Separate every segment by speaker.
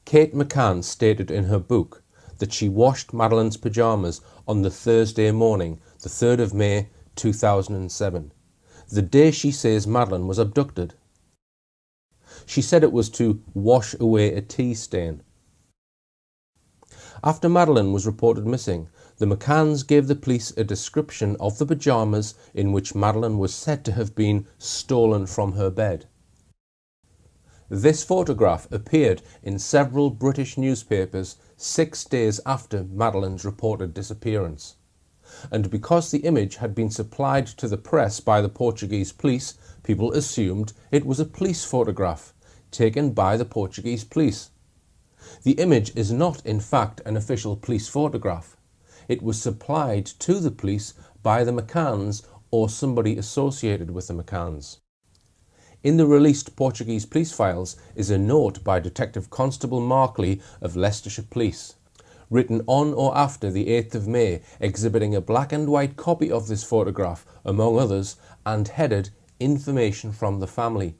Speaker 1: Kate McCann stated in her book that she washed Madeleine's pyjamas on the Thursday morning, the 3rd of May 2007, the day she says Madeleine was abducted. She said it was to wash away a tea stain. After Madeleine was reported missing, the McCanns gave the police a description of the pyjamas in which Madeleine was said to have been stolen from her bed. This photograph appeared in several British newspapers 6 days after Madeleine's reported disappearance. And because the image had been supplied to the press by the Portuguese police, people assumed it was a police photograph taken by the Portuguese police. The image is not, in fact, an official police photograph. It was supplied to the police by the McCanns or somebody associated with the McCanns. In the released Portuguese police files is a note by Detective Constable Markley of Leicestershire Police, written on or after the 8th of May, exhibiting a black and white copy of this photograph, among others, and headed "Information from the Family."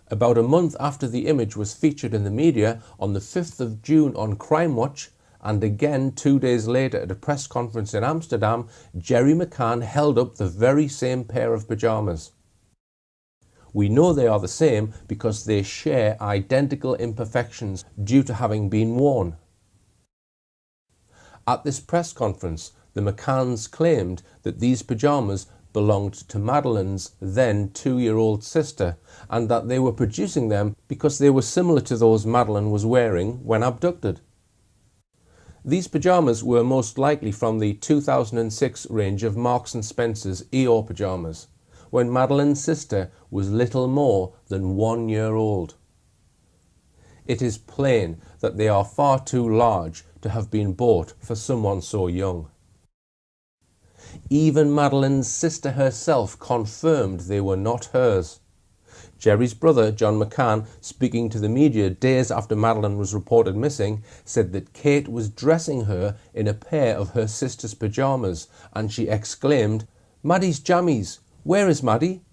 Speaker 1: About a month after the image was featured in the media, on the 5th of June on Crime Watch, and again 2 days later at a press conference in Amsterdam, Gerry McCann held up the very same pair of pyjamas. We know they are the same because they share identical imperfections due to having been worn. At this press conference, the McCanns claimed that these pyjamas belonged to Madeleine's then 2-year-old sister and that they were producing them because they were similar to those Madeleine was wearing when abducted. These pyjamas were most likely from the 2006 range of Marks & Spencer's Eeyore pyjamas, when Madeleine's sister was little more than 1 year old. It is plain that they are far too large to have been bought for someone so young. Even Madeleine's sister herself confirmed they were not hers. Gerry's brother, John McCann, speaking to the media days after Madeleine was reported missing, said that Kate was dressing her in a pair of her sister's pyjamas, and she exclaimed, "Maddie's jammies! Where is Maddie?"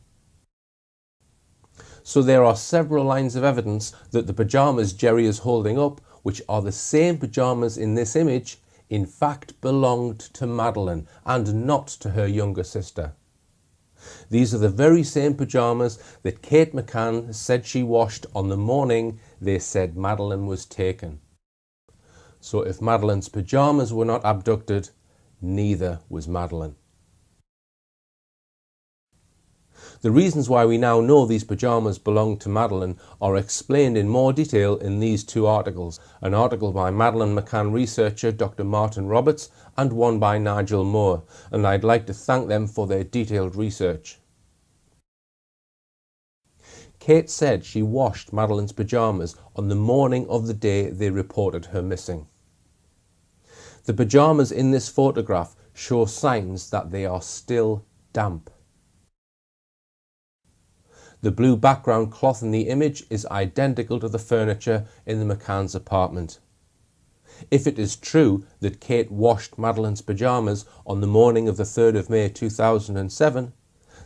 Speaker 1: So there are several lines of evidence that the pyjamas Gerry is holding up, which are the same pyjamas in this image, in fact belonged to Madeleine and not to her younger sister. These are the very same pyjamas that Kate McCann said she washed on the morning they said Madeleine was taken. So if Madeleine's pyjamas were not abducted, neither was Madeleine. The reasons why we now know these pyjamas belonged to Madeleine are explained in more detail in these two articles, an article by Madeleine McCann researcher Dr. Martin Roberts and one by Nigel Moore, and I'd like to thank them for their detailed research. Kate said she washed Madeleine's pyjamas on the morning of the day they reported her missing. The pyjamas in this photograph show signs that they are still damp. The blue background cloth in the image is identical to the furniture in the McCann's apartment. If it is true that Kate washed Madeleine's pyjamas on the morning of the 3rd of May 2007,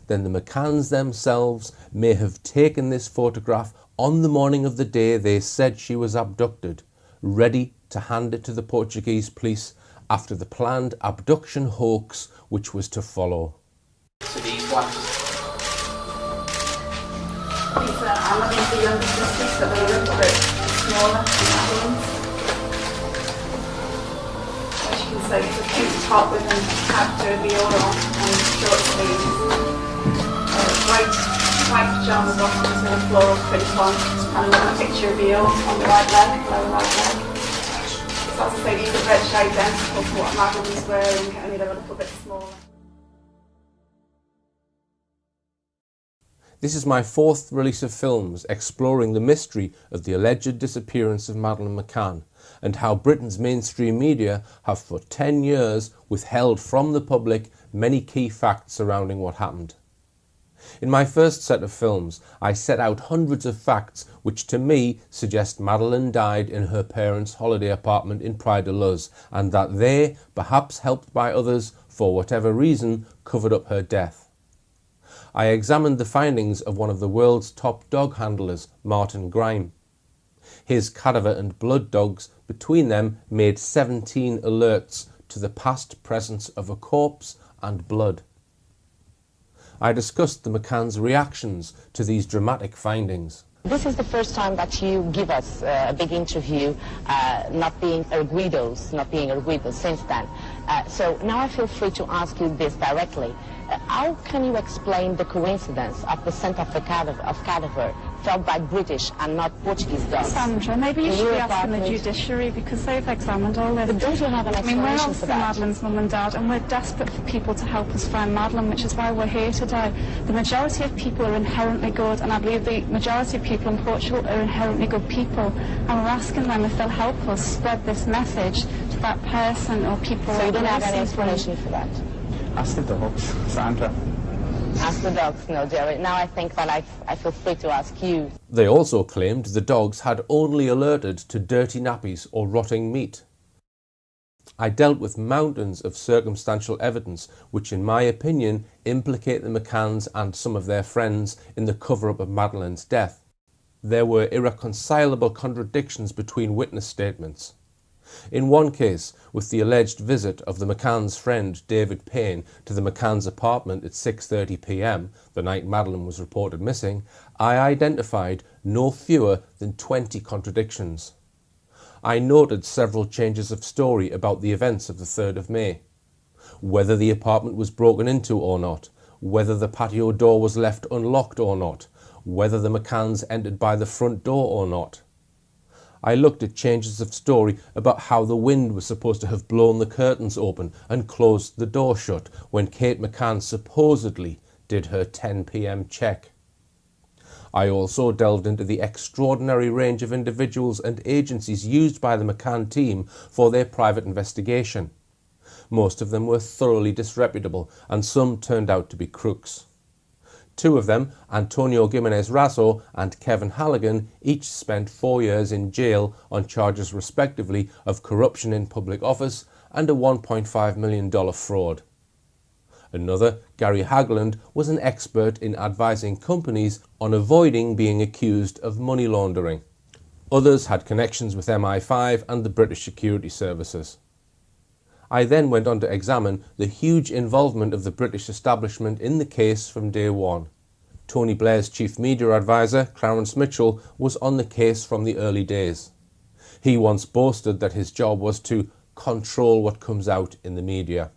Speaker 1: then the McCanns themselves may have taken this photograph on the morning of the day they said she was abducted, ready to hand it to the Portuguese police after the planned abduction hoax which was to follow.
Speaker 2: So these ones.
Speaker 3: I'm looking for younger sisters, so we look for it.
Speaker 2: smaller than Madeleine's. As you can see, it's a pink top with an character viola and short sleeves. White pyjama bottoms with a floral print on, and a picture of viola on the right leg, lower right leg. So as I say, these are virtually identical to what Madeleine was wearing, only they're a little bit smaller.
Speaker 1: This is my fourth release of films exploring the mystery of the alleged disappearance of Madeleine McCann and how Britain's mainstream media have for 10 years withheld from the public many key facts surrounding what happened. In my first set of films, I set out hundreds of facts which to me suggest Madeleine died in her parents' holiday apartment in Praia de Luz and that they, perhaps helped by others for whatever reason, covered up her death. I examined the findings of one of the world's top dog handlers, Martin Grime. His cadaver and blood dogs between them made 17 alerts to the past presence of a corpse and blood. I discussed the McCann's reactions to these dramatic findings.
Speaker 3: This is the first time that you give us a big interview, not being arguidos since then. So now I feel free to ask you this directly. How can you explain the coincidence of the scent of the cadaver felt by British and not Portuguese dogs?
Speaker 2: Sandra, maybe you should be asking the judiciary because they've examined all this.
Speaker 3: But don't you have an explanation
Speaker 2: we're
Speaker 3: for
Speaker 2: obviously
Speaker 3: that?
Speaker 2: Madeleine's mum and dad, and we're desperate for people to help us find Madeleine, which is why we're here today. The majority of people are inherently good, and I believe the majority of people in Portugal are inherently good people, and we're asking them if they'll help us spread this message to that person or people.
Speaker 3: So you don't have any explanation for that?
Speaker 4: Ask the dogs, Sandra.
Speaker 3: Ask the dogs, no, Jerry. Now I think that I feel free to ask you.
Speaker 1: They also claimed the dogs had only alerted to dirty nappies or rotting meat. I dealt with mountains of circumstantial evidence which in my opinion implicate the McCanns and some of their friends in the cover-up of Madeleine's death. There were irreconcilable contradictions between witness statements. In one case, with the alleged visit of the McCann's friend David Payne to the McCann's apartment at 6:30 p.m, the night Madeleine was reported missing, I identified no fewer than 20 contradictions. I noted several changes of story about the events of the 3rd of May. Whether the apartment was broken into or not, whether the patio door was left unlocked or not, whether the McCanns entered by the front door or not. I looked at changes of story about how the wind was supposed to have blown the curtains open and closed the door shut when Kate McCann supposedly did her 10 p.m. check. I also delved into the extraordinary range of individuals and agencies used by the McCann team for their private investigation. Most of them were thoroughly disreputable and some turned out to be crooks. Two of them, Antonio Gimenez Raso and Kevin Halligan, each spent 4 years in jail on charges respectively of corruption in public office and a $1.5 million fraud. Another, Gary Hagland, was an expert in advising companies on avoiding being accused of money laundering. Others had connections with MI5 and the British security services. I then went on to examine the huge involvement of the British establishment in the case from day one. Tony Blair's chief media advisor, Clarence Mitchell, was on the case from the early days. He once boasted that his job was to control what comes out in the media.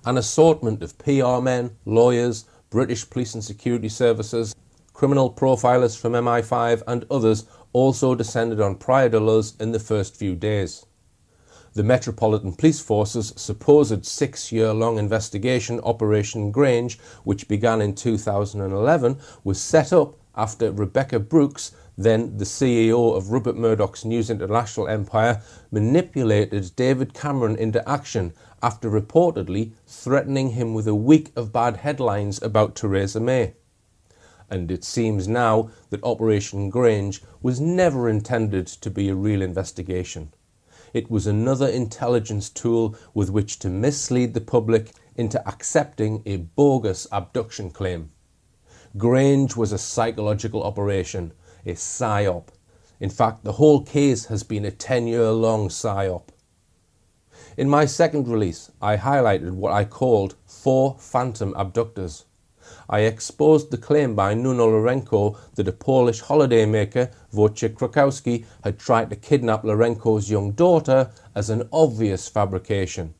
Speaker 1: An assortment of PR men, lawyers, British police and security services, criminal profilers from MI5 and others also descended on Praia de Luz in the first few days. The Metropolitan Police Force's supposed 6-year-long investigation, Operation Grange, which began in 2011, was set up after Rebecca Brooks, then the CEO of Rupert Murdoch's News International empire, manipulated David Cameron into action after reportedly threatening him with a week of bad headlines about Theresa May. And it seems now that Operation Grange was never intended to be a real investigation. It was another intelligence tool with which to mislead the public into accepting a bogus abduction claim. Grange was a psychological operation, a psyop. In fact, the whole case has been a 10-year-long psyop. In my second release, I highlighted what I called 4 phantom abductors. I exposed the claim by Nuno Lourenço that a Polish holidaymaker, Wojciech Krakowski, had tried to kidnap Lourenço's young daughter as an obvious fabrication.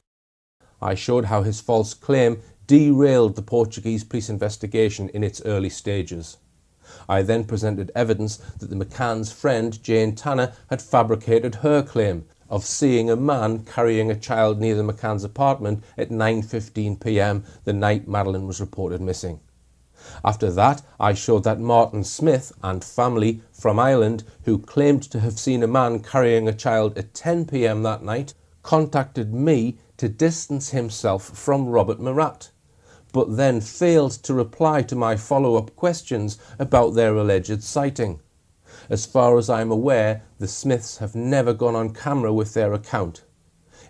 Speaker 1: I showed how his false claim derailed the Portuguese police investigation in its early stages. I then presented evidence that the McCann's friend, Jane Tanner, had fabricated her claim of seeing a man carrying a child near the McCann's apartment at 9:15 p.m. the night Madeleine was reported missing. After that, I showed that Martin Smith and family from Ireland, who claimed to have seen a man carrying a child at 10 p.m. that night, contacted me to distance himself from Robert Murat, but then failed to reply to my follow-up questions about their alleged sighting. As far as I am aware, the Smiths have never gone on camera with their account.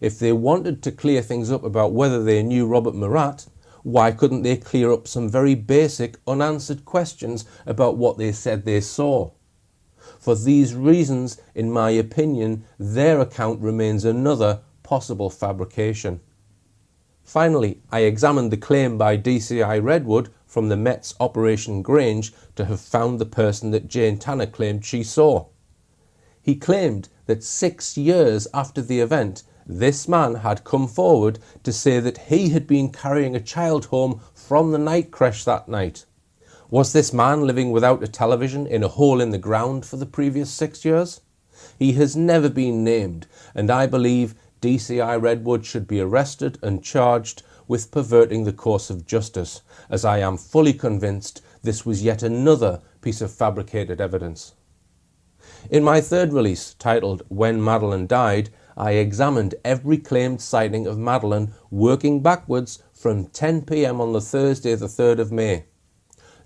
Speaker 1: If they wanted to clear things up about whether they knew Robert Murat, why couldn't they clear up some very basic unanswered questions about what they said they saw? For these reasons, in my opinion, their account remains another possible fabrication. Finally, I examined the claim by DCI Redwood from the Met's Operation Grange to have found the person that Jane Tanner claimed she saw. He claimed that 6 years after the event, this man had come forward to say that he had been carrying a child home from the night creche that night. Was this man living without a television in a hole in the ground for the previous 6 years? He has never been named, and I believe DCI Redwood should be arrested and charged with perverting the course of justice, as I am fully convinced this was yet another piece of fabricated evidence. In my third release, titled When Madeleine Died, I examined every claimed sighting of Madeleine working backwards from 10 p.m. on the Thursday the 3rd of May.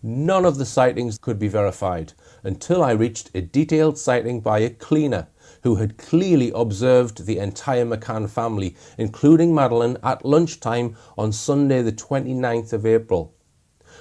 Speaker 1: None of the sightings could be verified until I reached a detailed sighting by a cleaner who had clearly observed the entire McCann family, including Madeleine, at lunchtime on Sunday the 29th of April.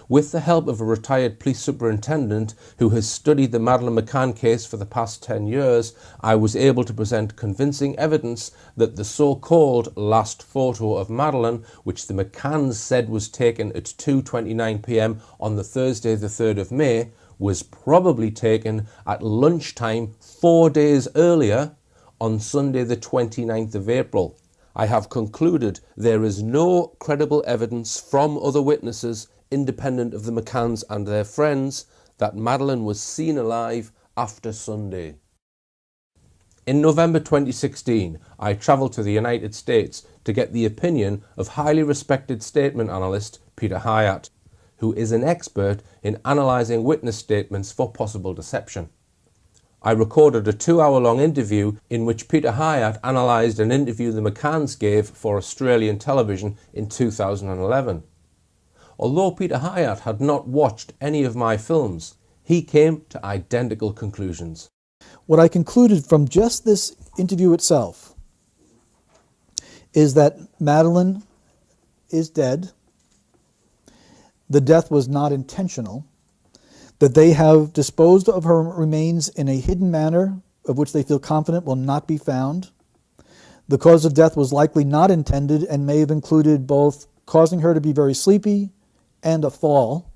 Speaker 1: With the help of a retired police superintendent who has studied the Madeleine McCann case for the past 10 years, I was able to present convincing evidence that the so-called last photo of Madeleine, which the McCanns said was taken at 2:29 p.m. on the Thursday the 3rd of May, was probably taken at lunchtime 4 days earlier on Sunday the 29th of April. I have concluded there is no credible evidence from other witnesses independent of the McCanns and their friends that Madeleine was seen alive after Sunday. In November 2016, I travelled to the United States to get the opinion of highly respected statement analyst Peter Hyatt, who is an expert in analysing witness statements for possible deception. I recorded a 2-hour-long interview in which Peter Hyatt analysed an interview the McCanns gave for Australian television in 2011. Although Peter Hyatt had not watched any of my films, he came to identical conclusions.
Speaker 5: What I concluded from just this interview itself is that Madeleine is dead. The death was not intentional, that they have disposed of her remains in a hidden manner of which they feel confident will not be found. The cause of death was likely not intended and may have included both causing her to be very sleepy and a fall.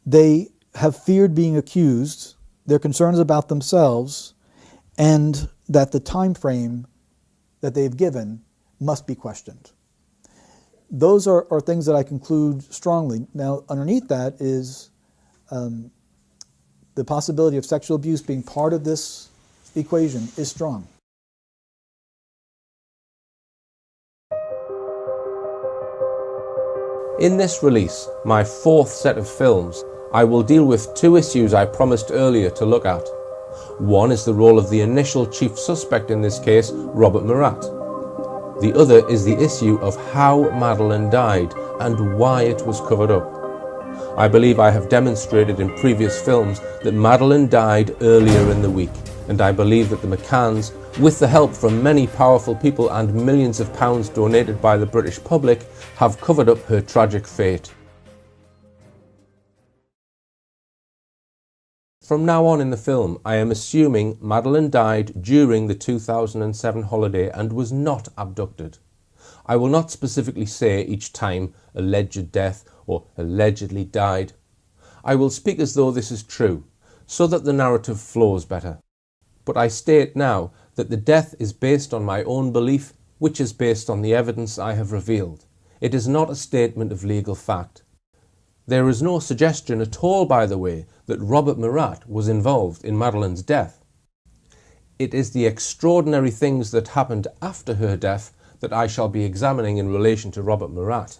Speaker 5: They have feared being accused, their concerns about themselves, and that the time frame that they've given must be questioned. Those are things that I conclude strongly. Now, underneath that is the possibility of sexual abuse being part of this equation is strong.
Speaker 1: In this release, my fourth set of films, I will deal with two issues I promised earlier to look at. One is the role of the initial chief suspect in this case, Robert Murat. The other is the issue of how Madeleine died and why it was covered up. I believe I have demonstrated in previous films that Madeleine died earlier in the week, and I believe that the McCanns, with the help from many powerful people and millions of pounds donated by the British public, have covered up her tragic fate. From now on in the film, I am assuming Madeleine died during the 2007 holiday and was not abducted. I will not specifically say each time alleged death or allegedly died. I will speak as though this is true, so that the narrative flows better. But I state now that the death is based on my own belief, which is based on the evidence I have revealed. It is not a statement of legal fact. There is no suggestion at all, by the way, that Robert Murat was involved in Madeleine's death. It is the extraordinary things that happened after her death that I shall be examining in relation to Robert Murat.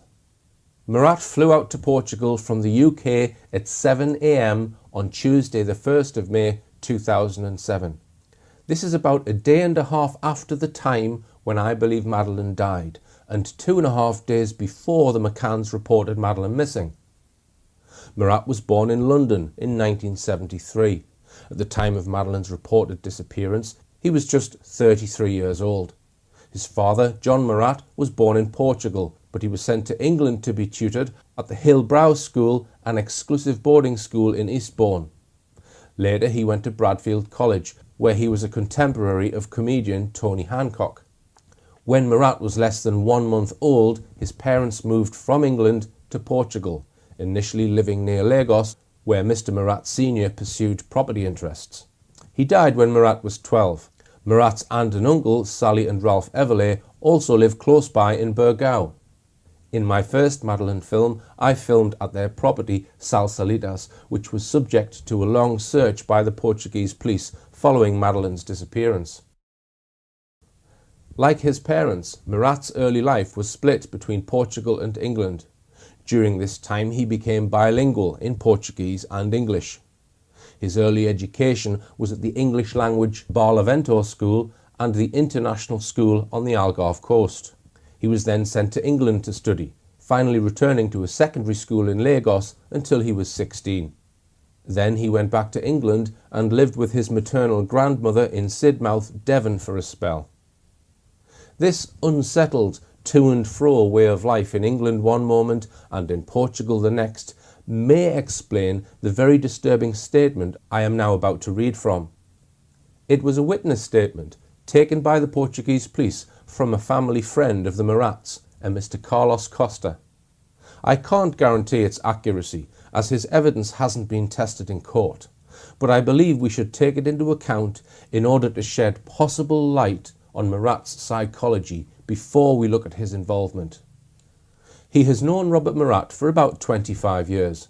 Speaker 1: Murat flew out to Portugal from the UK at 7 a.m. on Tuesday the 1st of May 2007. This is about a day and a half after the time when I believe Madeleine died, and 2.5 days before the McCanns reported Madeleine missing. Murat was born in London in 1973. At the time of Madeleine's reported disappearance, he was just 33 years old. His father, John Murat, was born in Portugal, but he was sent to England to be tutored at the Hillbrow School, an exclusive boarding school in Eastbourne. Later he went to Bradfield College, where he was a contemporary of comedian Tony Hancock. When Murat was less than 1 month old, his parents moved from England to Portugal, initially living near Lagos, where Mr. Murat Sr. pursued property interests. He died when Murat was 12. Murat's aunt and uncle, Sally and Ralph Everleigh, also live close by in Burgau. In my first Madeleine film, I filmed at their property, Salsalitas, which was subject to a long search by the Portuguese police following Madeleine's disappearance. Like his parents, Murat's early life was split between Portugal and England. During this time he became bilingual in Portuguese and English. His early education was at the English language Barlavento School and the International School on the Algarve coast. He was then sent to England to study, finally returning to a secondary school in Lagos until he was 16. Then he went back to England and lived with his maternal grandmother in Sidmouth, Devon for a spell. This unsettled to and fro way of life in England one moment and in Portugal the next may explain the very disturbing statement I am now about to read from. It was a witness statement taken by the Portuguese police from a family friend of the Murats, a Mr. Carlos Costa. I can't guarantee its accuracy, as his evidence hasn't been tested in court, but I believe we should take it into account in order to shed possible light on Murat's psychology before we look at his involvement. He has known Robert Murat for about 25 years.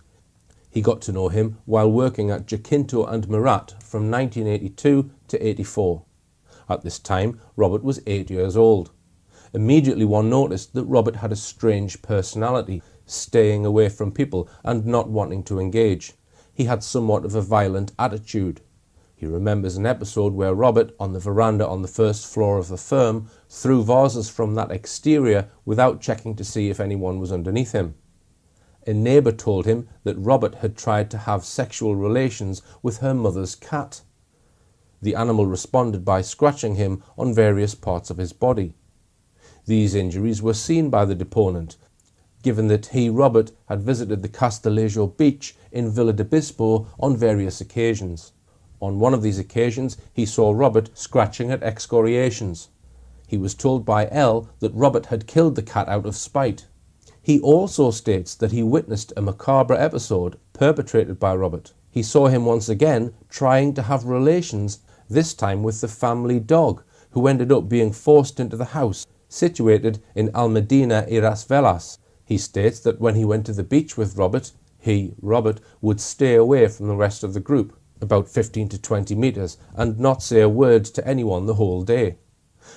Speaker 1: He got to know him while working at Jacinto and Murat from 1982 to 84. At this time, Robert was 8 years old. Immediately one noticed that Robert had a strange personality, staying away from people and not wanting to engage. He had somewhat of a violent attitude. He remembers an episode where Robert, on the veranda on the first floor of the firm, threw vases from that exterior without checking to see if anyone was underneath him. A neighbour told him that Robert had tried to have sexual relations with her mother's cat. The animal responded by scratching him on various parts of his body. These injuries were seen by the deponent, given that he, Robert, had visited the Castillejo beach in Villa de Bispo on various occasions. On one of these occasions, he saw Robert scratching at excoriations. He was told by L that Robert had killed the cat out of spite. He also states that he witnessed a macabre episode perpetrated by Robert. He saw him once again trying to have relations, this time with the family dog, who ended up being forced into the house, situated in Almedina y Las Velas. He states that when he went to the beach with Robert, he, Robert, would stay away from the rest of the group, about 15 to 20 metres, and not say a word to anyone the whole day.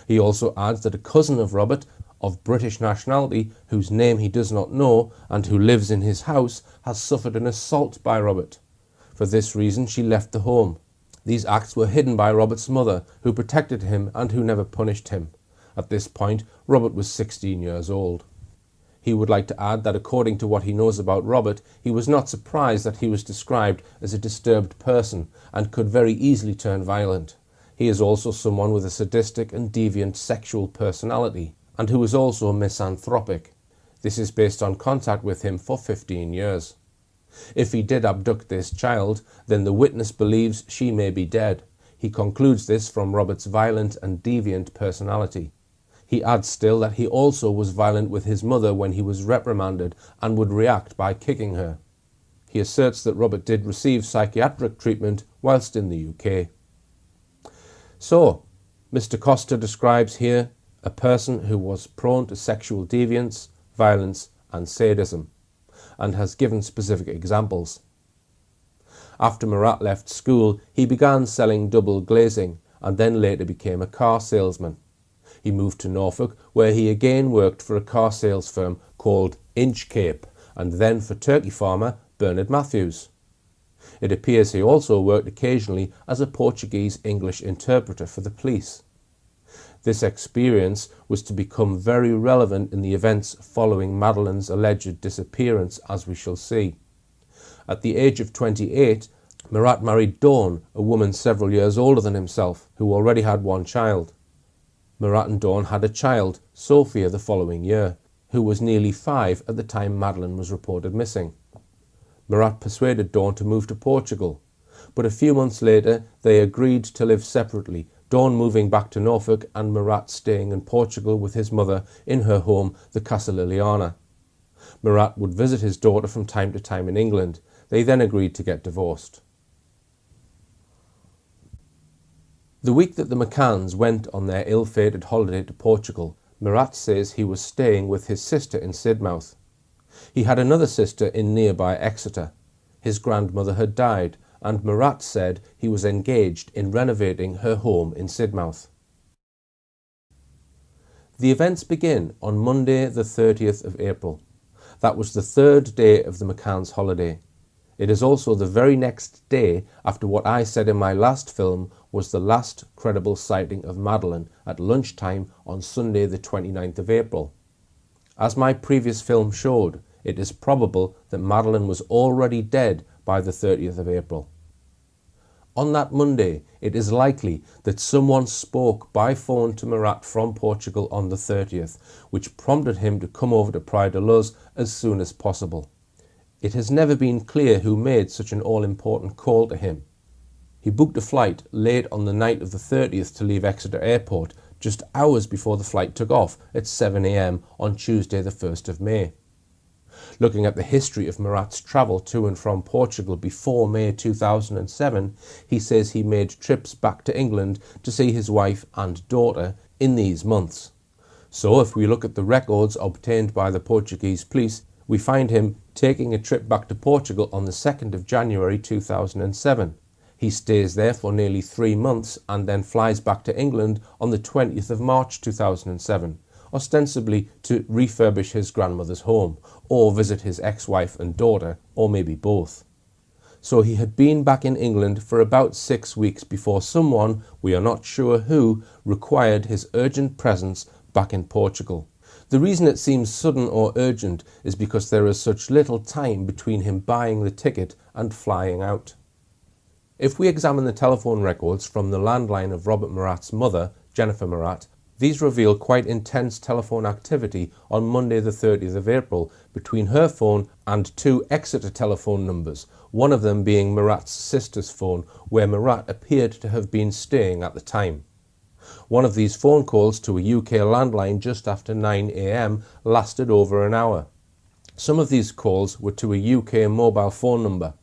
Speaker 1: He also adds that a cousin of Robert, of British nationality, whose name he does not know, and who lives in his house, has suffered an assault by Robert. For this reason she left the home. These acts were hidden by Robert's mother, who protected him and who never punished him. At this point, Robert was 16 years old. He would like to add that according to what he knows about Robert, he was not surprised that he was described as a disturbed person and could very easily turn violent. He is also someone with a sadistic and deviant sexual personality, and who is also misanthropic. This is based on contact with him for 15 years. If he did abduct this child, then the witness believes she may be dead. He concludes this from Robert's violent and deviant personality. He adds still that he also was violent with his mother when he was reprimanded and would react by kicking her. He asserts that Robert did receive psychiatric treatment whilst in the UK. So, Mr. Costa describes here a person who was prone to sexual deviance, violence and sadism, and has given specific examples. After Murat left school, he began selling double glazing and then later became a car salesman. He moved to Norfolk, where he again worked for a car sales firm called Inchcape, and then for turkey farmer Bernard Matthews. It appears he also worked occasionally as a Portuguese-English interpreter for the police. This experience was to become very relevant in the events following Madeleine's alleged disappearance, as we shall see. At the age of 28, Murat married Dawn, a woman several years older than himself, who already had one child. Murat and Dawn had a child, Sophia, the following year, who was nearly 5 at the time Madeleine was reported missing. Murat persuaded Dawn to move to Portugal, but a few months later they agreed to live separately, Dawn moving back to Norfolk and Murat staying in Portugal with his mother in her home, the Casa Liliana. Murat would visit his daughter from time to time in England. They then agreed to get divorced. The week that the McCanns went on their ill-fated holiday to Portugal, Murat says he was staying with his sister in Sidmouth. He had another sister in nearby Exeter. His grandmother had died, and Murat said he was engaged in renovating her home in Sidmouth. The events begin on Monday the 30th of April. That was the 3rd day of the McCanns' holiday. It is also the very next day after what I said in my last film was the last credible sighting of Madeleine at lunchtime on Sunday the 29th of April. As my previous film showed, it is probable that Madeleine was already dead by the 30th of April. On that Monday, it is likely that someone spoke by phone to Murat from Portugal on the 30th, which prompted him to come over to Praia da Luz as soon as possible. It has never been clear who made such an all-important call to him. He booked a flight late on the night of the 30th to leave Exeter Airport, just hours before the flight took off at 7 a.m. on Tuesday the 1st of May. Looking at the history of Murat's travel to and from Portugal before May 2007, he says he made trips back to England to see his wife and daughter in these months. So if we look at the records obtained by the Portuguese police, we find him taking a trip back to Portugal on the 2nd of January 2007. He stays there for nearly 3 months and then flies back to England on the 20th of March 2007, ostensibly to refurbish his grandmother's home, or visit his ex-wife and daughter, or maybe both. So he had been back in England for about 6 weeks before someone, we are not sure who, required his urgent presence back in Portugal. The reason it seems sudden or urgent is because there is such little time between him buying the ticket and flying out. If we examine the telephone records from the landline of Robert Murat's mother, Jennifer Murat, these reveal quite intense telephone activity on Monday the 30th of April between her phone and 2 Exeter telephone numbers, one of them being Murat's sister's phone, where Murat appeared to have been staying at the time. One of these phone calls to a UK landline just after 9 a.m. lasted over an hour. Some of these calls were to a UK mobile phone number.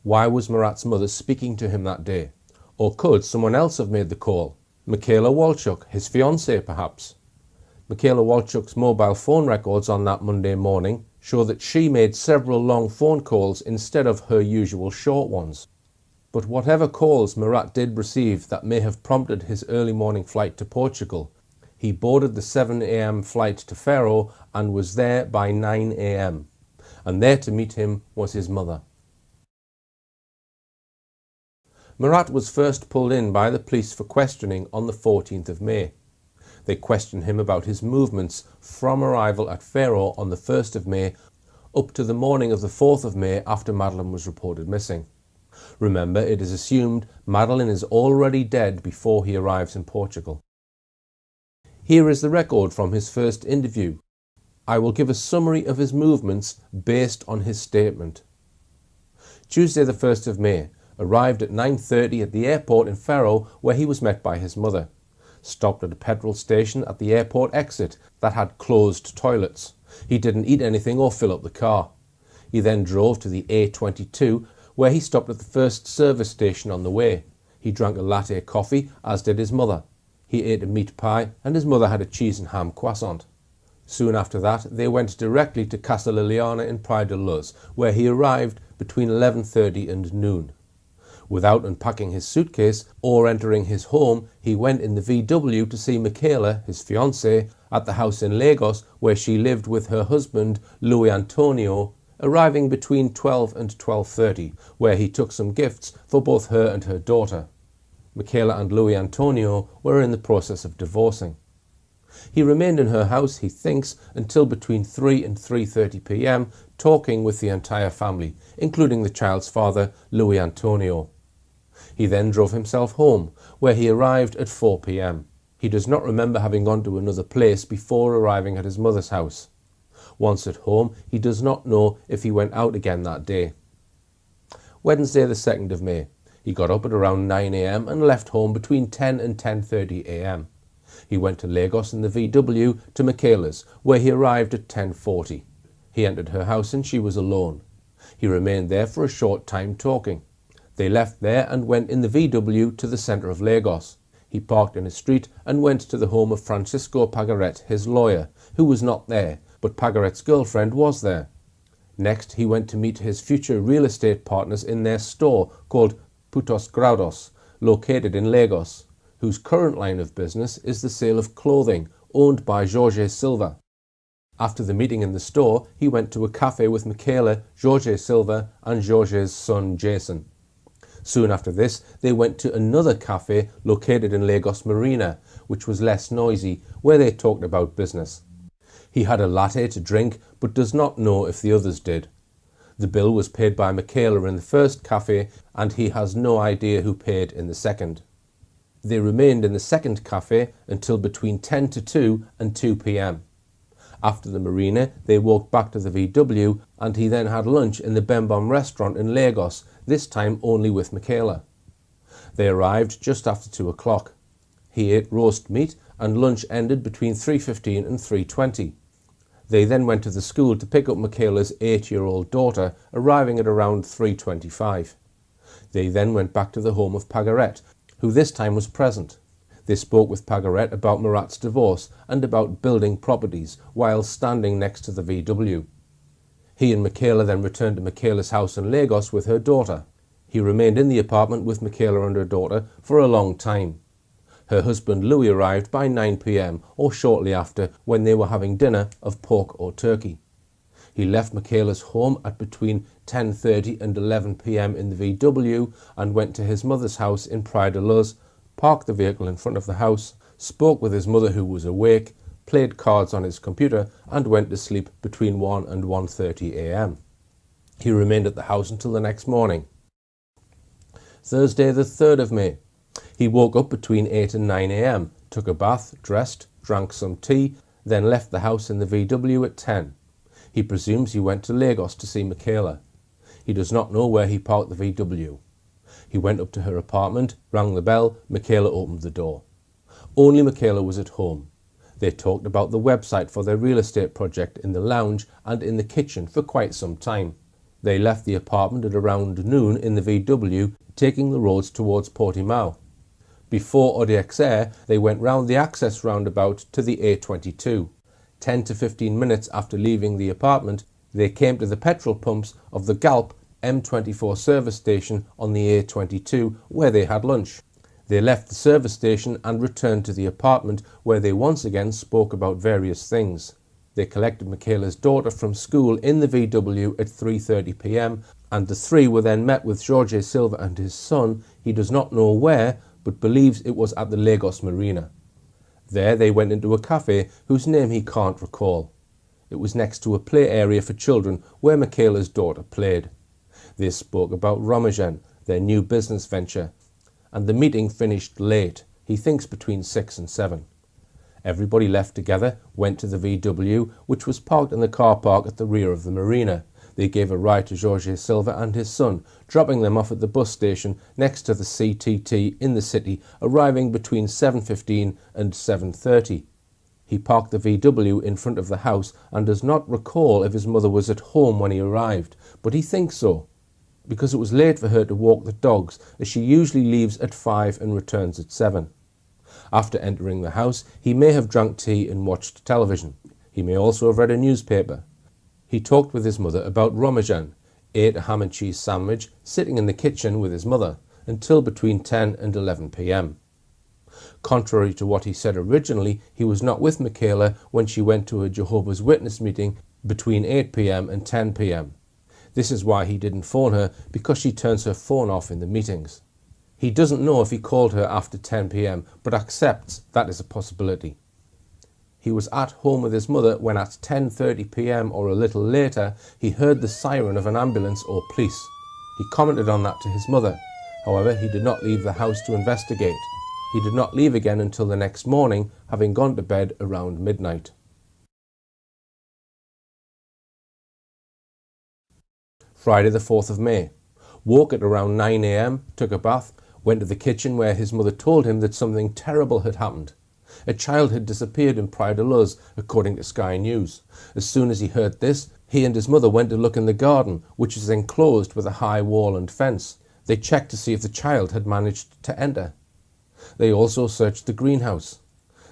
Speaker 1: Why was Murat's mother speaking to him that day? Or could someone else have made the call? Michaela Walchuk, his fiancée perhaps? Michaela Walchuk's mobile phone records on that Monday morning show that she made several long phone calls instead of her usual short ones. But whatever calls Murat did receive that may have prompted his early morning flight to Portugal, he boarded the 7 a.m. flight to Faro and was there by 9 a.m. And there to meet him was his mother. Murat was first pulled in by the police for questioning on the 14th of May. They questioned him about his movements from arrival at Faro on the 1st of May up to the morning of the 4th of May after Madeleine was reported missing. Remember, it is assumed Madeleine is already dead before he arrives in Portugal. Here is the record from his first interview. I will give a summary of his movements based on his statement. Tuesday the 1st of May. Arrived at 9:30 at the airport in Faro, where he was met by his mother. stopped at a petrol station at the airport exit that had closed toilets. He didn't eat anything or fill up the car. He then drove to the A22, where he stopped at the first service station on the way. He drank a latte coffee, as did his mother. He ate a meat pie, and his mother had a cheese and ham croissant. Soon after that, they went directly to Casa Liliana in Praia de Luz, where he arrived between 11:30 and noon. Without unpacking his suitcase or entering his home, he went in the VW to see Michaela, his fiancée, at the house in Lagos where she lived with her husband, Luis Antonio, arriving between 12 and 12:30, where he took some gifts for both her and her daughter. Michaela and Luis Antonio were in the process of divorcing. He remained in her house, he thinks, until between 3 and 3:30 p.m, talking with the entire family, including the child's father, Luis Antonio. He then drove himself home, where he arrived at 4 p.m. He does not remember having gone to another place before arriving at his mother's house. Once at home, he does not know if he went out again that day. Wednesday the 2nd of May. He got up at around 9 a.m. and left home between 10 and 10:30 a.m. He went to Lagos in the VW to Michaela's, where he arrived at 10:40. He entered her house and she was alone. He remained there for a short time talking. They left there and went in the VW to the centre of Lagos. He parked in a street and went to the home of Francisco Pagaret, his lawyer, who was not there, but Pagaret's girlfriend was there. Next, he went to meet his future real estate partners in their store called Putos Grados, located in Lagos, whose current line of business is the sale of clothing, owned by Jorge Silva. After the meeting in the store, he went to a cafe with Michaela, Jorge Silva, and Jorge's son Jason. Soon after this, they went to another cafe located in Lagos Marina, which was less noisy, where they talked about business. He had a latte to drink, but does not know if the others did. The bill was paid by Michaela in the first cafe, and he has no idea who paid in the second. They remained in the second cafe until between 10 to 2 and 2 p.m. After the marina, they walked back to the VW, and he then had lunch in the Bembom restaurant in Lagos, this time only with Michaela. They arrived just after 2 o'clock. He ate roast meat, and lunch ended between 3:15 and 3:20. They then went to the school to pick up Michaela's 8-year-old daughter, arriving at around 3:25. They then went back to the home of Pagaret, who this time was present. They spoke with Pagaret about Murat's divorce and about building properties while standing next to the VW. He and Michaela then returned to Michaela's house in Lagos with her daughter. He remained in the apartment with Michaela and her daughter for a long time. Her husband Louis arrived by 9 p.m. or shortly after, when they were having dinner of pork or turkey. He left Michaela's home at between 10:30 and 11 p.m. in the VW and went to his mother's house in Praia de Luz, parked the vehicle in front of the house, spoke with his mother who was awake, played cards on his computer and went to sleep between 1 and 1:30 a.m. He remained at the house until the next morning. Thursday the 3rd of May. He woke up between 8 and 9 a.m, took a bath, dressed, drank some tea, then left the house in the VW at 10. He presumes he went to Lagos to see Michaela. He does not know where he parked the VW. He went up to her apartment, rang the bell, Michaela opened the door. Only Michaela was at home. They talked about the website for their real estate project in the lounge and in the kitchen for quite some time. They left the apartment at around noon in the VW, taking the roads towards Portimao. Before Odeixer, they went round the access roundabout to the A22. 10 to 15 minutes after leaving the apartment, they came to the petrol pumps of the Galp M24 service station on the A22, where they had lunch. They left the service station and returned to the apartment, where they once again spoke about various things. They collected Michaela's daughter from school in the VW at 3:30 p.m, and the three were then met with Jorge Silva and his son. He does not know where, but believes it was at the Lagos Marina. There they went into a cafe whose name he can't recall. It was next to a play area for children where Michaela's daughter played. They spoke about Ramajan, their new business venture, and the meeting finished late, he thinks between 6 and 7. Everybody left together, went to the VW, which was parked in the car park at the rear of the marina. They gave a ride to Jorge Silva and his son, dropping them off at the bus station next to the CTT in the city, arriving between 7:15 and 7:30. He parked the VW in front of the house and does not recall if his mother was at home when he arrived, but he thinks so, because it was late for her to walk the dogs, as she usually leaves at 5 and returns at 7. After entering the house, he may have drunk tea and watched television. He may also have read a newspaper. He talked with his mother about Ramadan, ate a ham and cheese sandwich, sitting in the kitchen with his mother, until between 10 and 11 p.m. Contrary to what he said originally, he was not with Michaela when she went to a Jehovah's Witness meeting between 8 p.m. and 10 p.m. This is why he didn't phone her, because she turns her phone off in the meetings. He doesn't know if he called her after 10 p.m, but accepts that is a possibility. He was at home with his mother when at 10:30 p.m. or a little later, he heard the siren of an ambulance or police. He commented on that to his mother. However, he did not leave the house to investigate. He did not leave again until the next morning, having gone to bed around midnight. Friday the 4th of May. Woke at around 9 a.m, took a bath, went to the kitchen where his mother told him that something terrible had happened. A child had disappeared in Praia de Luz, according to Sky News. As soon as he heard this, he and his mother went to look in the garden, which is enclosed with a high wall and fence. They checked to see if the child had managed to enter. They also searched the greenhouse.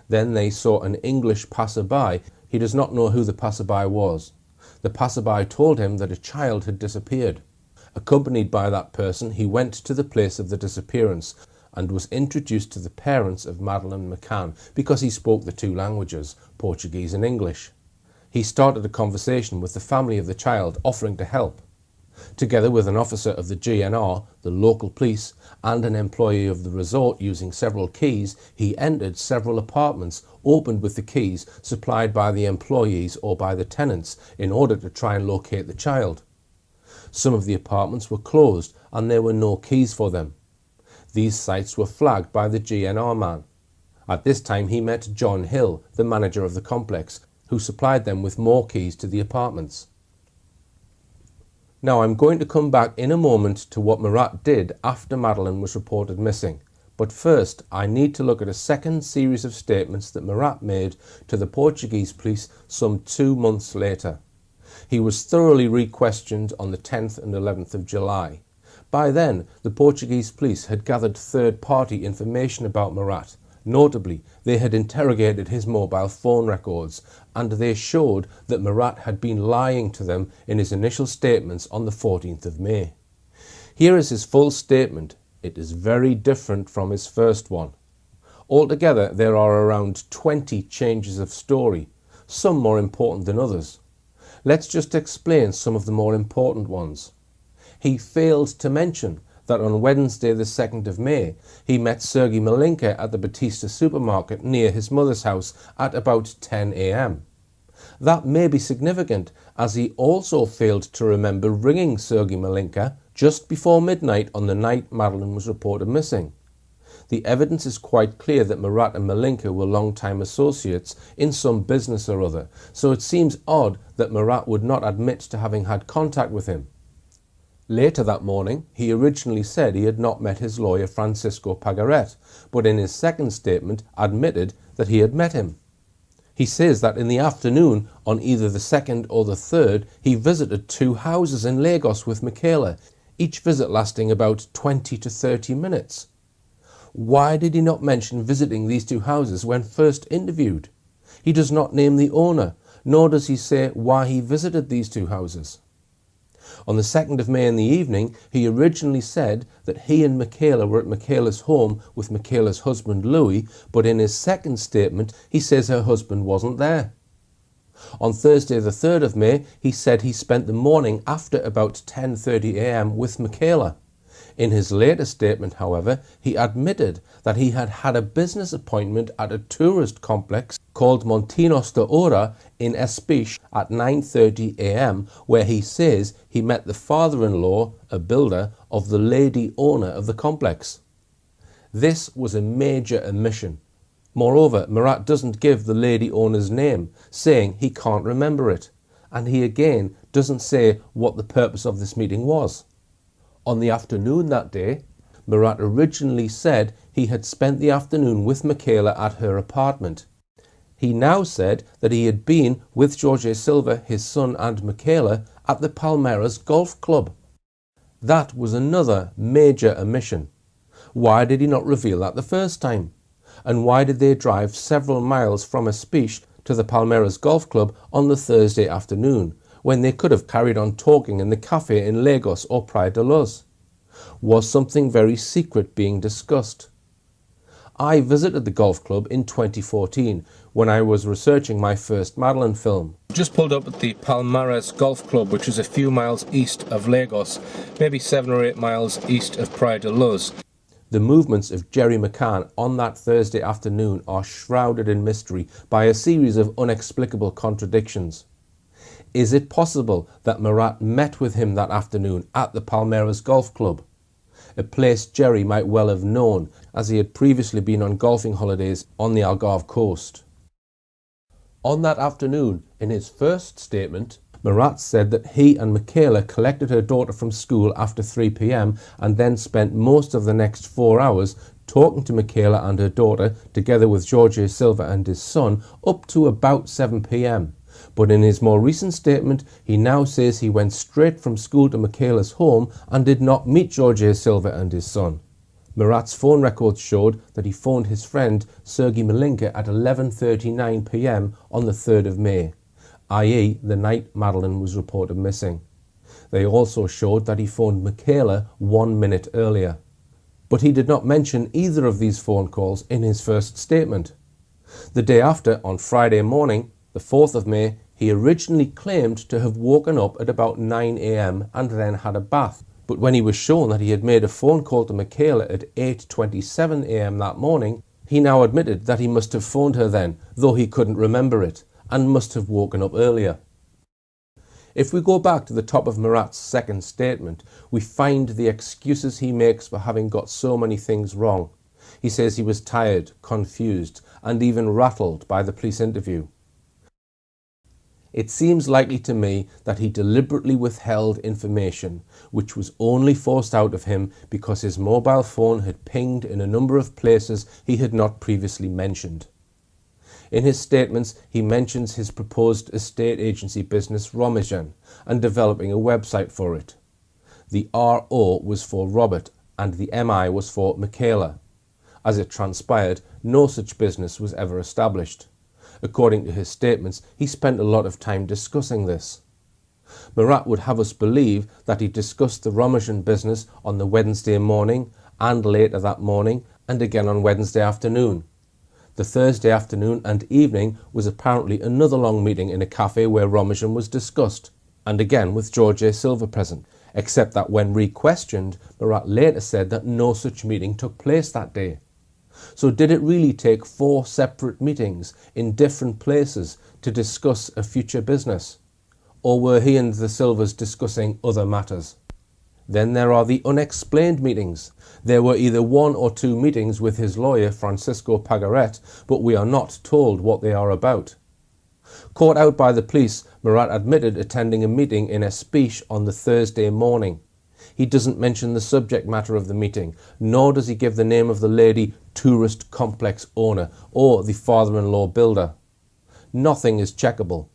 Speaker 1: Then they saw an English passerby. He does not know who the passerby was. The passerby told him that a child had disappeared. Accompanied by that person, he went to the place of the disappearance and was introduced to the parents of Madeleine McCann because he spoke the two languages, Portuguese and English. He started a conversation with the family of the child, offering to help. Together with an officer of the GNR, the local police, and an employee of the resort using several keys, he entered several apartments, opened with the keys supplied by the employees or by the tenants in order to try and locate the child. Some of the apartments were closed and there were no keys for them. These sites were flagged by the GNR man. At this time he met John Hill, the manager of the complex, who supplied them with more keys to the apartments. Now I'm going to come back in a moment to what Murat did after Madeleine was reported missing, but first I need to look at a second series of statements that Murat made to the Portuguese police some 2 months later. He was thoroughly re-questioned on the 10th and 11th of July. By then, the Portuguese police had gathered third-party information about Murat. Notably, they had interrogated his mobile phone records, and they showed that Murat had been lying to them in his initial statements on the 14th of May. Here is his full statement. It is very different from his first one. Altogether, there are around 20 changes of story, some more important than others. Let's just explain some of the more important ones. He failed to mention that on Wednesday the 2nd of May, he met Sergei Malinka at the Batista supermarket near his mother's house at about 10 a.m. That may be significant, as he also failed to remember ringing Sergei Malinka just before midnight on the night Madeleine was reported missing. The evidence is quite clear that Murat and Malinka were long-time associates in some business or other, so it seems odd that Murat would not admit to having had contact with him. Later that morning, he originally said he had not met his lawyer Francisco Pagaret, but in his second statement admitted that he had met him. He says that in the afternoon, on either the 2nd or the 3rd, he visited 2 houses in Lagos with Michaela, each visit lasting about 20 to 30 minutes. Why did he not mention visiting these 2 houses when first interviewed? He does not name the owner, nor does he say why he visited these 2 houses. On the 2nd of May in the evening, he originally said that he and Michaela were at Michaela's home with Michaela's husband Louis, but in his second statement he says her husband wasn't there. On Thursday the 3rd of May, he said he spent the morning after about 10:30 a.m. with Michaela. In his later statement, however, he admitted that he had had a business appointment at a tourist complex called Montinos de Oura in Espiche at 9:30 a.m, where he says he met the father-in-law, a builder, of the lady owner of the complex. This was a major omission. Moreover, Murat doesn't give the lady owner's name, saying he can't remember it. and he again doesn't say what the purpose of this meeting was. On the afternoon that day, Murat originally said he had spent the afternoon with Michaela at her apartment. He now said that he had been with Jorge Silva, his son, and Michaela at the Palmeiras Golf Club. That was another major omission. Why did he not reveal that the first time? And why did they drive several miles from Espich to the Palmeiras Golf Club on the Thursday afternoon, when they could have carried on talking in the cafe in Lagos or Praia da Luz? Was something very secret being discussed? I visited the golf club in 2014 when I was researching my first Madeleine film. Just pulled up at the Palmeiras Golf Club, which is a few miles east of Lagos, maybe 7 or 8 miles east of Praia da Luz. The movements of Jerry McCann on that Thursday afternoon are shrouded in mystery by a series of inexplicable contradictions. Is it possible that Murat met with him that afternoon at the Palmeiras Golf Club? A place Jerry might well have known, as he had previously been on golfing holidays on the Algarve coast. On that afternoon, in his first statement, Murat said that he and Michaela collected her daughter from school after 3 p.m. and then spent most of the next 4 hours talking to Michaela and her daughter, together with Jorge Silva and his son, up to about 7 p.m. But in his more recent statement, he now says he went straight from school to Michaela's home and did not meet Jorge Silva and his son. Murat's phone records showed that he phoned his friend Sergei Malinka at 11:39 p.m. on the 3rd of May, i.e. the night Madeleine was reported missing. They also showed that he phoned Michaela 1 minute earlier. But he did not mention either of these phone calls in his first statement. The day after, on Friday morning, the 4th of May, he originally claimed to have woken up at about 9 a.m. and then had a bath. But when he was shown that he had made a phone call to Michaela at 8:27 a.m. that morning, he now admitted that he must have phoned her then, though he couldn't remember it, and must have woken up earlier. If we go back to the top of Murat's second statement, we find the excuses he makes for having got so many things wrong. He says he was tired, confused, and even rattled by the police interview. It seems likely to me that he deliberately withheld information, which was only forced out of him because his mobile phone had pinged in a number of places he had not previously mentioned. In his statements, he mentions his proposed estate agency business Romijan and developing a website for it. The RO was for Robert and the MI was for Michaela. As it transpired, no such business was ever established. According to his statements, he spent a lot of time discussing this. Murat would have us believe that he discussed the Romijan business on the Wednesday morning and later that morning and again on Wednesday afternoon. The Thursday afternoon and evening was apparently another long meeting in a cafe where Romijan was discussed, and again with Jorge Silva present, except that when re-questioned, Murat later said that no such meeting took place that day. So did it really take 4 separate meetings in different places to discuss a future business? Or were he and the Silvas discussing other matters? Then there are the unexplained meetings. There were either 1 or 2 meetings with his lawyer Francisco Pagaret, but we are not told what they are about. Caught out by the police, Murat admitted attending a meeting in Espich on the Thursday morning. He doesn't mention the subject matter of the meeting, nor does he give the name of the lady tourist complex owner or the father-in-law builder. Nothing is checkable.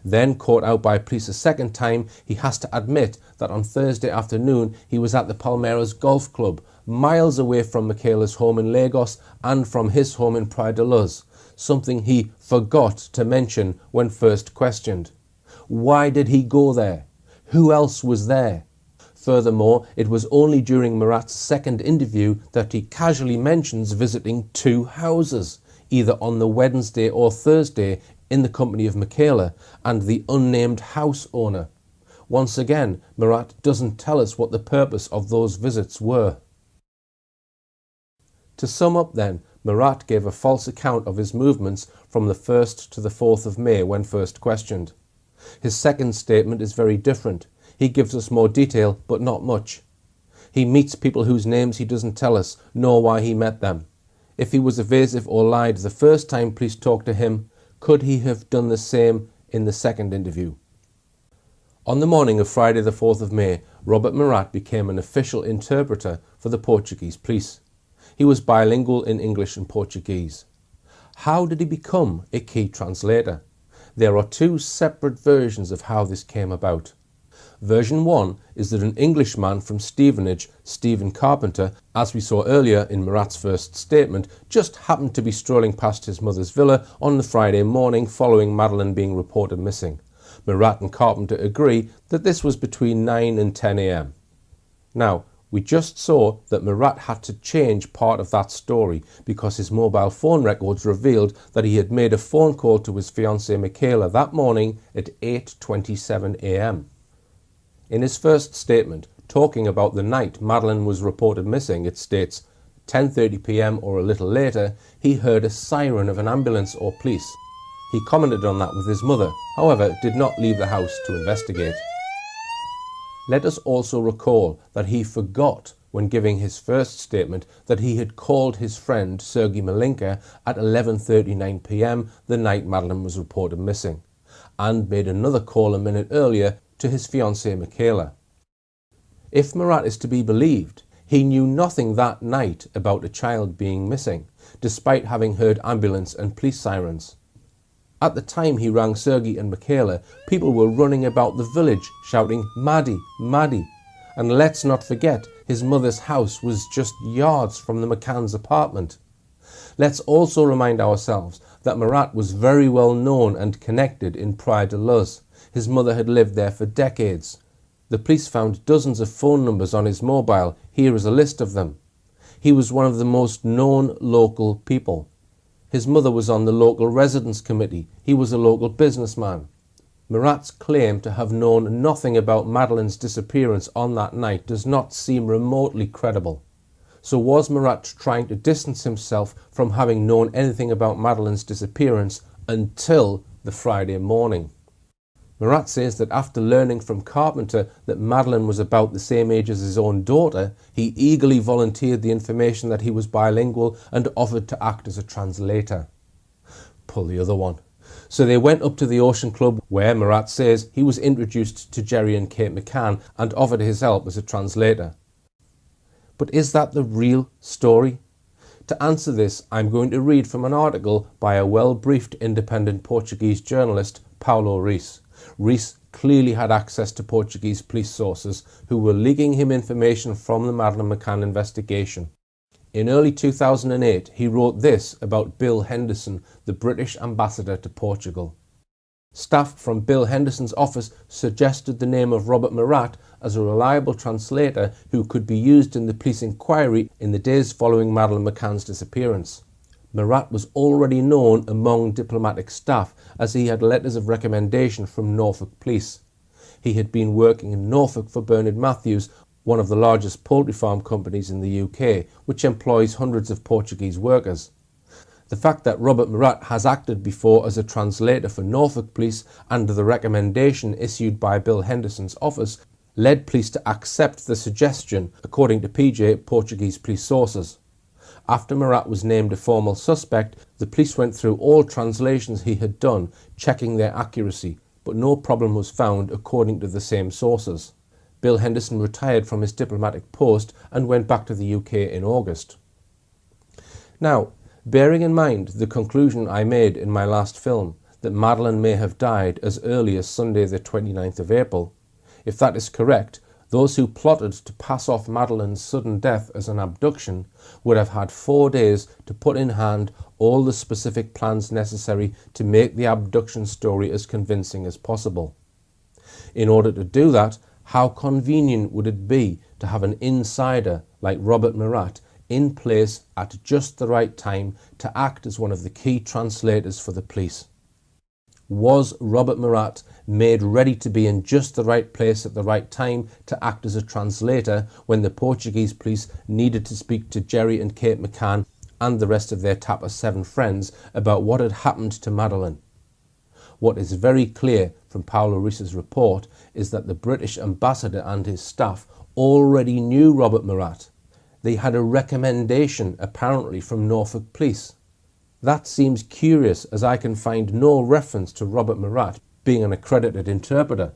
Speaker 1: Then, caught out by police a second time, he has to admit that on Thursday afternoon he was at the Palmeiras Golf Club, miles away from Michaela's home in Lagos and from his home in Praia da Luz, something he forgot to mention when first questioned. Why did he go there? Who else was there? Furthermore, it was only during Murat's second interview that he casually mentions visiting 2 houses, either on the Wednesday or Thursday, in the company of Michaela and the unnamed house owner. Once again, Murat doesn't tell us what the purpose of those visits were. To sum up then, Murat gave a false account of his movements from the 1st to the 4th of May when first questioned. His second statement is very different. He gives us more detail, but not much. He meets people whose names he doesn't tell us, nor why he met them. If he was evasive or lied the first time police talked to him, could he have done the same in the second interview? On the morning of Friday the 4th of May, Robert Murat became an official interpreter for the Portuguese police. He was bilingual in English and Portuguese. How did he become a key translator? There are two separate versions of how this came about. Version 1 is that an Englishman from Stevenage, Stephen Carpenter, as we saw earlier in Murat's first statement, just happened to be strolling past his mother's villa on the Friday morning following Madeleine being reported missing. Murat and Carpenter agree that this was between 9 and 10 a.m. Now, we just saw that Murat had to change part of that story because his mobile phone records revealed that he had made a phone call to his fiancée Michaela that morning at 8:27 a.m. In his first statement, talking about the night Madeleine was reported missing, it states, 10:30 p.m. or a little later, he heard a siren of an ambulance or police. He commented on that with his mother, however, did not leave the house to investigate. Let us also recall that he forgot when giving his first statement that he had called his friend Sergei Malinka at 11:39 p.m. the night Madeleine was reported missing, and made another call a minute earlier to his fiancée Michaela. If Murat is to be believed, he knew nothing that night about a child being missing, despite having heard ambulance and police sirens. At the time he rang Sergei and Michaela, people were running about the village shouting, "Maddie, Maddie." And let's not forget, his mother's house was just yards from the McCann's apartment. Let's also remind ourselves that Murat was very well known and connected in Praia de Luz. His mother had lived there for decades. The police found dozens of phone numbers on his mobile. Here is a list of them. He was one of the most known local people. His mother was on the local residence committee. He was a local businessman. Murat's claim to have known nothing about Madeleine's disappearance on that night does not seem remotely credible. So was Murat trying to distance himself from having known anything about Madeleine's disappearance until the Friday morning? Murat says that after learning from Carpenter that Madeleine was about the same age as his own daughter, he eagerly volunteered the information that he was bilingual and offered to act as a translator. Pull the other one. So they went up to the Ocean Club where, Murat says, he was introduced to Jerry and Kate McCann and offered his help as a translator. But is that the real story? To answer this, I'm going to read from an article by a well-briefed independent Portuguese journalist, Paulo Reis. Reis clearly had access to Portuguese police sources who were leaking him information from the Madeleine McCann investigation. In early 2008, he wrote this about Bill Henderson, the British ambassador to Portugal. Staff from Bill Henderson's office suggested the name of Robert Murat as a reliable translator who could be used in the police inquiry in the days following Madeleine McCann's disappearance. Murat was already known among diplomatic staff as he had letters of recommendation from Norfolk Police. He had been working in Norfolk for Bernard Matthews, one of the largest poultry farm companies in the UK, which employs hundreds of Portuguese workers. The fact that Robert Murat has acted before as a translator for Norfolk Police under the recommendation issued by Bill Henderson's office led police to accept the suggestion, according to PJ Portuguese police sources. After Murat was named a formal suspect, the police went through all translations he had done, checking their accuracy, but no problem was found according to the same sources. Bill Henderson retired from his diplomatic post and went back to the UK in August. Now, bearing in mind the conclusion I made in my last film, that Madeleine may have died as early as Sunday the 29th of April, if that is correct, those who plotted to pass off Madeleine's sudden death as an abduction would have had 4 days to put in hand all the specific plans necessary to make the abduction story as convincing as possible. In order to do that, how convenient would it be to have an insider like Robert Murat in place at just the right time to act as one of the key translators for the police? Was Robert Murat made ready to be in just the right place at the right time to act as a translator when the Portuguese police needed to speak to Jerry and Kate McCann and the rest of their Tapa 7 friends about what had happened to Madeleine? What is very clear from Paulo Reis's report is that the British ambassador and his staff already knew Robert Murat. They had a recommendation apparently from Norfolk Police. That seems curious as I can find no reference to Robert Murat being an accredited interpreter.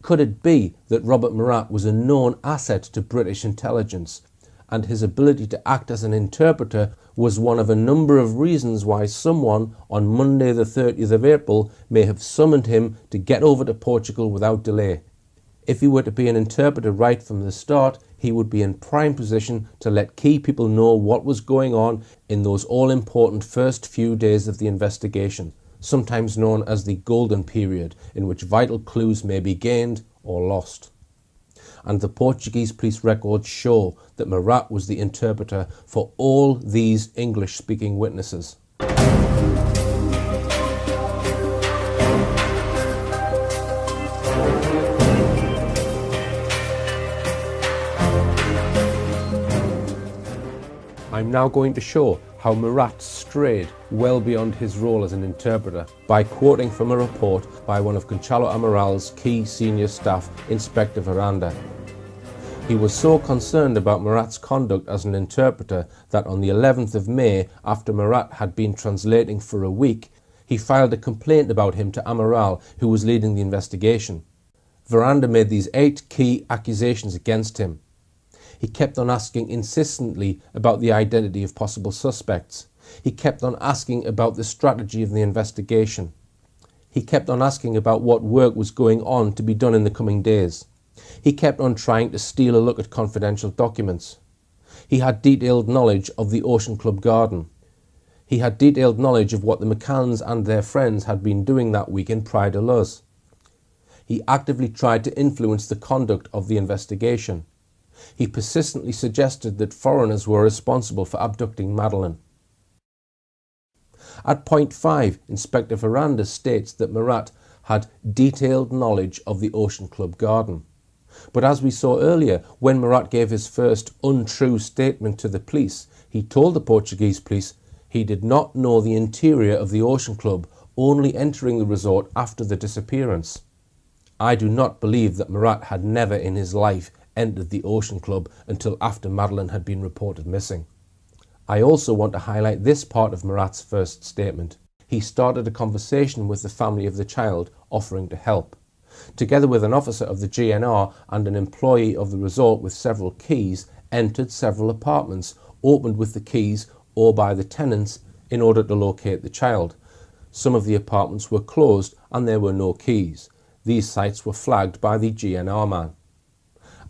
Speaker 1: Could it be that Robert Murat was a known asset to British intelligence, and his ability to act as an interpreter was one of a number of reasons why someone on Monday the 30th of April may have summoned him to get over to Portugal without delay? If he were to be an interpreter right from the start, he would be in prime position to let key people know what was going on in those all-important first few days of the investigation, sometimes known as the golden period, in which vital clues may be gained or lost. And the Portuguese police records show that Murat was the interpreter for all these English-speaking witnesses. I'm now going to show how Murat strayed well beyond his role as an interpreter by quoting from a report by one of Gonçalo Amaral's key senior staff, Inspector Veranda. He was so concerned about Murat's conduct as an interpreter that on the 11th of May, after Murat had been translating for a week, he filed a complaint about him to Amaral, who was leading the investigation. Veranda made these 8 key accusations against him. He kept on asking insistently about the identity of possible suspects. He kept on asking about the strategy of the investigation. He kept on asking about what work was going on to be done in the coming days. He kept on trying to steal a look at confidential documents. He had detailed knowledge of the Ocean Club garden. He had detailed knowledge of what the McCanns and their friends had been doing that week in Praia de Luz. He actively tried to influence the conduct of the investigation. He persistently suggested that foreigners were responsible for abducting Madeleine. At point 5, Inspector Veranda states that Murat had detailed knowledge of the Ocean Club garden. But as we saw earlier, when Murat gave his first untrue statement to the police, he told the Portuguese police he did not know the interior of the Ocean Club, only entering the resort after the disappearance. I do not believe that Murat had never in his life entered the Ocean Club until after Madeleine had been reported missing. I also want to highlight this part of Murat's first statement. He started a conversation with the family of the child, offering to help. Together with an officer of the GNR and an employee of the resort with several keys, entered several apartments, opened with the keys or by the tenants in order to locate the child. Some of the apartments were closed and there were no keys. These sites were flagged by the GNR man.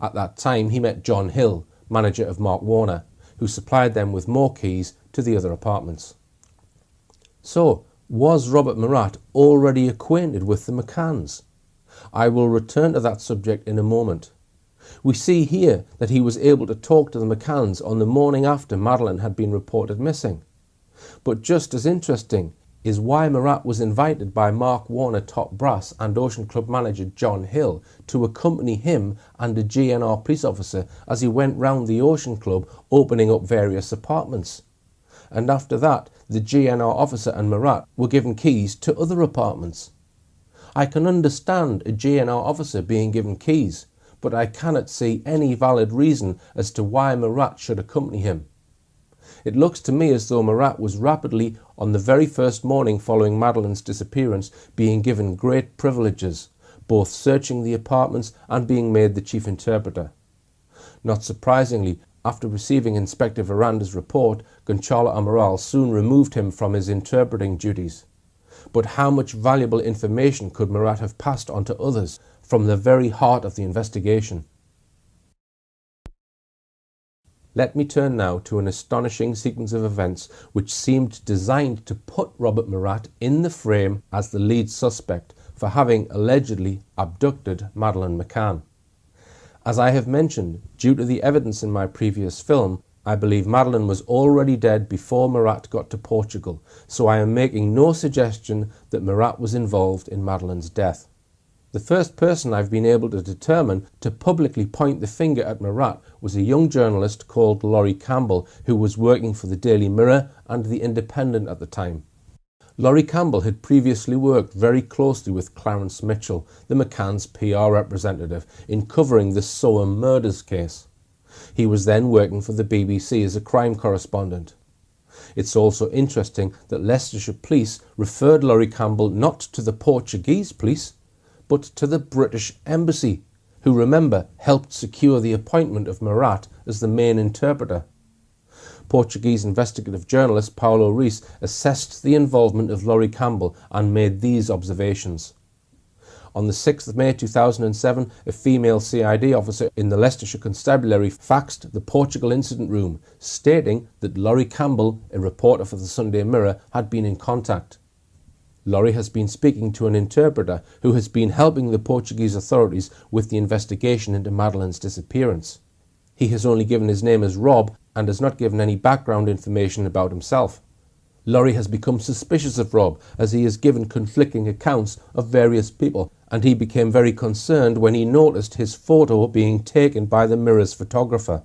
Speaker 1: At that time, he met John Hill, manager of Mark Warner, who supplied them with more keys to the other apartments. So, was Robert Murat already acquainted with the McCanns? I will return to that subject in a moment. We see here that he was able to talk to the McCanns on the morning after Madeleine had been reported missing. But just as interesting is why Murat was invited by Mark Warner top brass and Ocean Club manager John Hill to accompany him and a GNR police officer as he went round the Ocean Club opening up various apartments. And after that, the GNR officer and Murat were given keys to other apartments. I can understand a GNR officer being given keys, but I cannot see any valid reason as to why Murat should accompany him. It looks to me as though Murat was rapidly, on the very first morning following Madeleine's disappearance, being given great privileges, both searching the apartments and being made the chief interpreter. Not surprisingly, after receiving Inspector Veranda's report, Gonçalo Amaral soon removed him from his interpreting duties. But how much valuable information could Murat have passed on to others from the very heart of the investigation? Let me turn now to an astonishing sequence of events which seemed designed to put Robert Murat in the frame as the lead suspect for having allegedly abducted Madeleine McCann. As I have mentioned, due to the evidence in my previous film, I believe Madeleine was already dead before Murat got to Portugal, so I am making no suggestion that Murat was involved in Madeleine's death. The first person I've been able to determine to publicly point the finger at Murat was a young journalist called Laurie Campbell, who was working for the Daily Mirror and the Independent at the time. Laurie Campbell had previously worked very closely with Clarence Mitchell, the McCann's PR representative, in covering the Soham murders case. He was then working for the BBC as a crime correspondent. It's also interesting that Leicestershire police referred Laurie Campbell not to the Portuguese police, but to the British Embassy, who, remember, helped secure the appointment of Murat as the main interpreter. Portuguese investigative journalist Paulo Reis assessed the involvement of Laurie Campbell and made these observations. On the 6th of May 2007, a female CID officer in the Leicestershire Constabulary faxed the Portugal incident room, stating that Laurie Campbell, a reporter for the Sunday Mirror, had been in contact. Laurie has been speaking to an interpreter who has been helping the Portuguese authorities with the investigation into Madeleine's disappearance. He has only given his name as Rob and has not given any background information about himself. Laurie has become suspicious of Rob as he has given conflicting accounts of various people, and he became very concerned when he noticed his photo being taken by the Mirror's photographer.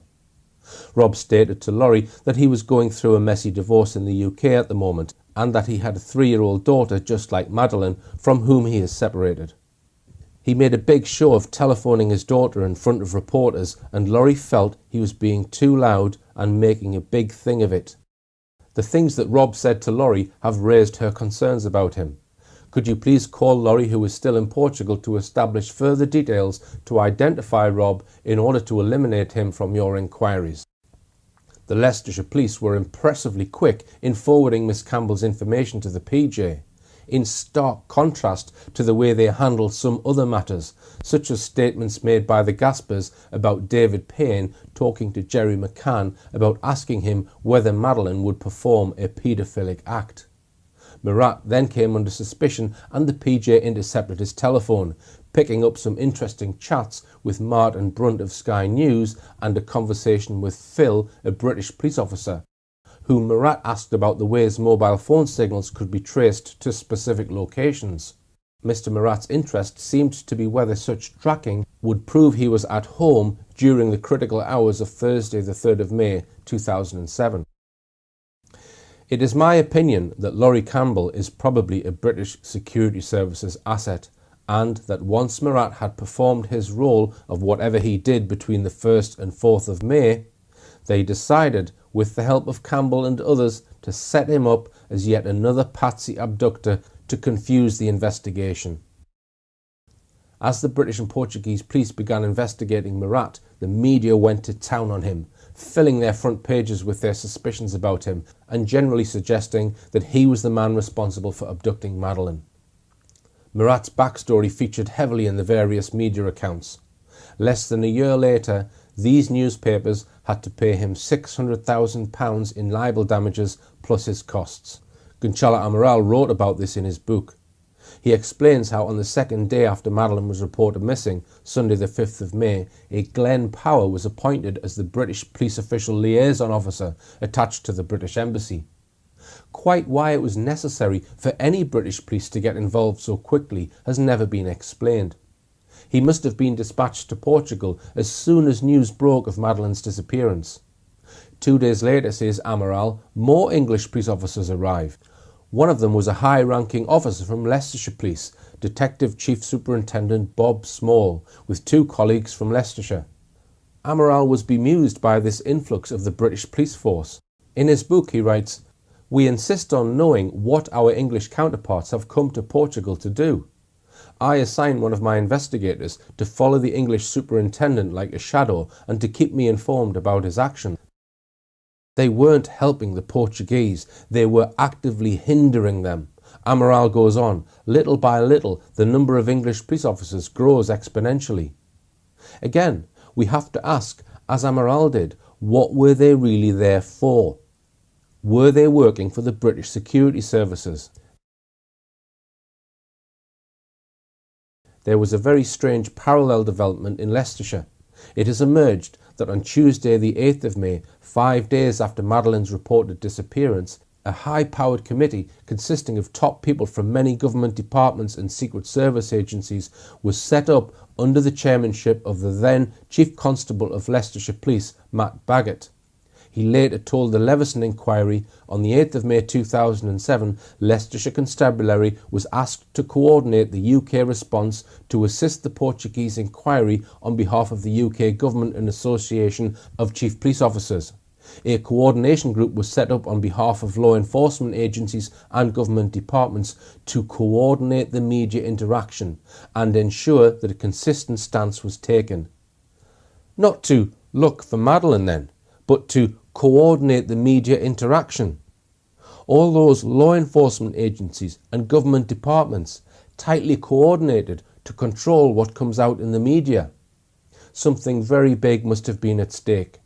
Speaker 1: Rob stated to Laurie that he was going through a messy divorce in the UK at the moment and that he had a 3-year-old daughter just like Madeleine, from whom he is separated. He made a big show of telephoning his daughter in front of reporters, and Laurie felt he was being too loud and making a big thing of it. The things that Rob said to Laurie have raised her concerns about him. Could you please call Laurie, who is still in Portugal, to establish further details to identify Rob in order to eliminate him from your inquiries? The Leicestershire police were impressively quick in forwarding Miss Campbell's information to the PJ, in stark contrast to the way they handled some other matters, such as statements made by the Gaspers about David Payne talking to Jerry McCann about asking him whether Madeleine would perform a paedophilic act. Murat then came under suspicion and the PJ intercepted his telephone, picking up some interesting chats with Martin Brunt of Sky News and a conversation with Phil, a British police officer, whom Murat asked about the ways mobile phone signals could be traced to specific locations. Mr. Murat's interest seemed to be whether such tracking would prove he was at home during the critical hours of Thursday the 3rd of May 2007. It is my opinion that Laurie Campbell is probably a British Security Services asset, and that once Murat had performed his role of whatever he did between the 1st and 4th of May, they decided, with the help of Campbell and others, to set him up as yet another patsy abductor to confuse the investigation. As the British and Portuguese police began investigating Murat, the media went to town on him, filling their front pages with their suspicions about him and generally suggesting that he was the man responsible for abducting Madeleine. Murat's backstory featured heavily in the various media accounts. Less than a year later, these newspapers had to pay him £600,000 in libel damages plus his costs. Gonçalo Amaral wrote about this in his book. He explains how on the second day after Madeleine was reported missing, Sunday the 5th of May, a Glenn Power was appointed as the British police official liaison officer attached to the British Embassy. Quite why it was necessary for any British police to get involved so quickly has never been explained. He must have been dispatched to Portugal as soon as news broke of Madeleine's disappearance. 2 days later, says Amaral, more English police officers arrived. One of them was a high-ranking officer from Leicestershire Police, Detective Chief Superintendent Bob Small, with 2 colleagues from Leicestershire. Amaral was bemused by this influx of the British police force. In his book he writes, "We insist on knowing what our English counterparts have come to Portugal to do. I assign one of my investigators to follow the English superintendent like a shadow and to keep me informed about his actions." They weren't helping the Portuguese, they were actively hindering them. Amaral goes on, little by little the number of English police officers grows exponentially. Again, we have to ask, as Amaral did, what were they really there for? Were they working for the British Security Services? There was a very strange parallel development in Leicestershire. It has emerged that on Tuesday the 8th of May, 5 days after Madeleine's reported disappearance, a high-powered committee consisting of top people from many government departments and Secret Service agencies was set up under the chairmanship of the then Chief Constable of Leicestershire Police, Matt Baggett. He later told the Leveson inquiry, on the 8th of May 2007, Leicestershire Constabulary was asked to coordinate the UK response to assist the Portuguese inquiry on behalf of the UK Government and Association of Chief Police Officers. A coordination group was set up on behalf of law enforcement agencies and government departments to coordinate the media interaction and ensure that a consistent stance was taken. Not to look for Madeleine then, but to coordinate the media interaction. All those law enforcement agencies and government departments tightly coordinated to control what comes out in the media. Something very big must have been at stake.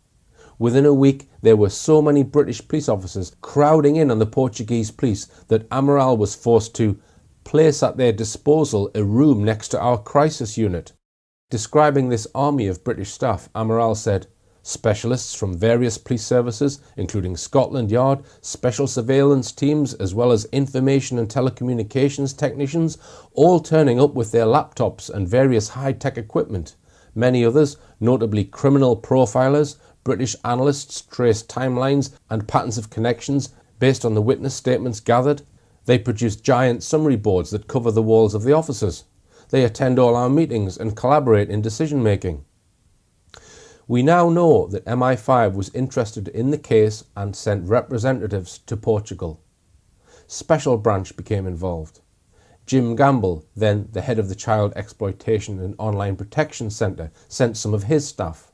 Speaker 1: Within a week, there were so many British police officers crowding in on the Portuguese police that Amaral was forced to place at their disposal a room next to our crisis unit. Describing this army of British staff, Amaral said, "Specialists from various police services, including Scotland Yard, special surveillance teams, as well as information and telecommunications technicians, all turning up with their laptops and various high-tech equipment. Many others, notably criminal profilers, British analysts, traced timelines and patterns of connections based on the witness statements gathered. They produce giant summary boards that cover the walls of the offices. They attend all our meetings and collaborate in decision-making." We now know that MI5 was interested in the case and sent representatives to Portugal. Special Branch became involved. Jim Gamble, then the head of the Child Exploitation and Online Protection Centre, sent some of his staff.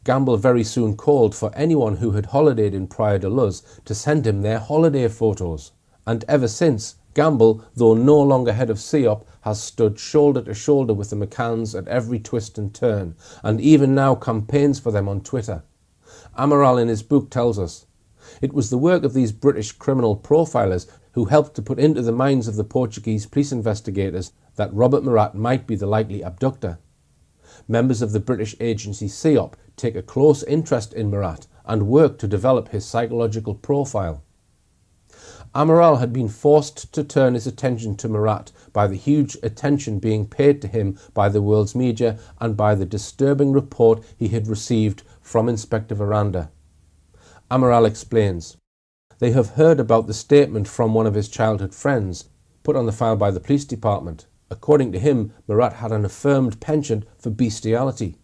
Speaker 1: Gamble very soon called for anyone who had holidayed in Praia de Luz to send him their holiday photos. And ever since, Gamble, though no longer head of CEOP, has stood shoulder to shoulder with the McCanns at every twist and turn, and even now campaigns for them on Twitter. Amaral in his book tells us, "It was the work of these British criminal profilers who helped to put into the minds of the Portuguese police investigators that Robert Murat might be the likely abductor. Members of the British agency CEOP take a close interest in Murat and work to develop his psychological profile." Amaral had been forced to turn his attention to Murat by the huge attention being paid to him by the world's media and by the disturbing report he had received from Inspector Veranda. Amaral explains, "They have heard about the statement from one of his childhood friends, put on the file by the police department. According to him, Murat had an affirmed penchant for bestiality.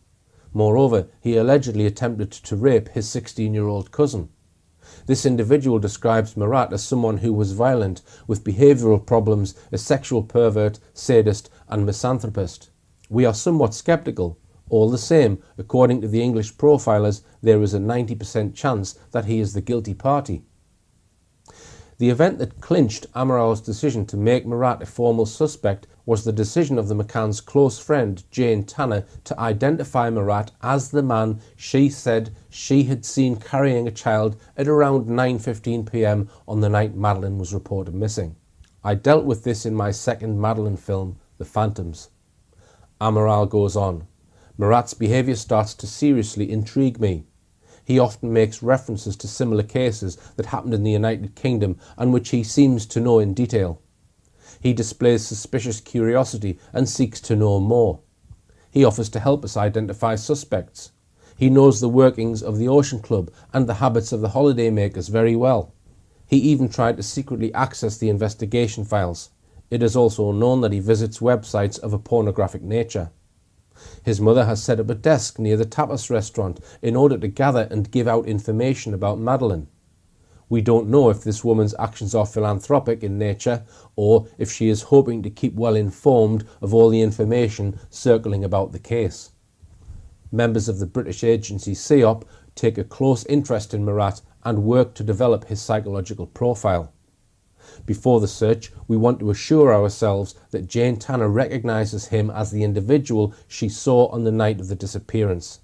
Speaker 1: Moreover, he allegedly attempted to rape his 16-year-old cousin. This individual describes Murat as someone who was violent, with behavioural problems, a sexual pervert, sadist and misanthropist. We are somewhat sceptical. All the same, according to the English profilers, there is a 90% chance that he is the guilty party." The event that clinched Amaral's decision to make Murat a formal suspect was the decision of the McCann's close friend Jane Tanner to identify Murat as the man she said she had seen carrying a child at around 9:15 p.m. on the night Madeleine was reported missing. "I dealt with this in my second Madeleine film, The Phantoms." Amaral goes on, "Murat's behaviour starts to seriously intrigue me. He often makes references to similar cases that happened in the United Kingdom and which he seems to know in detail. He displays suspicious curiosity and seeks to know more. He offers to help us identify suspects. He knows the workings of the Ocean Club and the habits of the holidaymakers very well. He even tried to secretly access the investigation files. It is also known that he visits websites of a pornographic nature. His mother has set up a desk near the tapas restaurant in order to gather and give out information about Madeleine. We don't know if this woman's actions are philanthropic in nature or if she is hoping to keep well informed of all the information circling about the case. Members of the British agency CEOP take a close interest in Murat and work to develop his psychological profile. Before the search, we want to assure ourselves that Jane Tanner recognises him as the individual she saw on the night of the disappearance.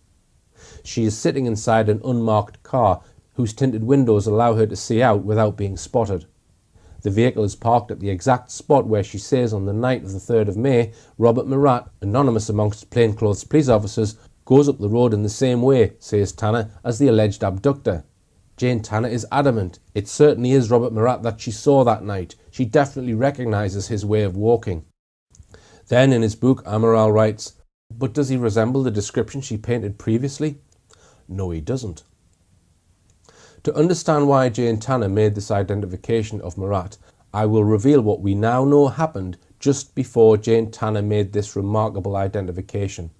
Speaker 1: She is sitting inside an unmarked car whose tinted windows allow her to see out without being spotted. The vehicle is parked at the exact spot where she says on the night of the 3rd of May, Robert Murat, anonymous amongst plainclothes police officers, goes up the road in the same way, says Tanner, as the alleged abductor. Jane Tanner is adamant. It certainly is Robert Murat that she saw that night. She definitely recognises his way of walking. Then in his book, Amaral writes, "But does he resemble the description she painted previously?" No, he doesn't. To understand why Jane Tanner made this identification of Murat, I will reveal what we now know happened just before Jane Tanner made this remarkable identification.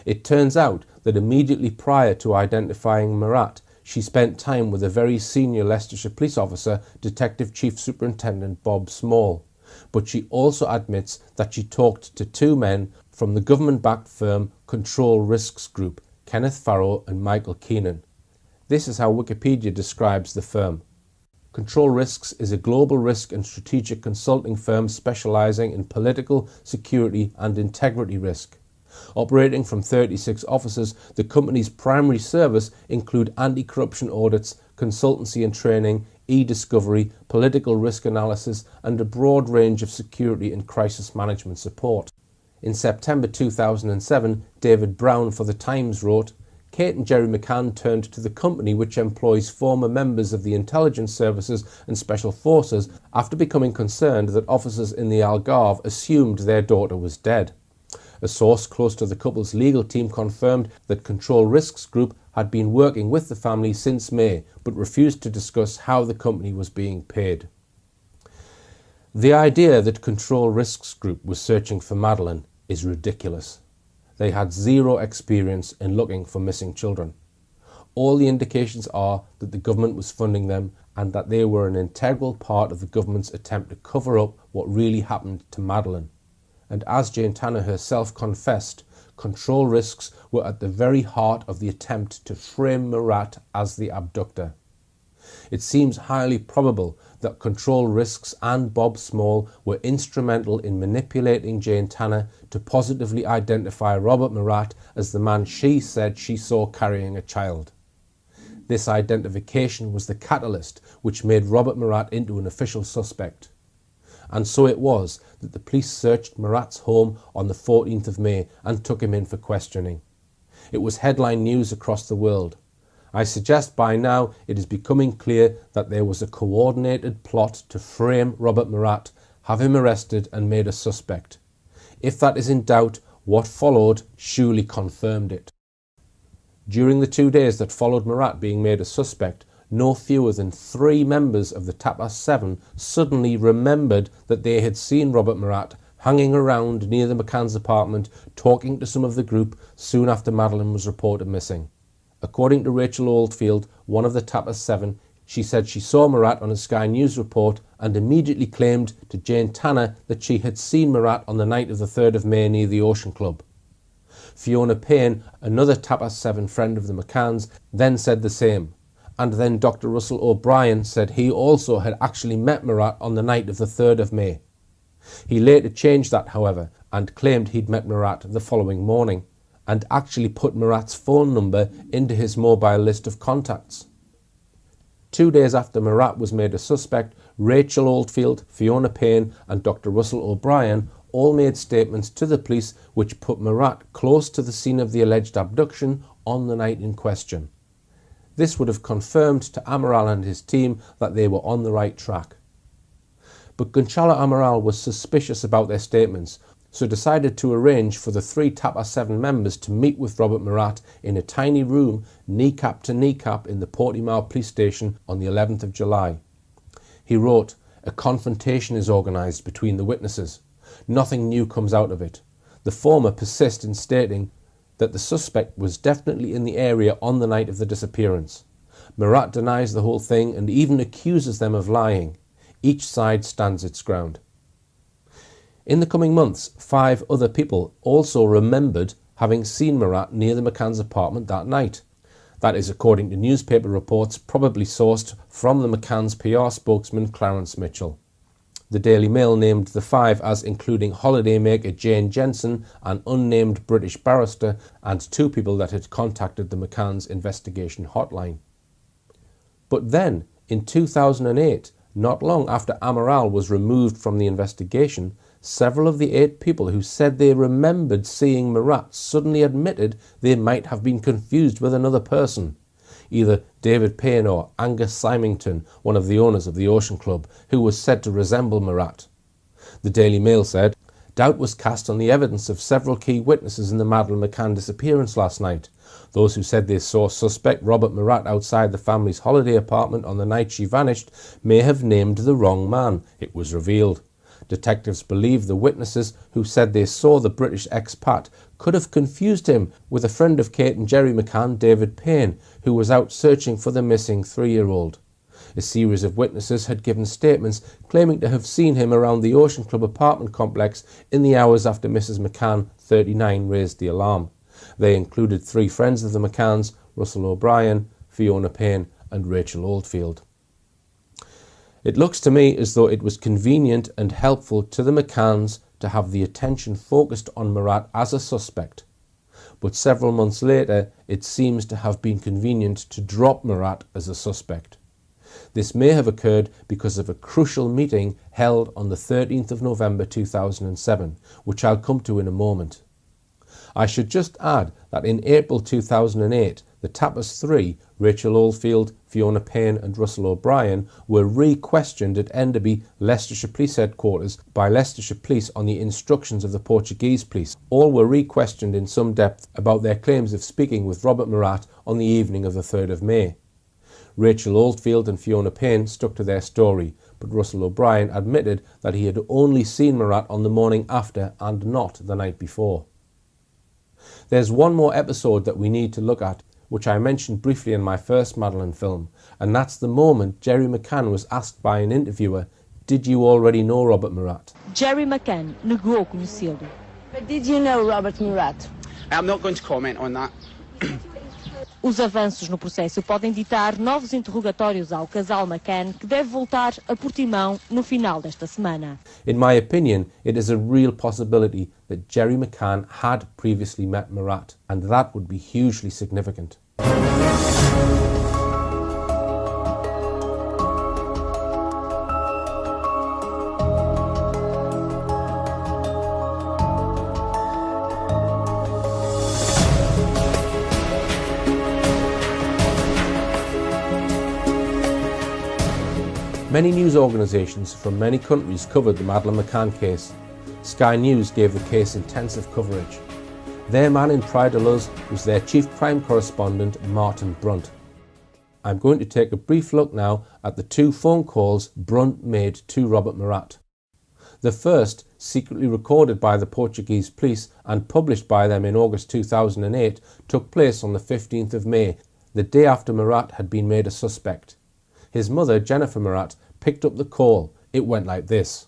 Speaker 1: It turns out that immediately prior to identifying Murat, she spent time with a very senior Leicestershire police officer, Detective Chief Superintendent Bob Small, but she also admits that she talked to two men from the government-backed firm Control Risks Group, Kenneth Farrow and Michael Keenan. This is how Wikipedia describes the firm. Control Risks is a global risk and strategic consulting firm specialising in political, security and integrity risk. Operating from 36 offices, the company's primary service include anti-corruption audits, consultancy and training, e-discovery, political risk analysis and a broad range of security and crisis management support. In September 2007, David Brown for The Times wrote, Kate and Jerry McCann turned to the company, which employs former members of the intelligence services and special forces, after becoming concerned that officers in the Algarve assumed their daughter was dead. A source close to the couple's legal team confirmed that Control Risks Group had been working with the family since May, but refused to discuss how the company was being paid. The idea that Control Risks Group was searching for Madeleine is ridiculous. They had zero experience in looking for missing children. All the indications are that the government was funding them and that they were an integral part of the government's attempt to cover up what really happened to Madeleine. And as Jane Tanner herself confessed, Control Risks were at the very heart of the attempt to frame Murat as the abductor. It seems highly probable that Control Risks and Bob Small were instrumental in manipulating Jane Tanner to positively identify Robert Murat as the man she said she saw carrying a child. This identification was the catalyst which made Robert Murat into an official suspect. And so it was that the police searched Murat's home on the 14th of May and took him in for questioning. It was headline news across the world. I suggest by now it is becoming clear that there was a coordinated plot to frame Robert Murat, have him arrested and made a suspect. If that is in doubt, what followed surely confirmed it. During the 2 days that followed Murat being made a suspect, no fewer than 3 members of the Tapas 7 suddenly remembered that they had seen Robert Murat hanging around near the McCann's apartment talking to some of the group soon after Madeleine was reported missing. According to Rachel Oldfield, one of the Tapas 7, she said she saw Murat on a Sky News report and immediately claimed to Jane Tanner that she had seen Murat on the night of the 3rd of May near the Ocean Club. Fiona Payne, another Tapas 7 friend of the McCanns, then said the same. And then Dr. Russell O'Brien said he also had actually met Murat on the night of the 3rd of May. He later changed that, however, and claimed he'd met Murat the following morning, and actually put Murat's phone number into his mobile list of contacts. 2 days after Murat was made a suspect, Rachel Oldfield, Fiona Payne and Dr. Russell O'Brien all made statements to the police which put Murat close to the scene of the alleged abduction on the night in question. This would have confirmed to Amaral and his team that they were on the right track. But Gonçalo Amaral was suspicious about their statements, so decided to arrange for the 3 Tapas 7 members to meet with Robert Murat in a tiny room kneecap to kneecap in the Portimao police station on the 11th of July. He wrote, "A confrontation is organised between the witnesses. Nothing new comes out of it. The former persist in stating that the suspect was definitely in the area on the night of the disappearance. Murat denies the whole thing and even accuses them of lying. Each side stands its ground." In the coming months, 5 other people also remembered having seen Murat near the McCann's apartment that night. That is according to newspaper reports probably sourced from the McCann's PR spokesman Clarence Mitchell. The Daily Mail named the 5 as including holidaymaker Jane Jensen, an unnamed British barrister, and 2 people that had contacted the McCann's investigation hotline. But then, in 2008, not long after Amaral was removed from the investigation, several of the 8 people who said they remembered seeing Murat suddenly admitted they might have been confused with another person. Either David Payne or Angus Symington, one of the owners of the Ocean Club, who was said to resemble Murat. The Daily Mail said, "Doubt was cast on the evidence of several key witnesses in the Madeleine McCann disappearance last night. Those who said they saw suspect Robert Murat outside the family's holiday apartment on the night she vanished may have named the wrong man, it was revealed. Detectives believe the witnesses who said they saw the British expat could have confused him with a friend of Kate and Jerry McCann, David Payne, who was out searching for the missing 3-year-old. A series of witnesses had given statements claiming to have seen him around the Ocean Club apartment complex in the hours after Mrs. McCann, 39, raised the alarm. They included 3 friends of the McCanns, Russell O'Brien, Fiona Payne and Rachel Oldfield. It looks to me as though it was convenient and helpful to the McCanns to have the attention focused on Murat as a suspect. But several months later, it seems to have been convenient to drop Murat as a suspect. This may have occurred because of a crucial meeting held on the 13th of November 2007, which I'll come to in a moment. I should just add that in April 2008, the Tappers 3, Rachel Oldfield, Fiona Payne and Russell O'Brien, were re-questioned at Enderby, Leicestershire Police Headquarters by Leicestershire Police on the instructions of the Portuguese police. All were re-questioned in some depth about their claims of speaking with Robert Murat on the evening of the 3rd of May. Rachel Oldfield and Fiona Payne stuck to their story, but Russell O'Brien admitted that he had only seen Murat on the morning after and not the night before. There's one more episode that we need to look at, which I mentioned briefly in my first Madeleine film, and that's the moment Jerry McCann was asked by an interviewer, "Did you already know Robert Murat?"
Speaker 6: Jerry McCann negou conhecê-lo.
Speaker 3: But did you know Robert Murat?
Speaker 4: I'm not going to comment on that.
Speaker 6: Os avanços no processo podem ditar novos interrogatórios ao casal McCann, que deve voltar a Portimão no final desta semana.
Speaker 1: In my opinion, it is a real possibility that Jerry McCann had previously met Murat, and that would be hugely significant. Many news organisations from many countries covered the Madeleine McCann case. Sky News gave the case intensive coverage. Their man in Pride of Us was their chief crime correspondent, Martin Brunt. I'm going to take a brief look now at the 2 phone calls Brunt made to Robert Murat. The first, secretly recorded by the Portuguese police and published by them in August 2008, took place on the 15th of May, the day after Murat had been made a suspect. His mother, Jennifer Murat, picked up the call. It went like this.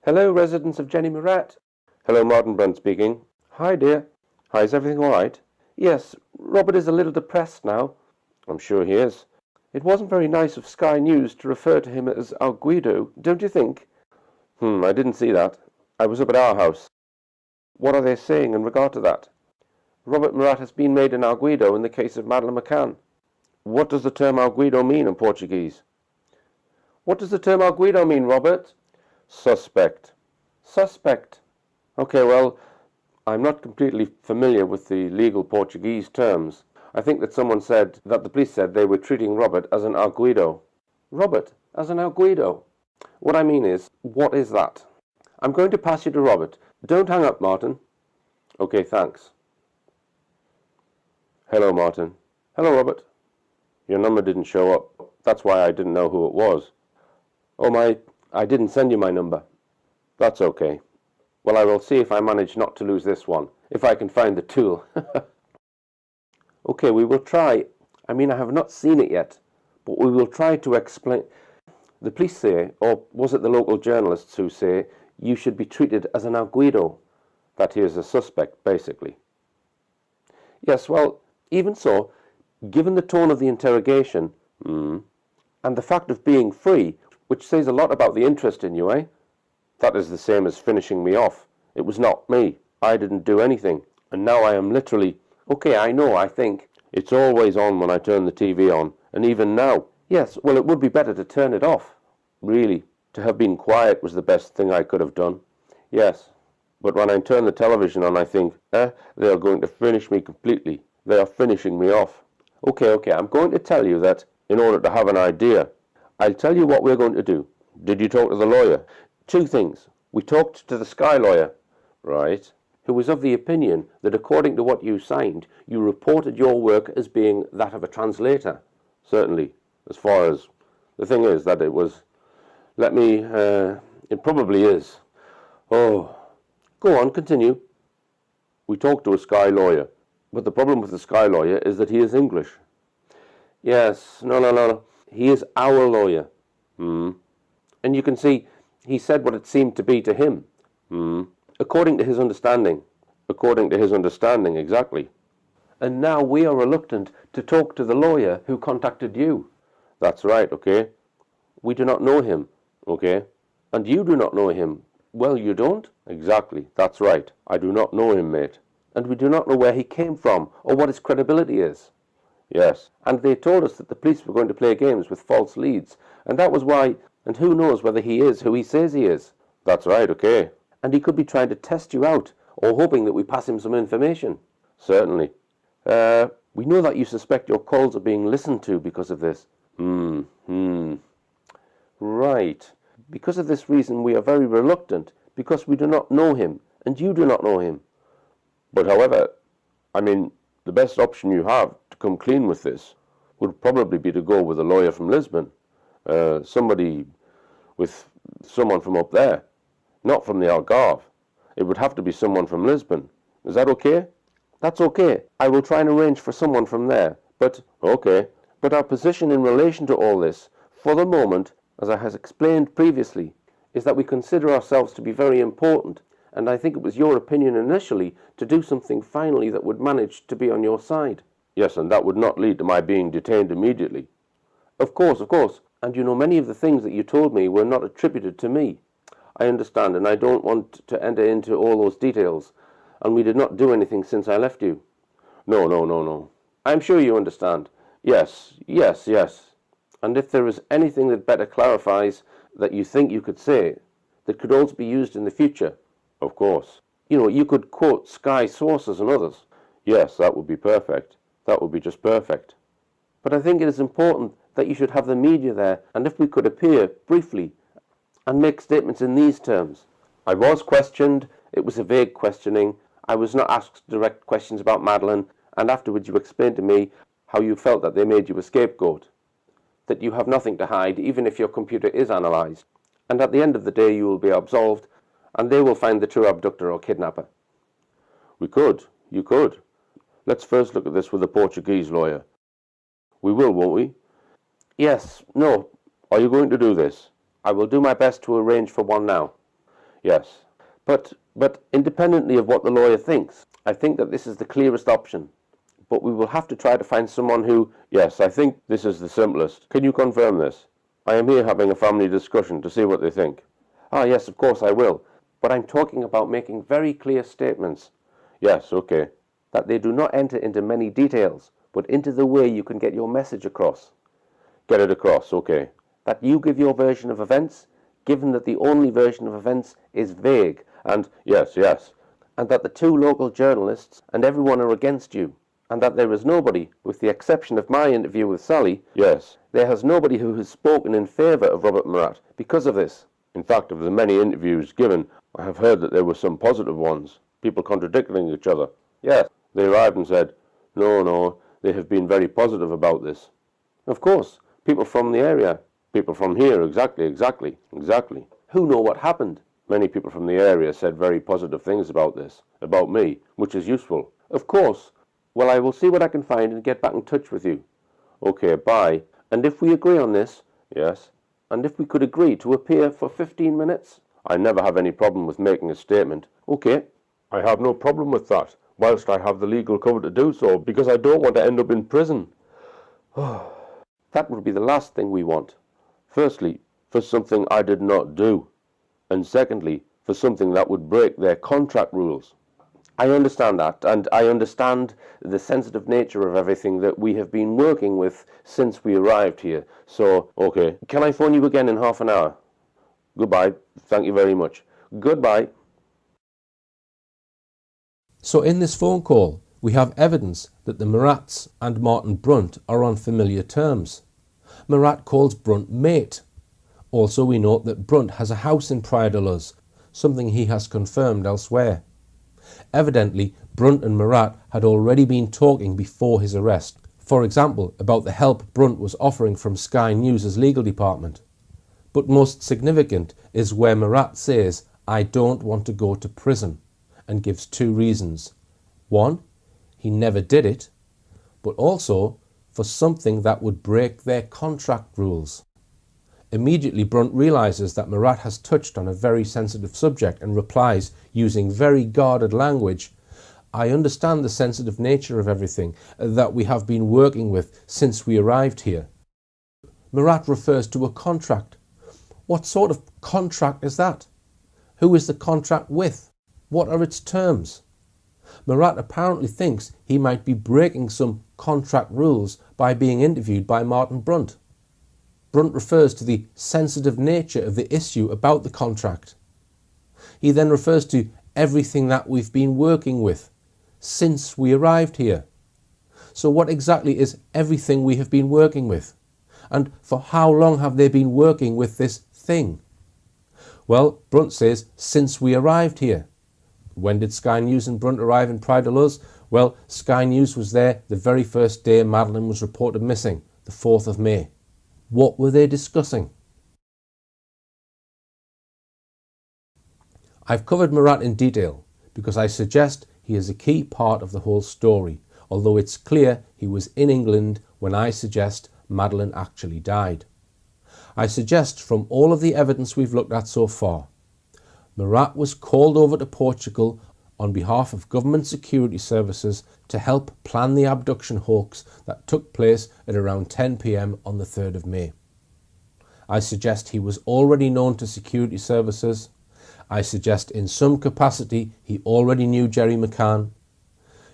Speaker 1: Hello, residents of Jenny Murat. Hello, Martin Brunt speaking. Hi, dear. Hi, is everything all right? Yes, Robert is a little depressed now. I'm sure he is. It wasn't very nice of Sky News to refer to him as our Guido, don't you think? I didn't see that. I was up at our house. What are they saying in regard to that? Robert Murat has been made an arguido in the case of Madeleine McCann. What does the term arguido mean in Portuguese? What does the term arguido mean, Robert? Suspect. Suspect. Okay, well, I'm not completely familiar with the legal Portuguese terms. I think that someone said that the police said they were treating Robert as an arguido. Robert as an arguido? What I mean is, what is that? I'm going to pass you to Robert. Don't hang up, Martin. Okay, thanks. Hello, Martin. Hello, Robert. Your number didn't show up. That's why I didn't know who it was. Oh, I didn't send you my number. That's okay. Well, I will see if I manage not to lose this one, if I can find the tool. Okay, we will try. I mean, I have not seen it yet, but we will try to explain. The police say, or was it the local journalists who say, you should be treated as an arguido, that he is a suspect, basically. Yes, well, even so, given the tone of the interrogation, and the fact of being free, which says a lot about the interest in you, eh? That is the same as finishing me off. It was not me. I didn't do anything. And now I am literally... Okay, I know, I think. It's always on when I turn the TV on. And even now. Yes, well, it would be better to turn it off. Really. To have been quiet was the best thing I could have done. Yes. But when I turn the television on, I think, they are going to finish me completely. They are finishing me off. Okay, I'm going to tell you that in order to have an idea. I'll tell you what we're going to do. Did you talk to the lawyer? 2 things. We talked to the Sky lawyer, right, who was of the opinion that according to what you signed, you reported your work as being that of a translator. Certainly, as far as... The thing is that it was
Speaker 7: It probably is. Oh, go on, continue. We talked to a Sky lawyer, but the problem with the Sky lawyer is that he is English. Yes, no. He is our lawyer. And you can see, he said what it seemed to be to him. According to his understanding. According to his understanding, exactly. And now we are reluctant to talk to the lawyer who contacted you. That's right, okay. We do not know him, okay. And you do not know him. Well, you don't? Exactly, that's right. I do not know him, mate. And we do not know where he came from or what his credibility is. Yes, and they told us that the police were going to play games with false leads, and that was why, and who knows whether he is who he says he is. That's right, okay. And he could be trying to test you out, or hoping that we pass him some information. Certainly. We know that you suspect your calls are being listened to because of this. Right. Because of this reason we are very reluctant, because we do not know him, and you do not know him. But however, the best option you have to come clean with this would probably be to go with a lawyer from Lisbon. Someone from up there, not from the Algarve. It would have to be someone from Lisbon. Is that okay? That's okay. I will try and arrange for someone from there. But, okay. But our position in relation to all this, for the moment, as I has explained previously, is that we consider ourselves to be very important, and I think it was your opinion initially to do something finally that would manage to be on your side. Yes, and that would not lead to my being detained immediately. Of course. And you know, many of the things that you told me were not attributed to me. I understand, and I don't want to enter into all those details, and we did not do anything since I left you. No. I'm sure you understand. Yes. And if there is anything that better clarifies that you think you could say, that could also be used in the future, of course. You know, you could quote Sky sources and others. Yes, that would be perfect. That would be just perfect. But I think it is important that you should have the media there, and if we could appear briefly and make statements in these terms. I was questioned, it was a vague questioning, I was not asked direct questions about Madeleine, and afterwards you explained to me how you felt that they made you a scapegoat, that you have nothing to hide even if your computer is analysed, and at the end of the day you will be absolved, and they will find the true abductor or kidnapper. You could. Let's first look at this with a Portuguese lawyer. We will, won't we? Yes, no. Are you going to do this? I will do my best to arrange for one now. Yes. But independently of what the lawyer thinks, I think that this is the clearest option. But we will have to try to find someone who... Yes, I think this is the simplest. Can you confirm this? I am here having a family discussion to see what they think. Ah, yes, of course I will. But I'm talking about making very clear statements. Yes, okay. That they do not enter into many details, but into the way you can get your message across. Get it across, okay. That you give your version of events, given that the only version of events is vague, and yes, and that the two local journalists and everyone are against you, and that there is nobody, with the exception of my interview with Sally, yes, there has nobody who has spoken in favour of Robert Murat because of this. In fact, of the many interviews given, I have heard that there were some positive ones, people contradicting each other. Yes, they arrived and said, no, they have been very positive about this. Of course, people from the area, people from here, exactly. Who know what happened? Many people from the area said very positive things about this, about me, which is useful. Of course. Well, I will see what I can find and get back in touch with you. Okay, bye. And if we agree on this, yes, and if we could agree to appear for 15 minutes, I never have any problem with making a statement. Okay, I have no problem with that, whilst I have the legal cover to do so, because I don't want to end up in prison. That would be the last thing we want. Firstly, for something I did not do, and secondly, for something that would break their contract rules. I understand that, and I understand the sensitive nature of everything that we have been working with since we arrived here. So, okay, can I phone you again in half an hour? Goodbye. Thank you very much. Goodbye.
Speaker 1: So in this phone call, we have evidence that the Murats and Martin Brunt are on familiar terms. Murat calls Brunt mate. Also, we note that Brunt has a house in Praia de Luz, something he has confirmed elsewhere. Evidently, Brunt and Murat had already been talking before his arrest, for example, about the help Brunt was offering from Sky News' legal department. But most significant is where Murat says, "I don't want to go to prison," and gives two reasons. One, he never did it, but also for something that would break their contract rules. Immediately, Brunt realises that Murat has touched on a very sensitive subject and replies, using very guarded language, "I understand the sensitive nature of everything that we have been working with since we arrived here." Murat refers to a contract. What sort of contract is that? Who is the contract with? What are its terms? Murat apparently thinks he might be breaking some contract rules by being interviewed by Martin Brunt. Brunt refers to the sensitive nature of the issue about the contract. He then refers to everything that we've been working with since we arrived here. So what exactly is everything we have been working with? And for how long have they been working with this thing? Well, Brunt says, since we arrived here. When did Sky News and Brunt arrive in Pride of Luz? Well, Sky News was there the very first day Madeleine was reported missing, the 4th of May. What were they discussing? I've covered Murat in detail because I suggest he is a key part of the whole story, although it's clear he was in England when I suggest Madeleine actually died. I suggest from all of the evidence we've looked at so far, Murat was called over to Portugal on behalf of government security services to help plan the abduction hoax that took place at around 10 p.m. on the 3rd of May. I suggest he was already known to security services. I suggest in some capacity he already knew Jerry McCann.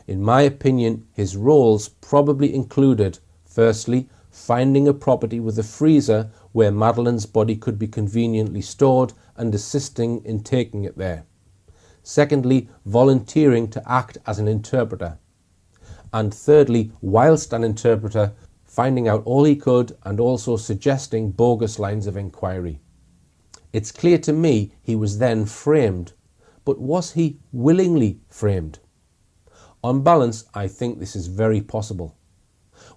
Speaker 1: In my opinion, his roles probably included, firstly, finding a property with a freezer where Madeleine's body could be conveniently stored and assisting in taking it there. Secondly, volunteering to act as an interpreter. And thirdly, whilst an interpreter, finding out all he could and also suggesting bogus lines of inquiry. It's clear to me he was then framed, but was he willingly framed? On balance, I think this is very possible.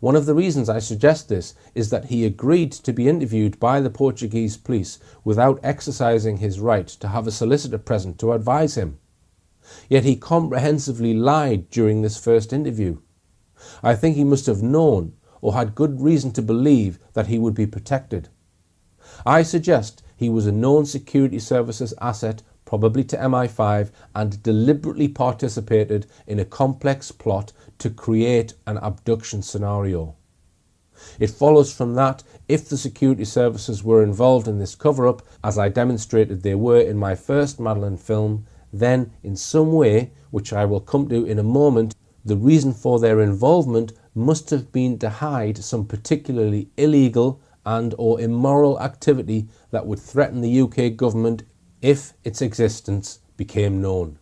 Speaker 1: One of the reasons I suggest this is that he agreed to be interviewed by the Portuguese police without exercising his right to have a solicitor present to advise him. Yet he comprehensively lied during this first interview. I think he must have known or had good reason to believe that he would be protected. I suggest he was a known security services asset, probably to MI5, and deliberately participated in a complex plot to create an abduction scenario. It follows from that, if the security services were involved in this cover-up, as I demonstrated they were in my first Madeleine film, then in some way, which I will come to in a moment, the reason for their involvement must have been to hide some particularly illegal and or immoral activity that would threaten the UK government if its existence became known.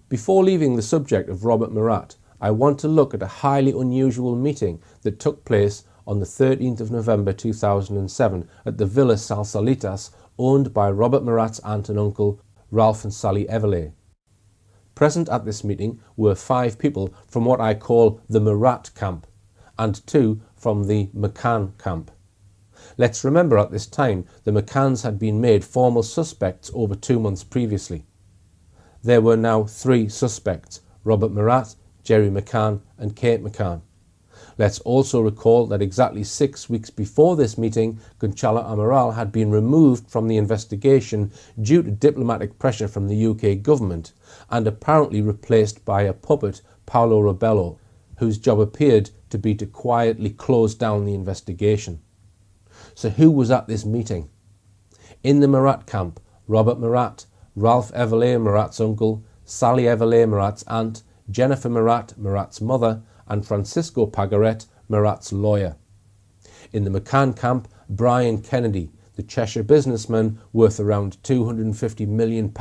Speaker 1: Before leaving the subject of Robert Murat, I want to look at a highly unusual meeting that took place on the 13th of November 2007 at the Villa Salsalitas, owned by Robert Murat's aunt and uncle, Ralph and Sally Everley. Present at this meeting were 5 people from what I call the Murat camp, and 2 from the McCann camp. Let's remember at this time the McCanns had been made formal suspects over 2 months previously. There were now 3 suspects, Robert Murat, Jerry McCann and Kate McCann. Let's also recall that exactly 6 weeks before this meeting, Gonçalo Amaral had been removed from the investigation due to diplomatic pressure from the UK government and apparently replaced by a puppet, Paolo Rebello, whose job appeared to be to quietly close down the investigation. So who was at this meeting? In the Murat camp, Robert Murat, Ralph Everley, Murat's uncle, Sally Everley, Murat's aunt, Jennifer Murat, Murat's mother, and Francisco Pagaret, Murat's lawyer. In the McCann camp, Brian Kennedy, the Cheshire businessman worth around £250 million,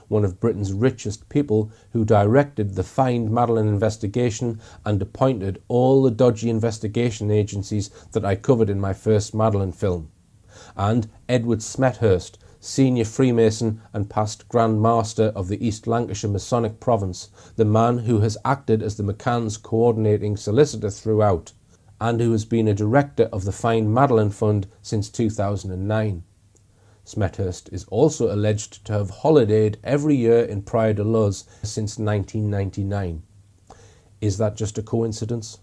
Speaker 1: one of Britain's richest people, who directed the Find Madeleine investigation and appointed all the dodgy investigation agencies that I covered in my first Madeleine film. And Edward Smethurst, senior Freemason and past Grand Master of the East Lancashire Masonic Province, the man who has acted as the McCann's coordinating solicitor throughout. and who has been a director of the Find Madeleine Fund since 2009. Smethurst is also alleged to have holidayed every year in Praia de Luz since 1999. Is that just a coincidence?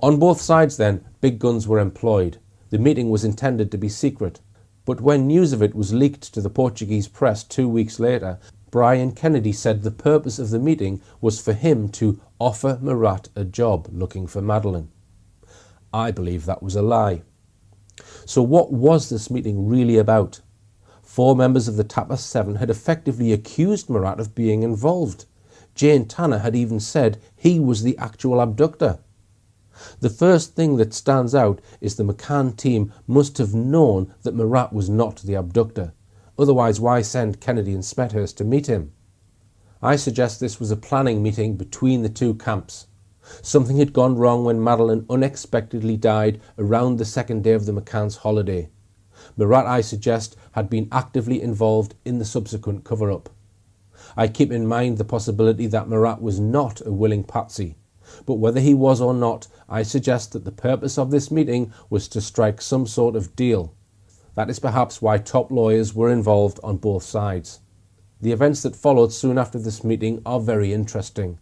Speaker 1: On both sides then, big guns were employed. The meeting was intended to be secret, but when news of it was leaked to the Portuguese press 2 weeks later, Brian Kennedy said the purpose of the meeting was for him to offer Murat a job looking for Madeleine. I believe that was a lie. So what was this meeting really about? 4 members of the Tapas 7 had effectively accused Murat of being involved. Jane Tanner had even said he was the actual abductor. The first thing that stands out is the McCann team must have known that Murat was not the abductor. Otherwise, why send Kennedy and Smethurst to meet him? I suggest this was a planning meeting between the two camps. Something had gone wrong when Madeleine unexpectedly died around the second day of the McCann's holiday. Murat, I suggest, had been actively involved in the subsequent cover-up. I keep in mind the possibility that Murat was not a willing patsy. But whether he was or not, I suggest that the purpose of this meeting was to strike some sort of deal. That is perhaps why top lawyers were involved on both sides. The events that followed soon after this meeting are very interesting.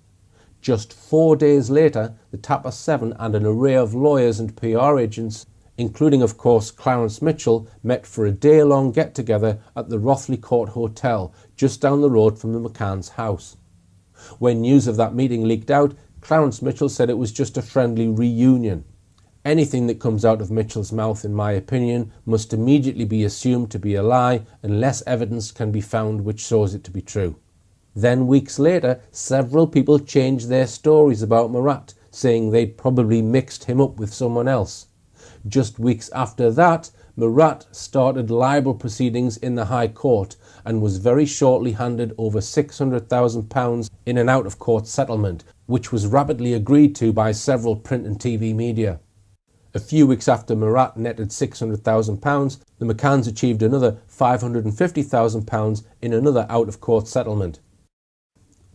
Speaker 1: Just 4 days later, the Tapas 7 and an array of lawyers and PR agents, including of course Clarence Mitchell, met for a day-long get-together at the Rothley Court Hotel, just down the road from the McCann's house. When news of that meeting leaked out, Clarence Mitchell said it was just a friendly reunion. Anything that comes out of Mitchell's mouth, in my opinion, must immediately be assumed to be a lie unless evidence can be found which shows it to be true. Then weeks later, several people changed their stories about Murat, saying they'd probably mixed him up with someone else. Just weeks after that, Murat started libel proceedings in the High Court and was very shortly handed over £600,000 in an out-of-court settlement, which was rapidly agreed to by several print and TV media. A few weeks after Murat netted £600,000, the McCanns achieved another £550,000 in another out-of-court settlement.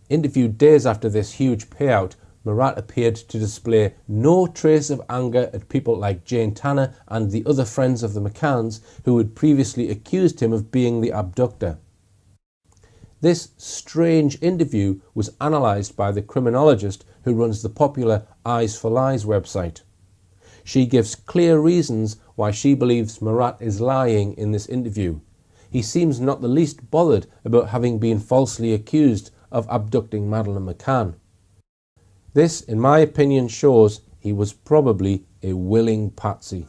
Speaker 1: Interviewed days after this huge payout, Murat appeared to display no trace of anger at people like Jane Tanner and the other friends of the McCanns who had previously accused him of being the abductor. This strange interview was analysed by the criminologist who runs the popular Eyes for Lies website. She gives clear reasons why she believes Murat is lying in this interview. He seems not the least bothered about having been falsely accused of abducting Madeleine McCann. This, in my opinion, shows he was probably a willing patsy.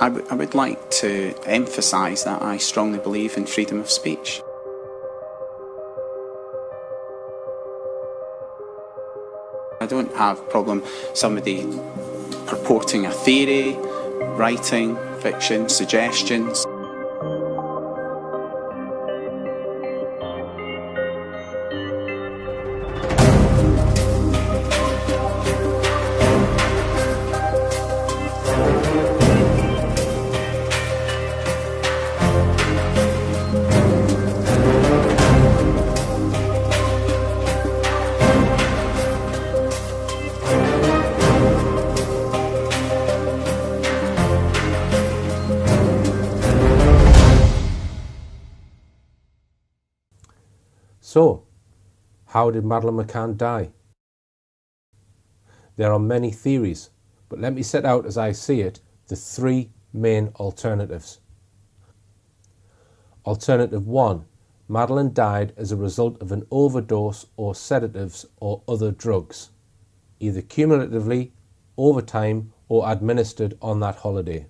Speaker 4: I would like to emphasise that I strongly believe in freedom of speech. I don't have a problem somebody purporting a theory, writing fiction, suggestions.
Speaker 1: So, how did Madeleine McCann die? There are many theories, but let me set out, as I see it, the three main alternatives. Alternative 1. Madeleine died as a result of an overdose or sedatives or other drugs, either cumulatively, over time, or administered on that holiday.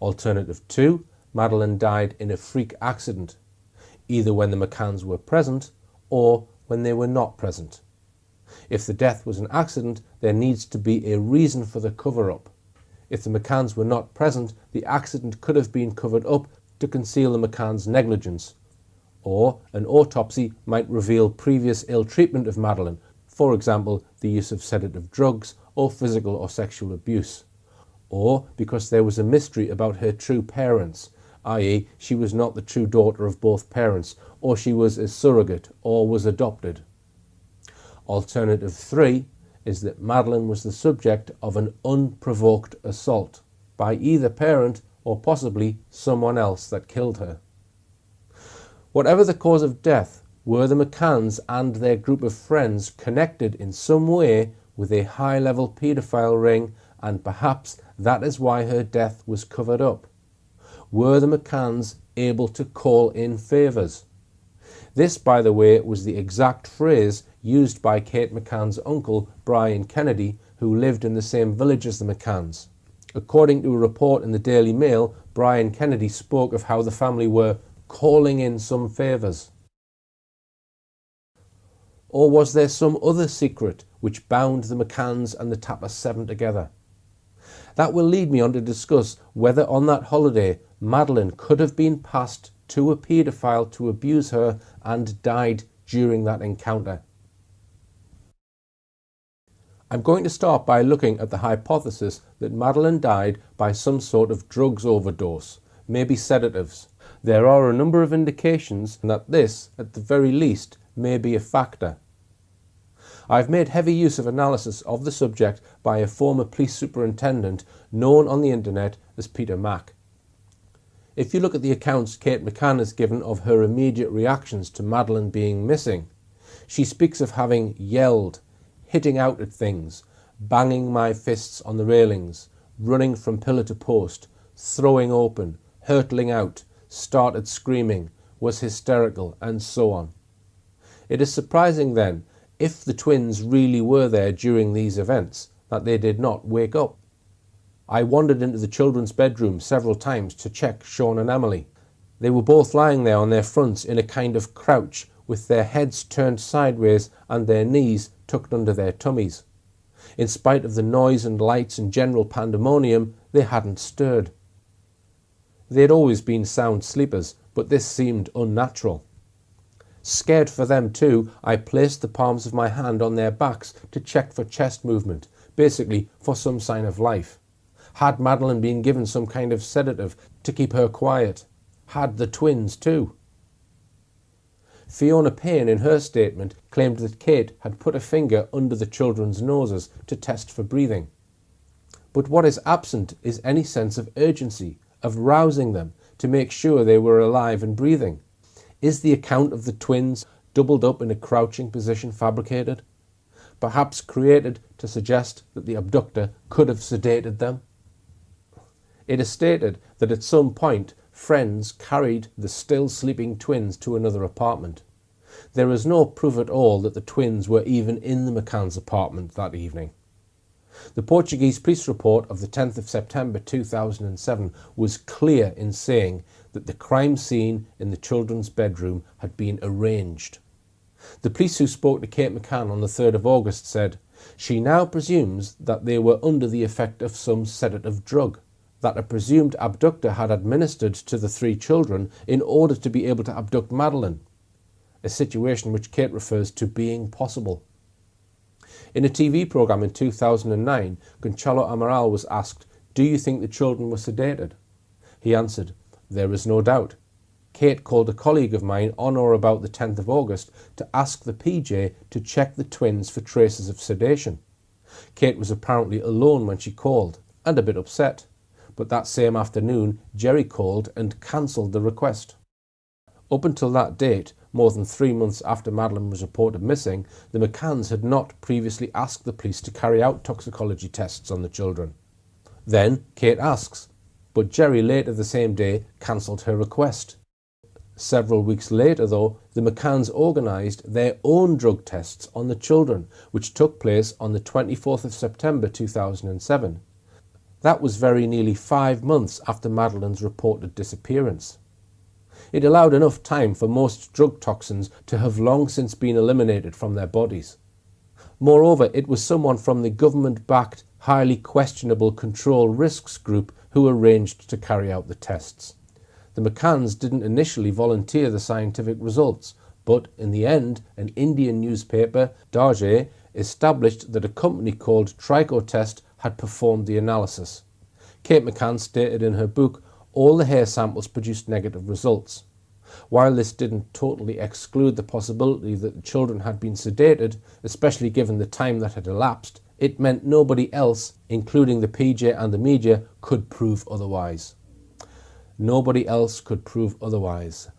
Speaker 1: Alternative 2. Madeleine died in a freak accident, either when the McCanns were present or when they were not present. If the death was an accident, there needs to be a reason for the cover-up. If the McCanns were not present, the accident could have been covered up to conceal the McCanns' negligence. Or an autopsy might reveal previous ill treatment of Madeleine, for example, the use of sedative drugs or physical or sexual abuse. Or because there was a mystery about her true parents, i.e. she was not the true daughter of both parents, or she was a surrogate or was adopted. Alternative 3 is that Madeleine was the subject of an unprovoked assault by either parent or possibly someone else that killed her. Whatever the cause of death, were the McCanns and their group of friends connected in some way with a high-level paedophile ring, and perhaps that is why her death was covered up? Were the McCanns able to call in favours? This, by the way, was the exact phrase used by Kate McCann's uncle, Brian Kennedy, who lived in the same village as the McCanns. According to a report in the Daily Mail, Brian Kennedy spoke of how the family were calling in some favours. Or was there some other secret which bound the McCanns and the Tapper Seven together? That will lead me on to discuss whether on that holiday Madeleine could have been passed to a paedophile to abuse her and died during that encounter. I'm going to start by looking at the hypothesis that Madeleine died by some sort of drugs overdose, maybe sedatives. There are a number of indications that this, at the very least, may be a factor. I've made heavy use of analysis of the subject by a former police superintendent known on the internet as Peter Mack. If you look at the accounts Kate McCann has given of her immediate reactions to Madeleine being missing, she speaks of having yelled, hitting out at things, banging my fists on the railings, running from pillar to post, throwing open, hurtling out, started screaming, was hysterical, and so on. It is surprising then, if the twins really were there during these events, that they did not wake up. I wandered into the children's bedroom several times to check Sean and Emily. They were both lying there on their fronts in a kind of crouch, with their heads turned sideways and their knees tucked under their tummies. In spite of the noise and lights and general pandemonium, they hadn't stirred. They had always been sound sleepers, but this seemed unnatural. Scared for them too, I placed the palms of my hand on their backs to check for chest movement, basically for some sign of life. Had Madeleine been given some kind of sedative to keep her quiet? Had the twins too? Fiona Payne, in her statement, claimed that Kate had put a finger under the children's noses to test for breathing. But what is absent is any sense of urgency, of rousing them to make sure they were alive and breathing. Is the account of the twins doubled up in a crouching position fabricated? Perhaps created to suggest that the abductor could have sedated them? It is stated that at some point friends carried the still sleeping twins to another apartment. There is no proof at all that the twins were even in the McCann's apartment that evening. The Portuguese police report of the 10th of September 2007 was clear in saying that the crime scene in the children's bedroom had been arranged. The police who spoke to Kate McCann on the 3rd of August said, "She now presumes that they were under the effect of some sedative drug that a presumed abductor had administered to the 3 children in order to be able to abduct Madeleine," a situation which Kate refers to being possible. In a TV programme in 2009, Gonçalo Amaral was asked, "Do you think the children were sedated?" He answered, "There is no doubt. Kate called a colleague of mine on or about the 10th of August to ask the PJ to check the twins for traces of sedation. Kate was apparently alone when she called, and a bit upset. But that same afternoon, Jerry called and cancelled the request." Up until that date, more than 3 months after Madeleine was reported missing, the McCanns had not previously asked the police to carry out toxicology tests on the children. Then Kate asks, but Jerry later the same day cancelled her request. Several weeks later, though, the McCanns organised their own drug tests on the children, which took place on the 24th of September 2007. That was very nearly 5 months after Madeleine's reported disappearance. It allowed enough time for most drug toxins to have long since been eliminated from their bodies. Moreover, it was someone from the government-backed, highly questionable Control Risks Group who arranged to carry out the tests. The McCanns didn't initially volunteer the scientific results, but in the end, an Indian newspaper, Dajé, established that a company called Tricotest had performed the analysis. Kate McCann stated in her book, all the hair samples produced negative results. While this didn't totally exclude the possibility that the children had been sedated, especially given the time that had elapsed, it meant nobody else, including the PJ and the media, could prove otherwise. Nobody else could prove otherwise.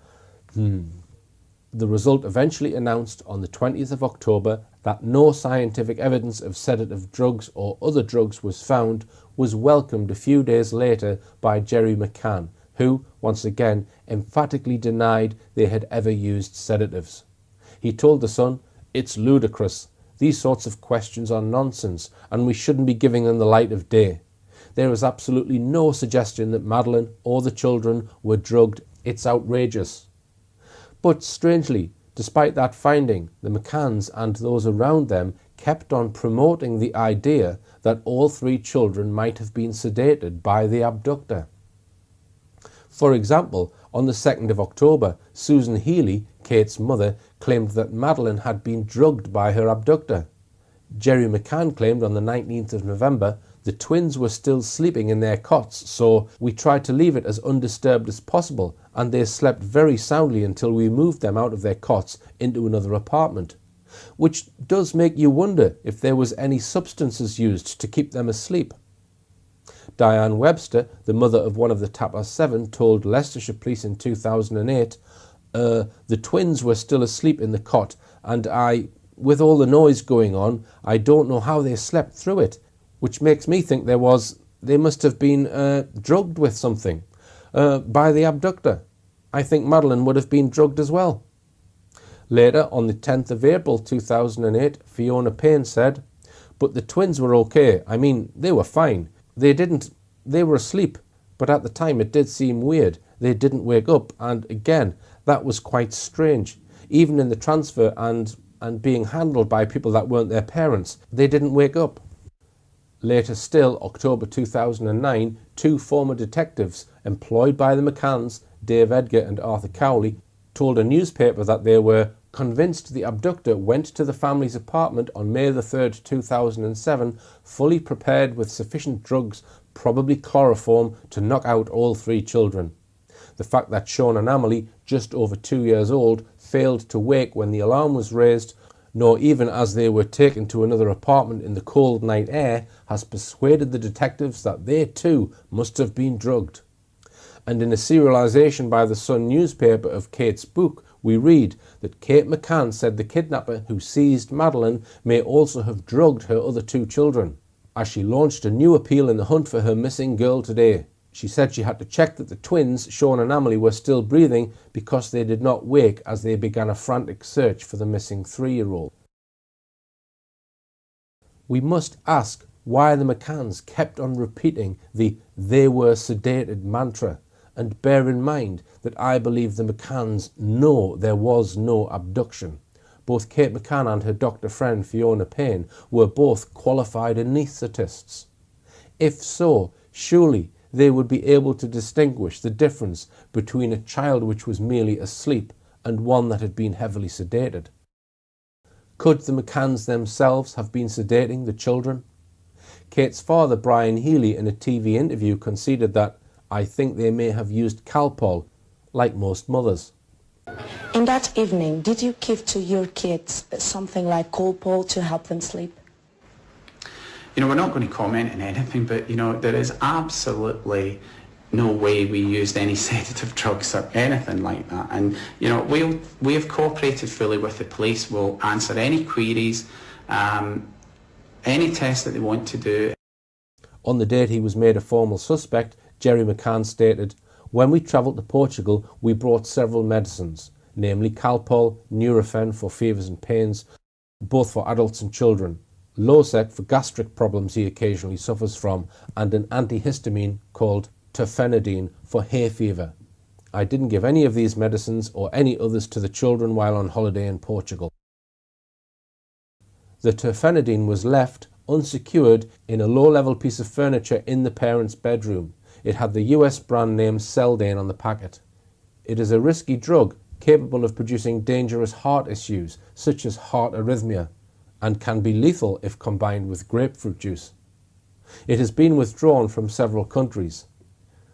Speaker 1: The result eventually announced on the 20th of October that no scientific evidence of sedative drugs or other drugs was found was welcomed a few days later by Jerry McCann, who, once again, emphatically denied they had ever used sedatives. He told The Sun, "It's ludicrous. These sorts of questions are nonsense, and we shouldn't be giving them the light of day. There is absolutely no suggestion that Madeleine or the children were drugged. It's outrageous." But strangely, despite that finding, the McCanns and those around them kept on promoting the idea that all 3 children might have been sedated by the abductor. For example, on the 2nd of October, Susan Healy, Kate's mother, claimed that Madeleine had been drugged by her abductor. Jerry McCann claimed on the 19th of November, the twins were still sleeping in their cots, so we tried to leave it as undisturbed as possible, and they slept very soundly until we moved them out of their cots into another apartment. Which does make you wonder if there was any substances used to keep them asleep. Diane Webster, the mother of one of the Tapper 7, told Leicestershire Police in 2008, the twins were still asleep in the cot, and with all the noise going on, I don't know how they slept through it. Which makes me think they must have been drugged with something by the abductor. I think Madeleine would have been drugged as well. Later, on the 10th of April 2008, Fiona Payne said, "But the twins were okay. I mean, they were fine. They were asleep, but at the time it did seem weird. They didn't wake up, and again, that was quite strange. Even in the transfer and being handled by people that weren't their parents, they didn't wake up." Later still, October 2009, 2 former detectives employed by the McCanns, Dave Edgar and Arthur Cowley, told a newspaper that they were convinced the abductor went to the family's apartment on May the 3rd, 2007, fully prepared with sufficient drugs, probably chloroform, to knock out all 3 children. The fact that Sean and Amelie, just over 2 years old, failed to wake when the alarm was raised, nor even as they were taken to another apartment in the cold night air, has persuaded the detectives that they too must have been drugged. And in a serialisation by the Sun newspaper of Kate's book, we read that Kate McCann said the kidnapper who seized Madeleine may also have drugged her other 2 children, as she launched a new appeal in the hunt for her missing girl today. She said she had to check that the twins, Sean and Amelie, were still breathing because they did not wake as they began a frantic search for the missing 3-year-old. We must ask why the McCanns kept on repeating the "they were sedated" mantra, and bear in mind that I believe the McCanns know there was no abduction. Both Kate McCann and her doctor friend Fiona Payne were both qualified anaesthetists. If so, surely they would be able to distinguish the difference between a child which was merely asleep and one that had been heavily sedated. Could the McCanns themselves have been sedating the children? Kate's father, Brian Healy, in a TV interview conceded that, "I think they may have used Calpol, like most mothers."
Speaker 8: In that evening, did you give to your kids something like Calpol to help them sleep?
Speaker 4: We're not going to comment on anything, but, there is absolutely no way we used any sedative drugs or anything like that. And, you know, we have cooperated fully with the police. We'll answer any queries, any tests that they want to do.
Speaker 1: On the date he was made a formal suspect, Jerry McCann stated, "When we travelled to Portugal, we brought several medicines, namely Calpol, Nurofen for fevers and pains, both for adults and children, Losec for gastric problems he occasionally suffers from, and an antihistamine called terfenadine for hay fever. I didn't give any of these medicines or any others to the children while on holiday in Portugal." The terfenadine was left unsecured in a low-level piece of furniture in the parents' bedroom. It had the US brand name Seldane on the packet. It is a risky drug capable of producing dangerous heart issues such as heart arrhythmia, and can be lethal if combined with grapefruit juice. It has been withdrawn from several countries.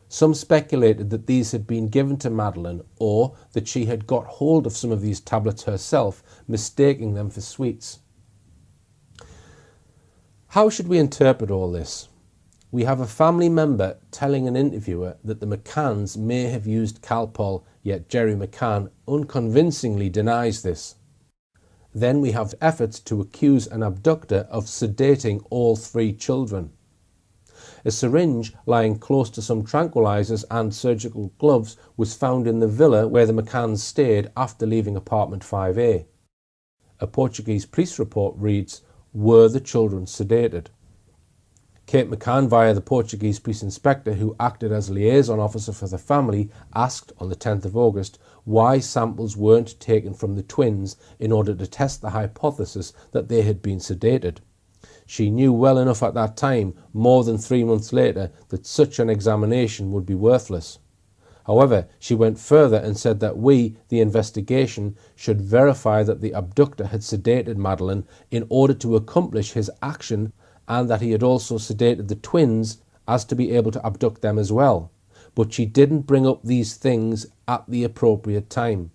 Speaker 1: Some speculated that these had been given to Madeleine, or that she had got hold of some of these tablets herself, mistaking them for sweets. How should we interpret all this? We have a family member telling an interviewer that the McCanns may have used Calpol, yet Jerry McCann unconvincingly denies this. Then we have efforts to accuse an abductor of sedating all three children. A syringe lying close to some tranquilizers and surgical gloves was found in the villa where the McCanns stayed after leaving apartment 5A. A Portuguese police report reads, "Were the children sedated?" Kate McCann, via the Portuguese police inspector who acted as liaison officer for the family, asked on the 10th of August why samples weren't taken from the twins in order to test the hypothesis that they had been sedated. She knew well enough at that time, more than 3 months later, that such an examination would be worthless. However, she went further and said that we, the investigation, should verify that the abductor had sedated Madeleine in order to accomplish his action, and that he had also sedated the twins as to be able to abduct them as well. But she didn't bring up these things at the appropriate time.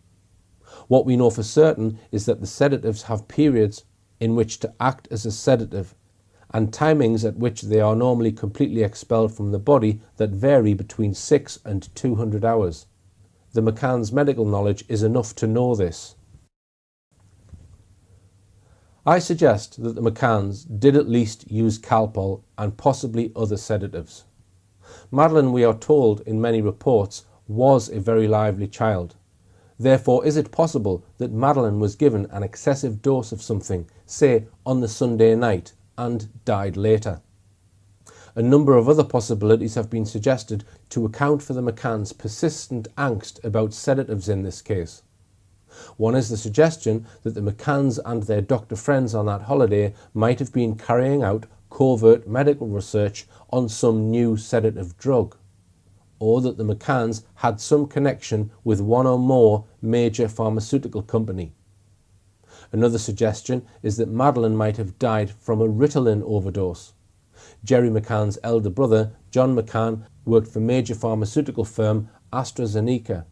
Speaker 1: What we know for certain is that the sedatives have periods in which to act as a sedative, and timings at which they are normally completely expelled from the body that vary between 6 and 200 hours. The McCann's medical knowledge is enough to know this. I suggest that the McCanns did at least use Calpol and possibly other sedatives. Madeleine, we are told in many reports, was a very lively child. Therefore, is it possible that Madeleine was given an excessive dose of something, say on the Sunday night, and died later? A number of other possibilities have been suggested to account for the McCanns' persistent angst about sedatives in this case. One is the suggestion that the McCanns and their doctor friends on that holiday might have been carrying out covert medical research on some new sedative drug, or that the McCanns had some connection with one or more major pharmaceutical company. Another suggestion is that Madeleine might have died from a Ritalin overdose. Jerry McCann's elder brother, John McCann, worked for major pharmaceutical firm AstraZeneca.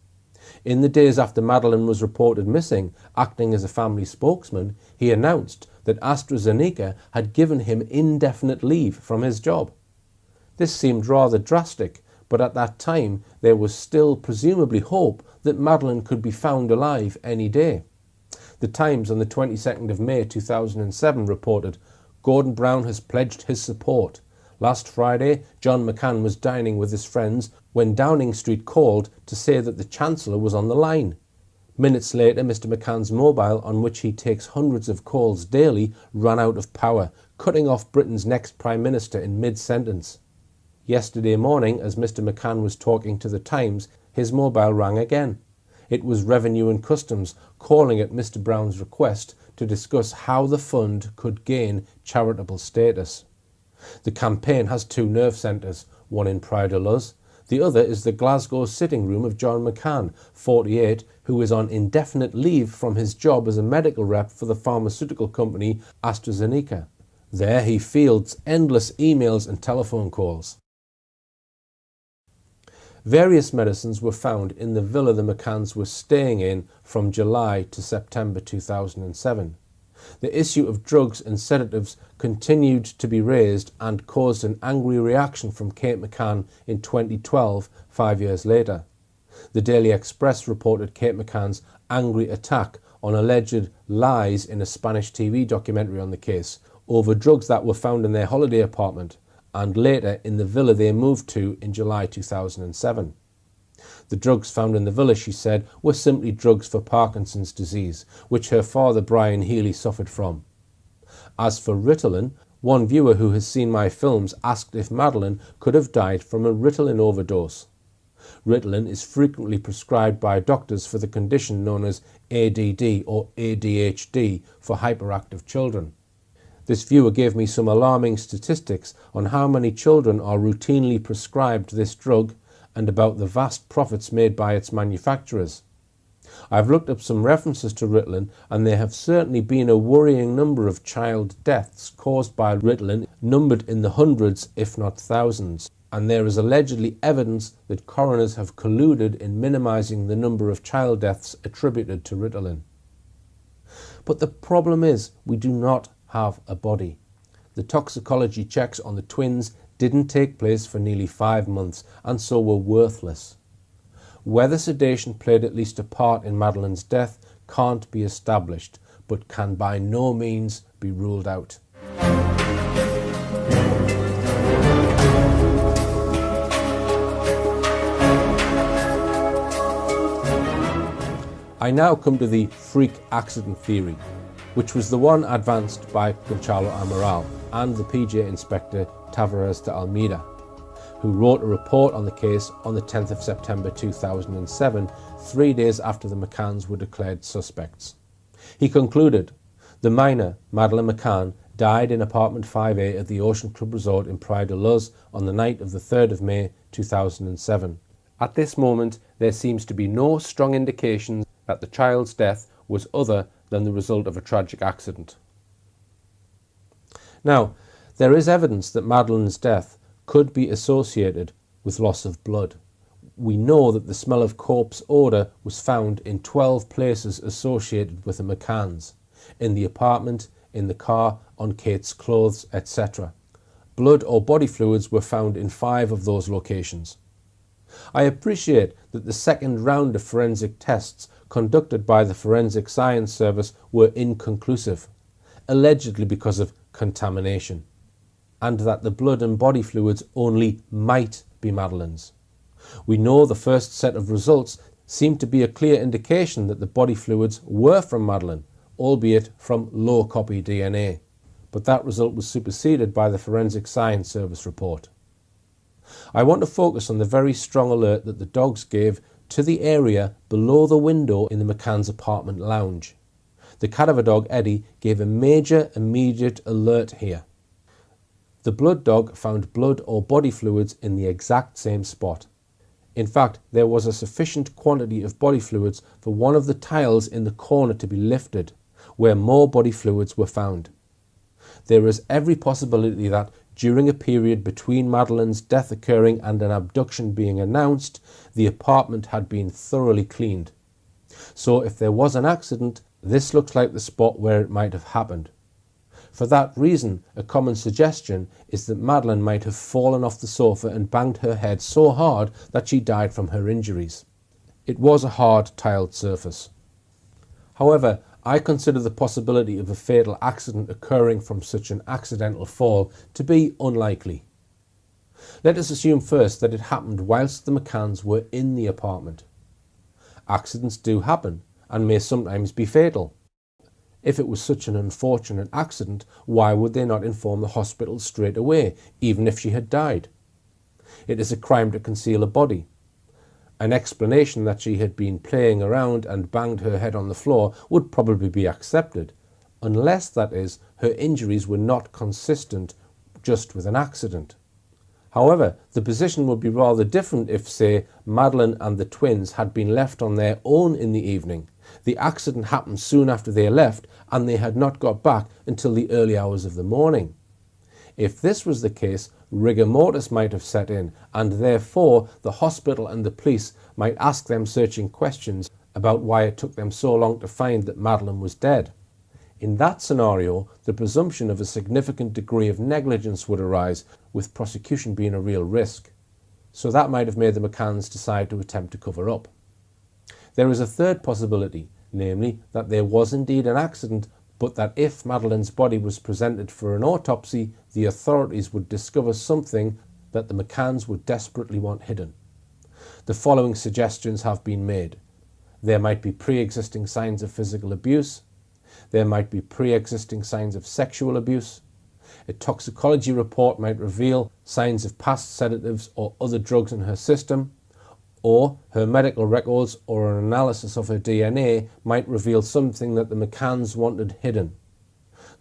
Speaker 1: In the days after Madeleine was reported missing, acting as a family spokesman, he announced that AstraZeneca had given him indefinite leave from his job. This seemed rather drastic, but at that time there was still presumably hope that Madeleine could be found alive any day. The Times on the 22nd of May 2007 reported, "Gordon Brown has pledged his support. Last Friday, John McCann was dining with his friends when Downing Street called to say that the Chancellor was on the line. Minutes later, Mr McCann's mobile, on which he takes hundreds of calls daily, ran out of power, cutting off Britain's next Prime Minister in mid-sentence. Yesterday morning, as Mr McCann was talking to the Times, his mobile rang again. It was Revenue and Customs calling at Mr Brown's request to discuss how the fund could gain charitable status. The campaign has 2 nerve centres, one in Pride-o-Luz. The other is the Glasgow sitting room of John McCann, 48, who is on indefinite leave from his job as a medical rep for the pharmaceutical company AstraZeneca. There he fields endless emails and telephone calls." Various medicines were found in the villa the McCanns were staying in from July to September 2007. The issue of drugs and sedatives continued to be raised and caused an angry reaction from Kate McCann in 2012, 5 years later. The Daily Express reported Kate McCann's angry attack on alleged lies in a Spanish TV documentary on the case over drugs that were found in their holiday apartment and later in the villa they moved to in July 2007. The drugs found in the villa, she said, were simply drugs for Parkinson's disease, which her father Brian Healy suffered from. As for Ritalin, one viewer who has seen my films asked if Madeleine could have died from a Ritalin overdose. Ritalin is frequently prescribed by doctors for the condition known as ADD or ADHD for hyperactive children. This viewer gave me some alarming statistics on how many children are routinely prescribed this drug and about the vast profits made by its manufacturers. I've looked up some references to Ritalin, and there have certainly been a worrying number of child deaths caused by Ritalin, numbered in the hundreds if not thousands, and there is allegedly evidence that coroners have colluded in minimising the number of child deaths attributed to Ritalin. But the problem is we do not have a body. The toxicology checks on the twins didn't take place for nearly 5 months and so were worthless. Whether sedation played at least a part in Madeleine's death can't be established, but can by no means be ruled out. I now come to the freak accident theory, which was the one advanced by Gonçalo Amaral and the PJ Inspector Tavares de Almeida, who wrote a report on the case on the 10th of September 2007, 3 days after the McCanns were declared suspects. He concluded, the minor, Madeleine McCann, died in apartment 5A at the Ocean Club Resort in Praia de Luz on the night of the 3rd of May 2007. At this moment, there seems to be no strong indication that the child's death was other than the result of a tragic accident. Now, there is evidence that Madeleine's death could be associated with loss of blood. We know that the smell of corpse odour was found in 12 places associated with the McCanns, in the apartment, in the car, on Kate's clothes, etc. Blood or body fluids were found in 5 of those locations. I appreciate that the second round of forensic tests conducted by the Forensic Science Service were inconclusive, allegedly because of contamination, and that the blood and body fluids only might be Madeleine's. We know the first set of results seemed to be a clear indication that the body fluids were from Madeleine, albeit from low copy DNA, but that result was superseded by the Forensic Science Service report. I want to focus on the very strong alert that the dogs gave to the area below the window in the McCann's apartment lounge. The cadaver dog Eddie gave a major immediate alert here. The blood dog found blood or body fluids in the exact same spot. In fact, there was a sufficient quantity of body fluids for one of the tiles in the corner to be lifted, where more body fluids were found. There is every possibility that, during a period between Madeleine's death occurring and an abduction being announced, the apartment had been thoroughly cleaned. So if there was an accident, this looks like the spot where it might have happened. For that reason, a common suggestion is that Madeleine might have fallen off the sofa and banged her head so hard that she died from her injuries. It was a hard tiled surface. However, I consider the possibility of a fatal accident occurring from such an accidental fall to be unlikely. Let us assume first that it happened whilst the McCanns were in the apartment. Accidents do happen and may sometimes be fatal. If it was such an unfortunate accident, why would they not inform the hospital straight away, even if she had died? It is a crime to conceal a body. An explanation that she had been playing around and banged her head on the floor would probably be accepted, unless, that is, her injuries were not consistent just with an accident. However, the position would be rather different if, say, Madeleine and the twins had been left on their own in the evening. The accident happened soon after they left, and they had not got back until the early hours of the morning. If this was the case, rigor mortis might have set in, and therefore the hospital and the police might ask them searching questions about why it took them so long to find that Madeleine was dead. In that scenario, the presumption of a significant degree of negligence would arise, with prosecution being a real risk. So that might have made the McCanns decide to attempt to cover up. There is a third possibility, namely that there was indeed an accident, but that if Madeleine's body was presented for an autopsy, the authorities would discover something that the McCanns would desperately want hidden. The following suggestions have been made. There might be pre-existing signs of physical abuse. There might be pre-existing signs of sexual abuse. A toxicology report might reveal signs of past sedatives or other drugs in her system. Or her medical records or an analysis of her DNA might reveal something that the McCanns wanted hidden.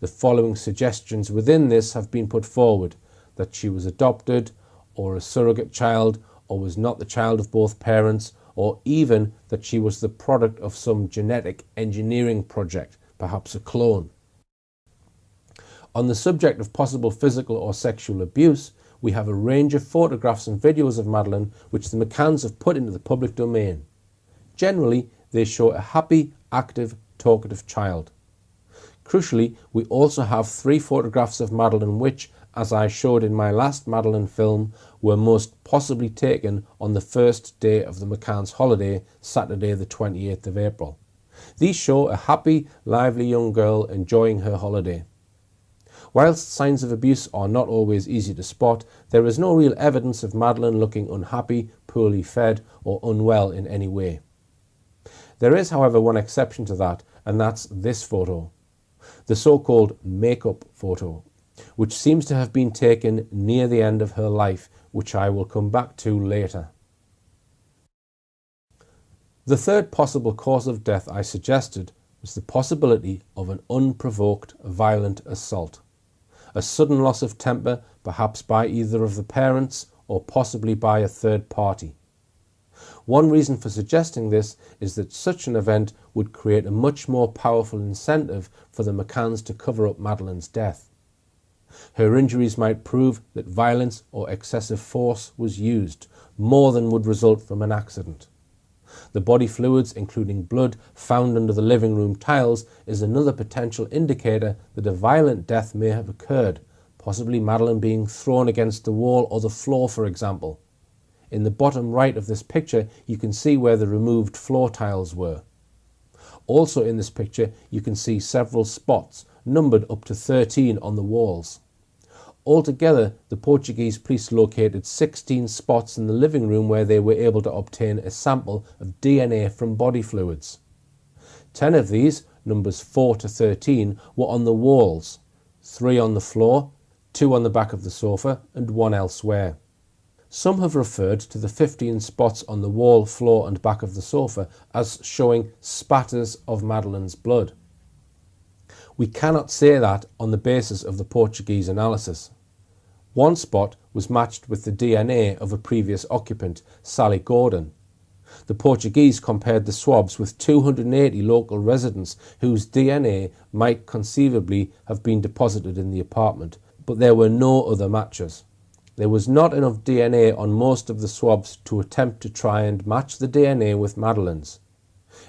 Speaker 1: The following suggestions within this have been put forward: that she was adopted, or a surrogate child, or was not the child of both parents, or even that she was the product of some genetic engineering project, perhaps a clone. On the subject of possible physical or sexual abuse, we have a range of photographs and videos of Madeleine which the McCanns have put into the public domain. Generally, they show a happy, active, talkative child. Crucially, we also have 3 photographs of Madeleine which, as I showed in my last Madeleine film, were most possibly taken on the first day of the McCanns' holiday, Saturday the 28th of April. These show a happy, lively young girl enjoying her holiday. Whilst signs of abuse are not always easy to spot, there is no real evidence of Madeleine looking unhappy, poorly fed, or unwell in any way. There is, however, one exception to that, and that's this photo, the so-called makeup photo, which seems to have been taken near the end of her life, which I will come back to later. The third possible cause of death I suggested was the possibility of an unprovoked violent assault. A sudden loss of temper, perhaps by either of the parents or possibly by a third party. One reason for suggesting this is that such an event would create a much more powerful incentive for the McCanns to cover up Madeleine's death. Her injuries might prove that violence or excessive force was used, more than would result from an accident. The body fluids, including blood, found under the living room tiles is another potential indicator that a violent death may have occurred, possibly Madeleine being thrown against the wall or the floor, for example. In the bottom right of this picture, you can see where the removed floor tiles were. Also in this picture, you can see several spots, numbered up to 13 on the walls. Altogether, the Portuguese police located 16 spots in the living room where they were able to obtain a sample of DNA from body fluids. 10 of these, numbers 4 to 13, were on the walls, 3 on the floor, 2 on the back of the sofa, and 1 elsewhere. Some have referred to the 15 spots on the wall, floor, and back of the sofa as showing spatters of Madeleine's blood. We cannot say that on the basis of the Portuguese analysis. One spot was matched with the DNA of a previous occupant, Sally Gordon. The Portuguese compared the swabs with 280 local residents whose DNA might conceivably have been deposited in the apartment, but there were no other matches. There was not enough DNA on most of the swabs to attempt to try and match the DNA with Madeleine's.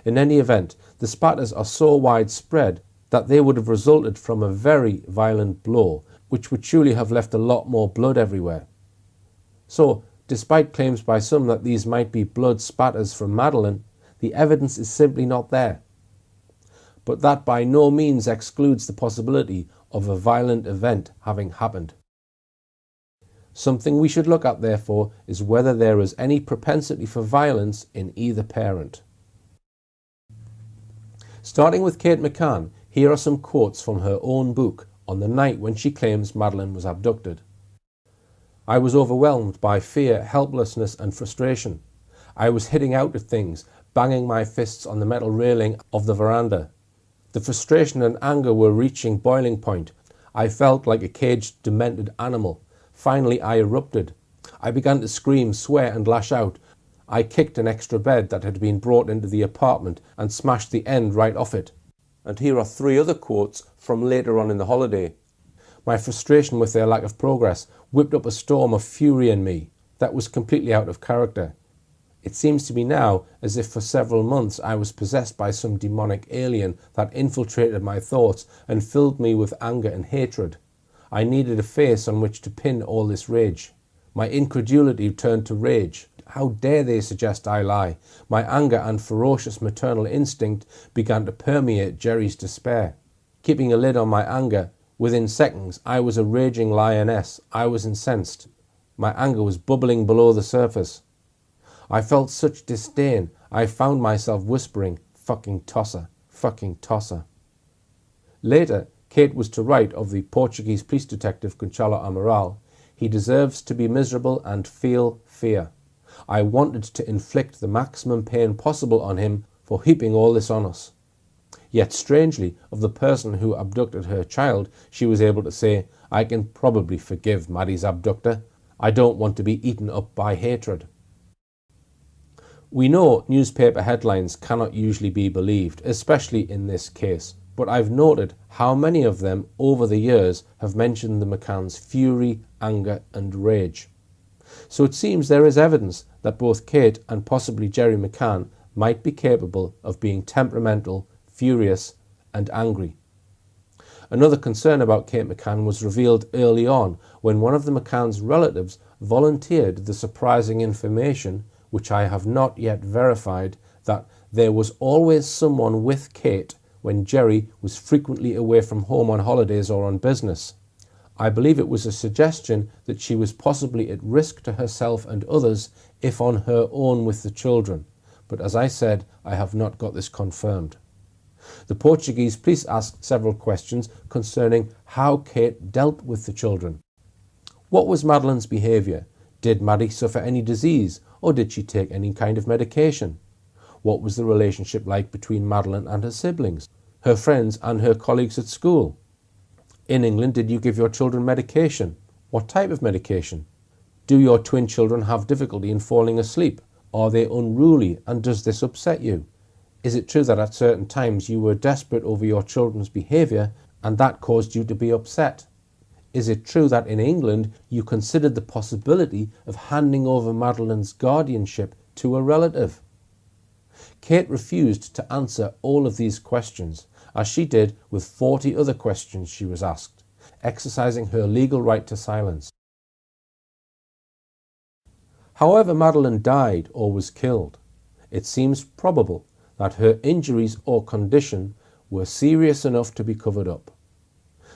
Speaker 1: In any event, the spatters are so widespread that they would have resulted from a very violent blow, which would surely have left a lot more blood everywhere. So, despite claims by some that these might be blood spatters from Madeleine, the evidence is simply not there. But that by no means excludes the possibility of a violent event having happened. Something we should look at, therefore, is whether there is any propensity for violence in either parent. Starting with Kate McCann, here are some quotes from her own book on the night when she claims Madeleine was abducted. "I was overwhelmed by fear, helplessness and frustration. I was hitting out at things, banging my fists on the metal railing of the veranda. The frustration and anger were reaching boiling point. I felt like a caged, demented animal. Finally, I erupted. I began to scream, swear and lash out. I kicked an extra bed that had been brought into the apartment and smashed the end right off it." And here are 3 other quotes from later on in the holiday. "My frustration with their lack of progress whipped up a storm of fury in me that was completely out of character. It seems to me now as if for several months I was possessed by some demonic alien that infiltrated my thoughts and filled me with anger and hatred. I needed a face on which to pin all this rage. My incredulity turned to rage. How dare they suggest I lie? My anger and ferocious maternal instinct began to permeate Jerry's despair. Keeping a lid on my anger, within seconds I was a raging lioness. I was incensed. My anger was bubbling below the surface. I felt such disdain, I found myself whispering, "Fucking tosser, fucking tosser." Later, Kate was to write of the Portuguese police detective Gonçalo Amaral, "He deserves to be miserable and feel fear." I wanted to inflict the maximum pain possible on him for heaping all this on us. Yet strangely, of the person who abducted her child, she was able to say, "I can probably forgive Maddie's abductor. I don't want to be eaten up by hatred." We know newspaper headlines cannot usually be believed, especially in this case, but I've noted how many of them over the years have mentioned the McCann's fury, anger and rage. So it seems there is evidence that both Kate and possibly Jerry McCann might be capable of being temperamental, furious and angry. Another concern about Kate McCann was revealed early on when one of the McCann's relatives volunteered the surprising information, which I have not yet verified, that there was always someone with Kate when Jerry was frequently away from home on holidays or on business. I believe it was a suggestion that she was possibly at risk to herself and others if on her own with the children, but as I said, I have not got this confirmed. The Portuguese police asked several questions concerning how Kate dealt with the children. What was Madeleine's behaviour? Did Maddie suffer any disease, or did she take any kind of medication? What was the relationship like between Madeleine and her siblings, her friends and her colleagues at school? In England, did you give your children medication? What type of medication? Do your twin children have difficulty in falling asleep? Are they unruly, and does this upset you? Is it true that at certain times you were desperate over your children's behaviour and that caused you to be upset? Is it true that in England you considered the possibility of handing over Madeleine's guardianship to a relative? Kate refused to answer all of these questions, as she did with 40 other questions she was asked, exercising her legal right to silence. However Madeleine died or was killed, it seems probable that her injuries or condition were serious enough to be covered up.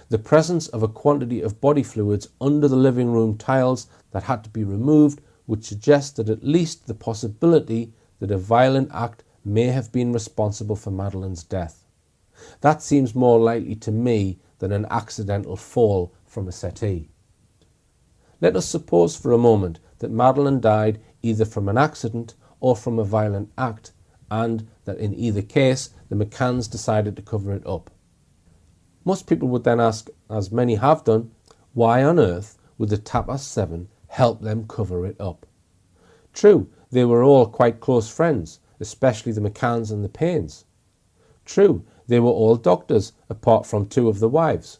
Speaker 1: The presence of a quantity of body fluids under the living room tiles that had to be removed would suggest that at least the possibility that a violent act may have been responsible for Madeleine's death. That seems more likely to me than an accidental fall from a settee. Let us suppose for a moment that Madeleine died either from an accident or from a violent act, and that in either case the McCanns decided to cover it up. Most people would then ask, as many have done, why on earth would the Tapas 7 help them cover it up? True, they were all quite close friends, especially the McCanns and the Paynes. True, they were all doctors, apart from two of the wives.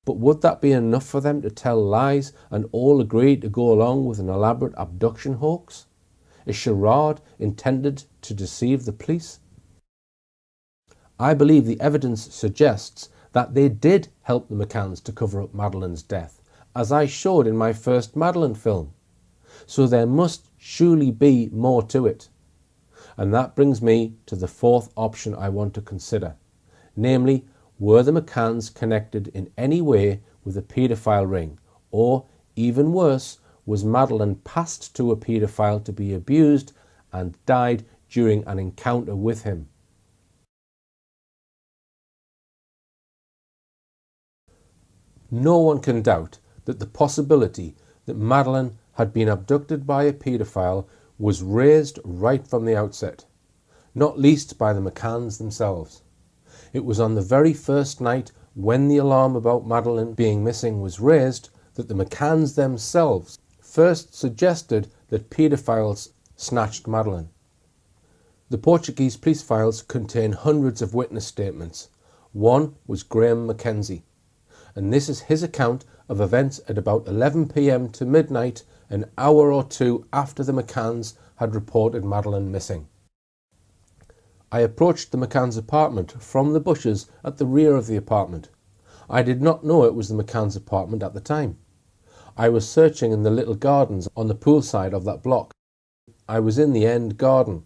Speaker 1: But would that be enough for them to tell lies and all agree to go along with an elaborate abduction hoax? A charade intended to deceive the police? I believe the evidence suggests that they did help the McCanns to cover up Madeleine's death, as I showed in my first Madeleine film. So there must surely be more to it. And that brings me to the fourth option I want to consider. Namely, were the McCanns connected in any way with a paedophile ring? Or, even worse, was Madeleine passed to a paedophile to be abused and died during an encounter with him? No one can doubt that the possibility that Madeleine had been abducted by a paedophile was raised right from the outset, not least by the McCanns themselves. It was on the very first night when the alarm about Madeleine being missing was raised that the McCanns themselves first suggested that paedophiles snatched Madeleine. The Portuguese police files contain hundreds of witness statements. One was Graham Mackenzie, and this is his account of events at about 11 p.m. to midnight an hour or two after the McCanns had reported Madeleine missing. I approached the McCann's apartment from the bushes at the rear of the apartment. I did not know it was the McCann's apartment at the time. I was searching in the little gardens on the pool side of that block. I was in the end garden.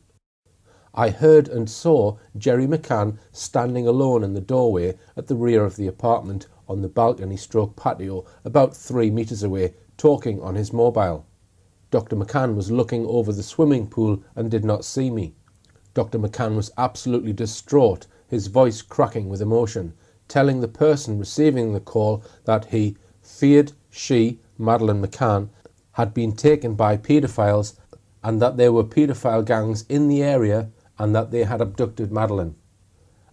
Speaker 1: I heard and saw Jerry McCann standing alone in the doorway at the rear of the apartment on the balcony/patio about 3 meters away, talking on his mobile. Dr. McCann was looking over the swimming pool and did not see me. Dr. McCann was absolutely distraught, his voice cracking with emotion, telling the person receiving the call that he feared she, Madeleine McCann, had been taken by paedophiles and that there were paedophile gangs in the area and that they had abducted Madeleine.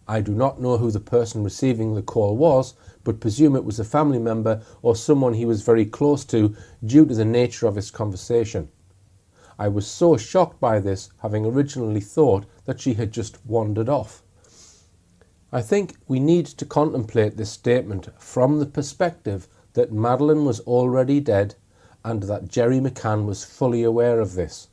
Speaker 1: I do not know who the person receiving the call was, but presume it was a family member or someone he was very close to due to the nature of his conversation. I was so shocked by this, having originally thought that she had just wandered off. I think we need to contemplate this statement from the perspective that Madeleine was already dead and that Jerry McCann was fully aware of this.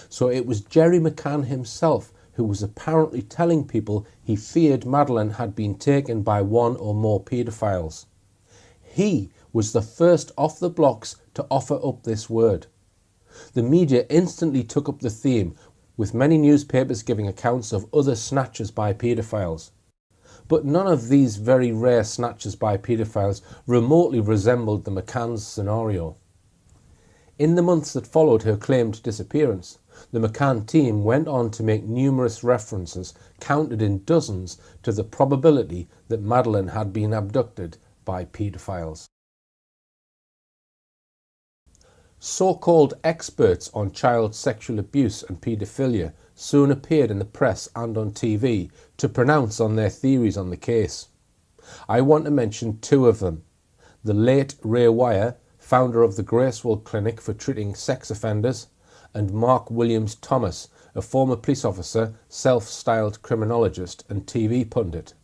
Speaker 1: So it was Jerry McCann himself who was apparently telling people he feared Madeleine had been taken by one or more paedophiles. He was the first off the blocks to offer up this word. The media instantly took up the theme, with many newspapers giving accounts of other snatches by paedophiles. But none of these very rare snatches by paedophiles remotely resembled the McCann's scenario. In the months that followed her claimed disappearance, the McCann team went on to make numerous references, counted in dozens, to the probability that Madeleine had been abducted by paedophiles. So-called experts on child sexual abuse and paedophilia soon appeared in the press and on TV to pronounce on their theories on the case. I want to mention two of them: the late Ray Wire, founder of the Gracewell Clinic for treating sex offenders, and Mark Williams Thomas, a former police officer, self-styled criminologist and TV pundit.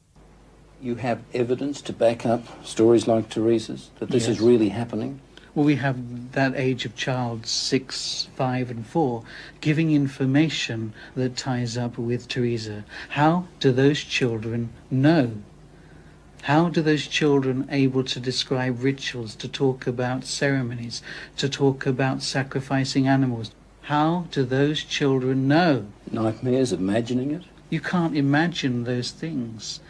Speaker 9: You have evidence to back up stories like Teresa's, that this
Speaker 10: Yes.
Speaker 9: is really happening?
Speaker 10: Well, we have that age of child, 6, 5 and 4, giving information that ties up with Teresa. How do those children know? How do those children able to describe rituals, to talk about ceremonies, to talk about sacrificing animals? How do those children know?
Speaker 9: Nightmares, imagining it?
Speaker 10: You can't imagine those things.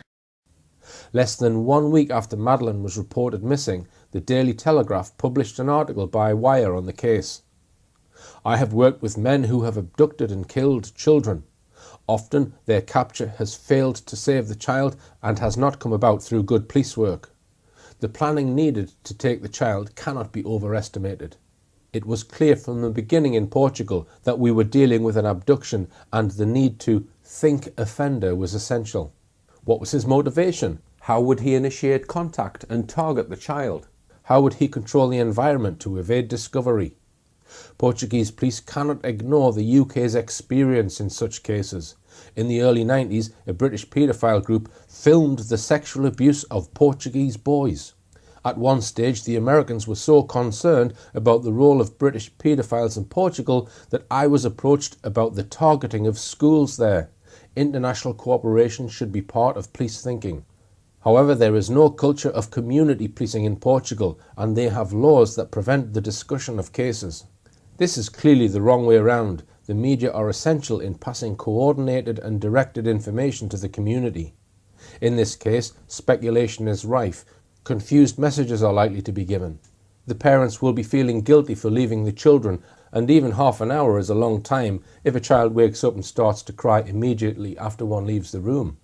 Speaker 1: Less than 1 week after Madeleine was reported missing, the Daily Telegraph published an article by Wire on the case. I have worked with men who have abducted and killed children. Often their capture has failed to save the child and has not come about through good police work. The planning needed to take the child cannot be overestimated. It was clear from the beginning in Portugal that we were dealing with an abduction and the need to think offender was essential. What was his motivation? How would he initiate contact and target the child? How would he control the environment to evade discovery? Portuguese police cannot ignore the UK's experience in such cases. In the early 90s, a British paedophile group filmed the sexual abuse of Portuguese boys. At one stage, the Americans were so concerned about the role of British paedophiles in Portugal that I was approached about the targeting of schools there. International cooperation should be part of police thinking. However, there is no culture of community policing in Portugal, and they have laws that prevent the discussion of cases. This is clearly the wrong way around. The media are essential in passing coordinated and directed information to the community. In this case, speculation is rife. Confused messages are likely to be given. The parents will be feeling guilty for leaving the children, and even half an hour is a long time if a child wakes up and starts to cry immediately after one leaves the room.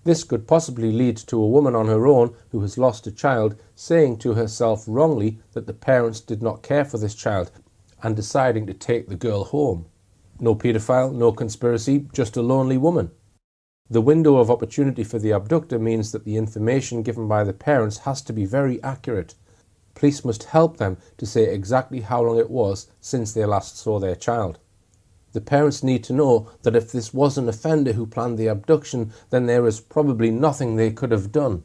Speaker 1: This could possibly lead to a woman on her own who has lost a child saying to herself wrongly that the parents did not care for this child and deciding to take the girl home. No paedophile, no conspiracy, just a lonely woman. The window of opportunity for the abductor means that the information given by the parents has to be very accurate. Police must help them to say exactly how long it was since they last saw their child. The parents need to know that if this was an offender who planned the abduction, then there is probably nothing they could have done.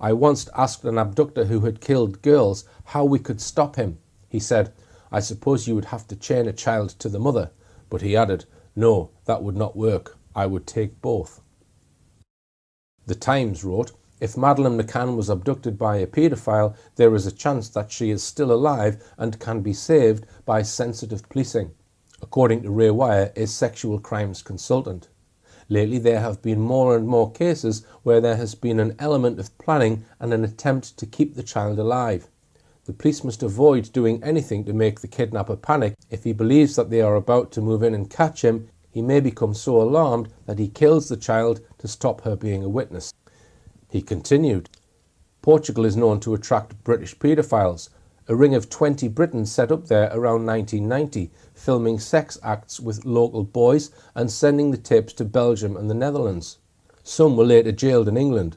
Speaker 1: I once asked an abductor who had killed girls how we could stop him. He said, I suppose you would have to chain a child to the mother, but he added, no, that would not work. I would take both. The Times wrote, if Madeleine McCann was abducted by a paedophile, there is a chance that she is still alive and can be saved by sensitive policing, according to Ray Wire, a sexual crimes consultant. Lately there have been more and more cases where there has been an element of planning and an attempt to keep the child alive. The police must avoid doing anything to make the kidnapper panic. If he believes that they are about to move in and catch him, he may become so alarmed that he kills the child to stop her being a witness. He continued, Portugal is known to attract British paedophiles. A ring of 20 Britons set up there around 1990, filming sex acts with local boys and sending the tapes to Belgium and the Netherlands. Some were later jailed in England.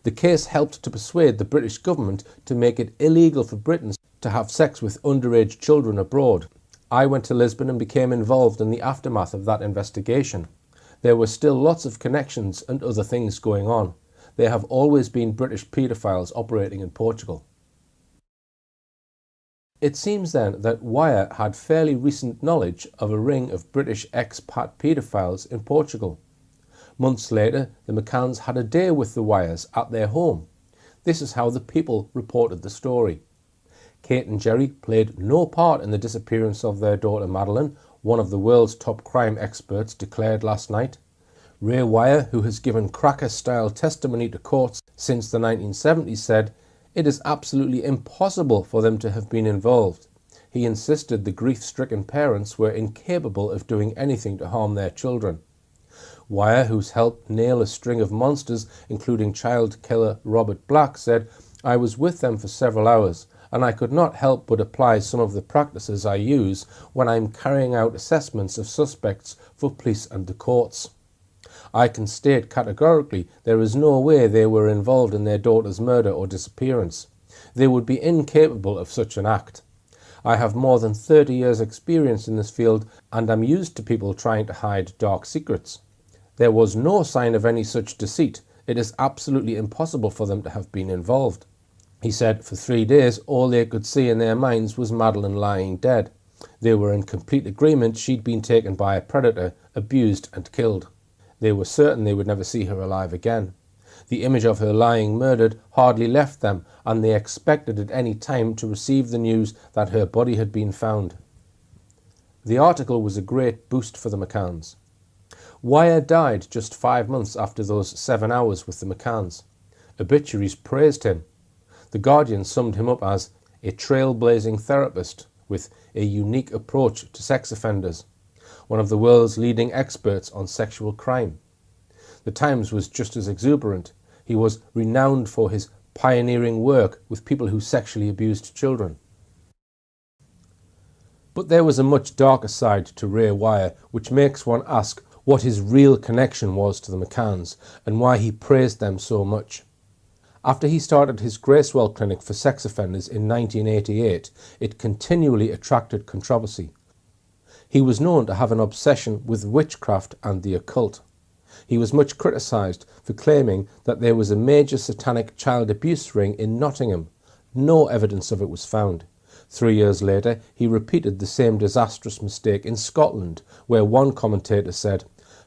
Speaker 1: The case helped to persuade the British government to make it illegal for Britons to have sex with underage children abroad. I went to Lisbon and became involved in the aftermath of that investigation. There were still lots of connections and other things going on. There have always been British paedophiles operating in Portugal. It seems then that Wire had fairly recent knowledge of a ring of British expat paedophiles in Portugal. Months later, the McCanns had a day with the Wires at their home. This is how the People reported the story. Kate and Jerry played no part in the disappearance of their daughter Madeleine, one of the world's top crime experts declared last night. Ray Wire, who has given cracker-style testimony to courts since the 1970s, said, it is absolutely impossible for them to have been involved. He insisted the grief-stricken parents were incapable of doing anything to harm their children. Wire, who's helped nail a string of monsters, including child killer Robert Black, said, I was with them for several hours, and I could not help but apply some of the practices I use when I'm carrying out assessments of suspects for police and the courts. I can state categorically there is no way they were involved in their daughter's murder or disappearance. They would be incapable of such an act. I have more than 30 years' experience in this field and am used to people trying to hide dark secrets. There was no sign of any such deceit. It is absolutely impossible for them to have been involved. He said for 3 days all they could see in their minds was Madeleine lying dead. They were in complete agreement she'd been taken by a predator, abused and killed. They were certain they would never see her alive again. The image of her lying murdered hardly left them, and they expected at any time to receive the news that her body had been found. The article was a great boost for the McCanns. Wire died just 5 months after those 7 hours with the McCanns. Obituaries praised him. The Guardian summed him up as a trailblazing therapist with a unique approach to sex offenders, one of the world's leading experts on sexual crime. The Times was just as exuberant. He was renowned for his pioneering work with people who sexually abused children. But there was a much darker side to Ray Wire, which makes one ask what his real connection was to the McCanns and why he praised them so much. After he started his Gracewell clinic for sex offenders in 1988, it continually attracted controversy. He was known to have an obsession with witchcraft and the occult. He was much criticised for claiming that there was a major satanic child abuse ring in Nottingham. No evidence of it was found. 3 years later, he repeated the same disastrous mistake in Scotland, where one commentator said,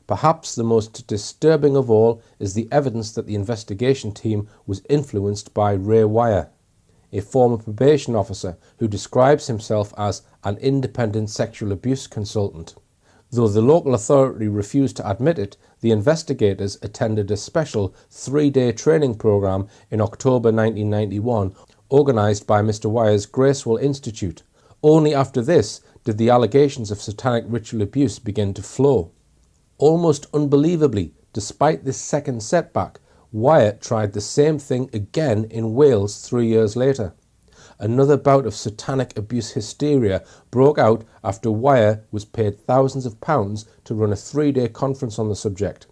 Speaker 1: perhaps the most disturbing of all is the evidence that the investigation team was influenced by Ray Wire, a former probation officer who describes himself as an independent sexual abuse consultant. Though the local authority refused to admit it, the investigators attended a special 3-day training program in October 1991 organised by Mr. Wire's Gracewell Institute. Only after this did the allegations of satanic ritual abuse begin to flow. Almost unbelievably, despite this second setback, Wire tried the same thing again in Wales 3 years later. Another bout of satanic abuse hysteria broke out after Wire was paid thousands of pounds to run a 3-day conference on the subject.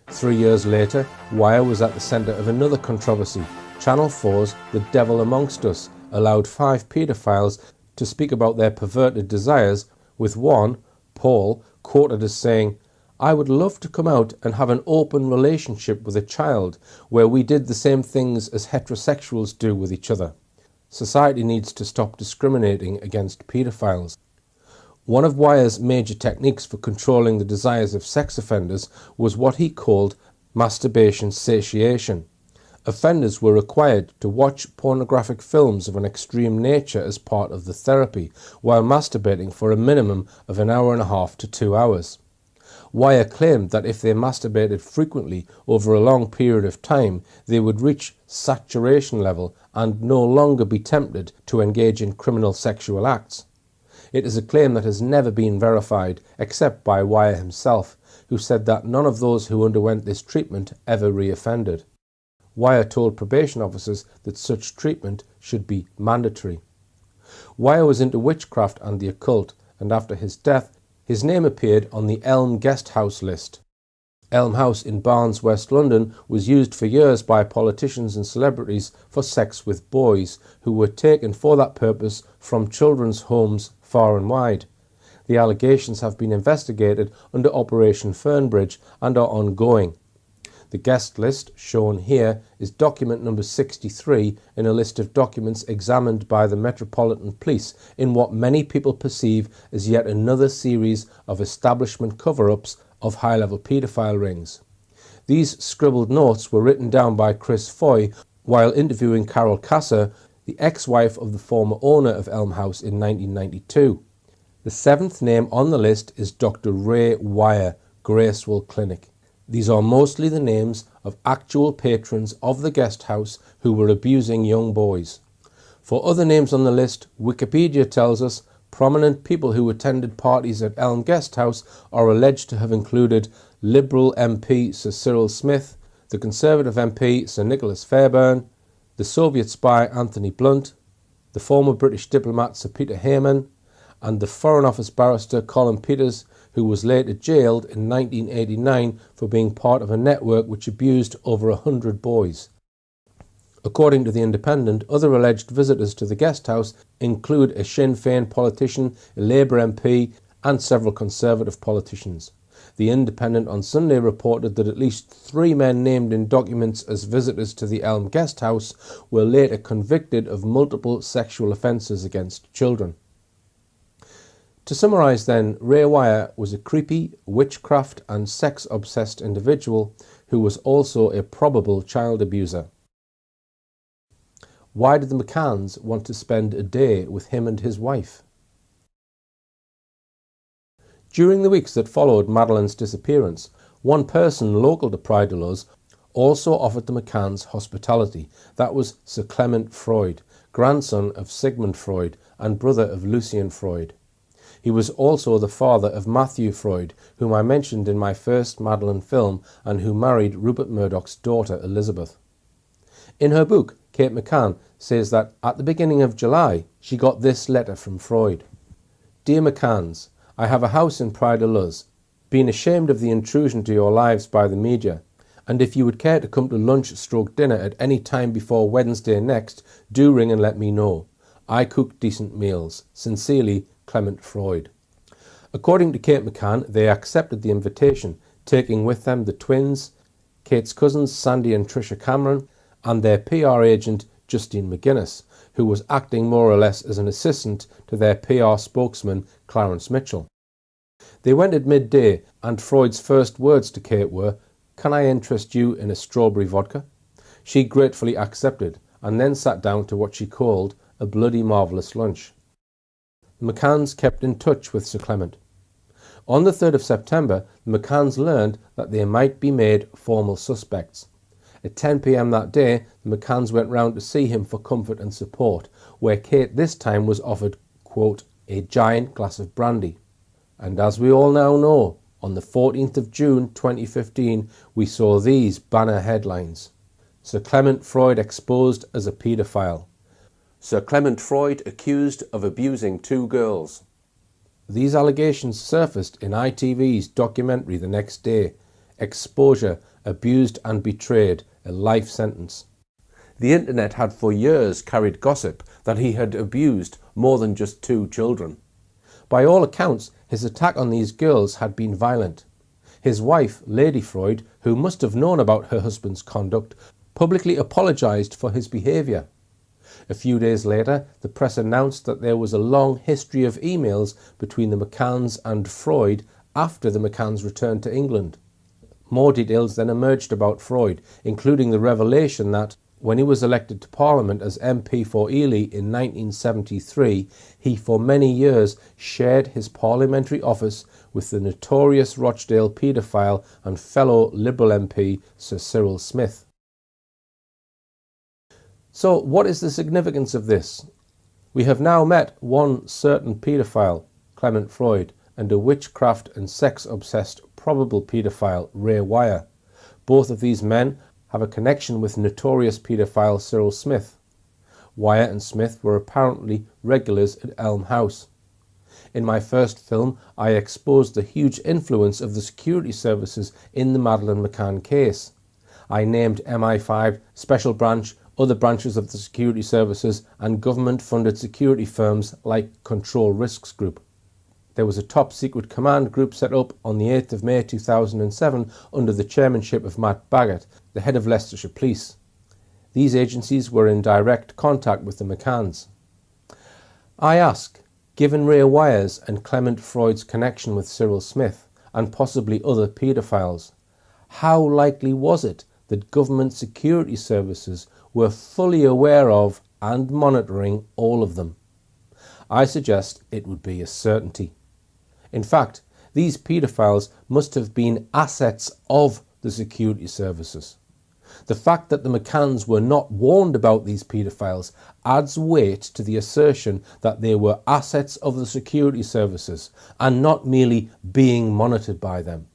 Speaker 1: 3 years later, Wire was at the centre of another controversy. Channel 4's The Devil Amongst Us allowed 5 paedophiles to speak about their perverted desires, with one, Paul, quoted as saying, I would love to come out and have an open relationship with a child where we did the same things as heterosexuals do with each other. Society needs to stop discriminating against paedophiles. One of Wyer's major techniques for controlling the desires of sex offenders was what he called masturbation satiation. Offenders were required to watch pornographic films of an extreme nature as part of the therapy, while masturbating for a minimum of an hour and a half to 2 hours. Wyer claimed that if they masturbated frequently over a long period of time, they would reach saturation level and no longer be tempted to engage in criminal sexual acts. It is a claim that has never been verified, except by Wyer himself, who said that none of those who underwent this treatment ever reoffended. Wyer told probation officers that such treatment should be mandatory. Wyer was into witchcraft and the occult, and after his death, his name appeared on the Elm Guest House list. Elm House in Barnes, West London, was used for years by politicians and celebrities for sex with boys, who were taken for that purpose from children's homes far and wide. The allegations have been investigated under Operation Fernbridge and are ongoing. The guest list, shown here, is document number 63 in a list of documents examined by the Metropolitan Police in what many people perceive as yet another series of establishment cover-ups of high-level paedophile rings. These scribbled notes were written down by Chris Foy while interviewing Carol Kasser, the ex-wife of the former owner of Elm House, in 1992. The seventh name on the list is Dr. Ray Wyer, Gracewell Clinic. These are mostly the names of actual patrons of the guest house who were abusing young boys. For other names on the list, Wikipedia tells us prominent people who attended parties at Elm Guest House are alleged to have included Liberal MP Sir Cyril Smith, the Conservative MP Sir Nicholas Fairbairn, the Soviet spy Anthony Blunt, the former British diplomat Sir Peter Hayman, and the Foreign Office barrister Colin Peters, who was later jailed in 1989 for being part of a network which abused over 100 boys. According to The Independent, other alleged visitors to the guest house include a Sinn Féin politician, a Labour MP, and several Conservative politicians. The Independent on Sunday reported that at least 3 men named in documents as visitors to the Elm Guest House were later convicted of multiple sexual offences against children. To summarise then, Ray Wyer was a creepy, witchcraft and sex-obsessed individual who was also a probable child abuser. Why did the McCanns want to spend a day with him and his wife? During the weeks that followed Madeleine's disappearance, one person local to Pride de Luz also offered the McCanns hospitality. That was Sir Clement Freud, grandson of Sigmund Freud and brother of Lucian Freud. He was also the father of Matthew Freud, whom I mentioned in my first Madeleine film and who married Rupert Murdoch's daughter Elizabeth. In her book, Kate McCann says that at the beginning of July, she got this letter from Freud. Dear McCanns, I have a house in Pride de Luz, been ashamed of the intrusion to your lives by the media, and if you would care to come to lunch/dinner at any time before Wednesday next, do ring and let me know. I cook decent meals. Sincerely, Clement Freud. According to Kate McCann, they accepted the invitation, taking with them the twins, Kate's cousins Sandy and Tricia Cameron, and their PR agent Justine McGuinness, who was acting more or less as an assistant to their PR spokesman Clarence Mitchell. They went at midday, and Freud's first words to Kate were, "Can I interest you in a strawberry vodka?" She gratefully accepted, and then sat down to what she called a bloody marvellous lunch. The McCanns kept in touch with Sir Clement. On the 3rd of September, the McCanns learned that they might be made formal suspects. At 10 p.m. that day, the McCanns went round to see him for comfort and support, where Kate this time was offered, quote, a giant glass of brandy. And as we all now know, on the 14th of June 2015, we saw these banner headlines. Sir Clement Freud exposed as a paedophile. Sir Clement Freud accused of abusing 2 girls. These allegations surfaced in ITV's documentary the next day, Exposure, Abused and Betrayed, a Life Sentence. The internet had for years carried gossip that he had abused more than just 2 children. By all accounts, his attack on these girls had been violent. His wife, Lady Freud, who must have known about her husband's conduct, publicly apologised for his behaviour. A few days later, the press announced that there was a long history of emails between the McCanns and Freud after the McCanns returned to England. More details then emerged about Freud, including the revelation that, when he was elected to Parliament as MP for Ely in 1973, he for many years shared his parliamentary office with the notorious Rochdale paedophile and fellow Liberal MP Sir Cyril Smith. So what is the significance of this? We have now met one certain paedophile, Clement Freud, and a witchcraft and sex-obsessed probable paedophile, Ray Wire. Both of these men have a connection with notorious paedophile Cyril Smith. Wire and Smith were apparently regulars at Elm House. In my first film, I exposed the huge influence of the security services in the Madeleine McCann case. I named MI5, Special Branch, other branches of the security services and government-funded security firms like Control Risks Group. There was a top-secret command group set up on the 8th of May 2007 under the chairmanship of Matt Baggett, the head of Leicestershire Police. These agencies were in direct contact with the McCanns. I ask, given Ray Wire's and Clement Freud's connection with Cyril Smith and possibly other paedophiles, how likely was it that government security services were fully aware of and monitoring all of them? I suggest it would be a certainty. In fact, these paedophiles must have been assets of the security services. The fact that the McCanns were not warned about these paedophiles adds weight to the assertion that they were assets of the security services and not merely being monitored by them.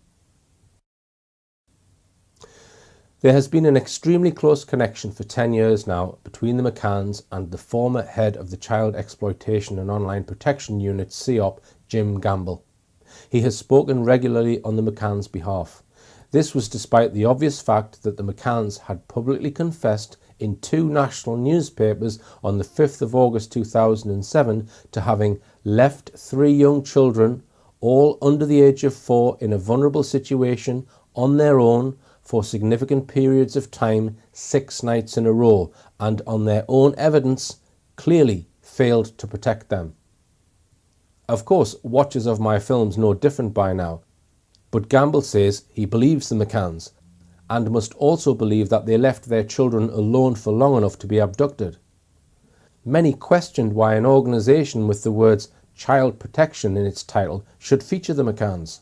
Speaker 1: There has been an extremely close connection for 10 years now between the McCanns and the former head of the Child Exploitation and Online Protection Unit CEOP, Jim Gamble. He has spoken regularly on the McCanns' behalf. This was despite the obvious fact that the McCanns had publicly confessed in 2 national newspapers on the 5th of August 2007 to having left 3 young children, all under the age of 4, in a vulnerable situation on their own for significant periods of time, 6 nights in a row, and on their own evidence clearly failed to protect them. Of course, watchers of my films know different by now, but Gamble says he believes the McCanns and must also believe that they left their children alone for long enough to be abducted. Many questioned why an organisation with the words child protection in its title should feature the McCanns.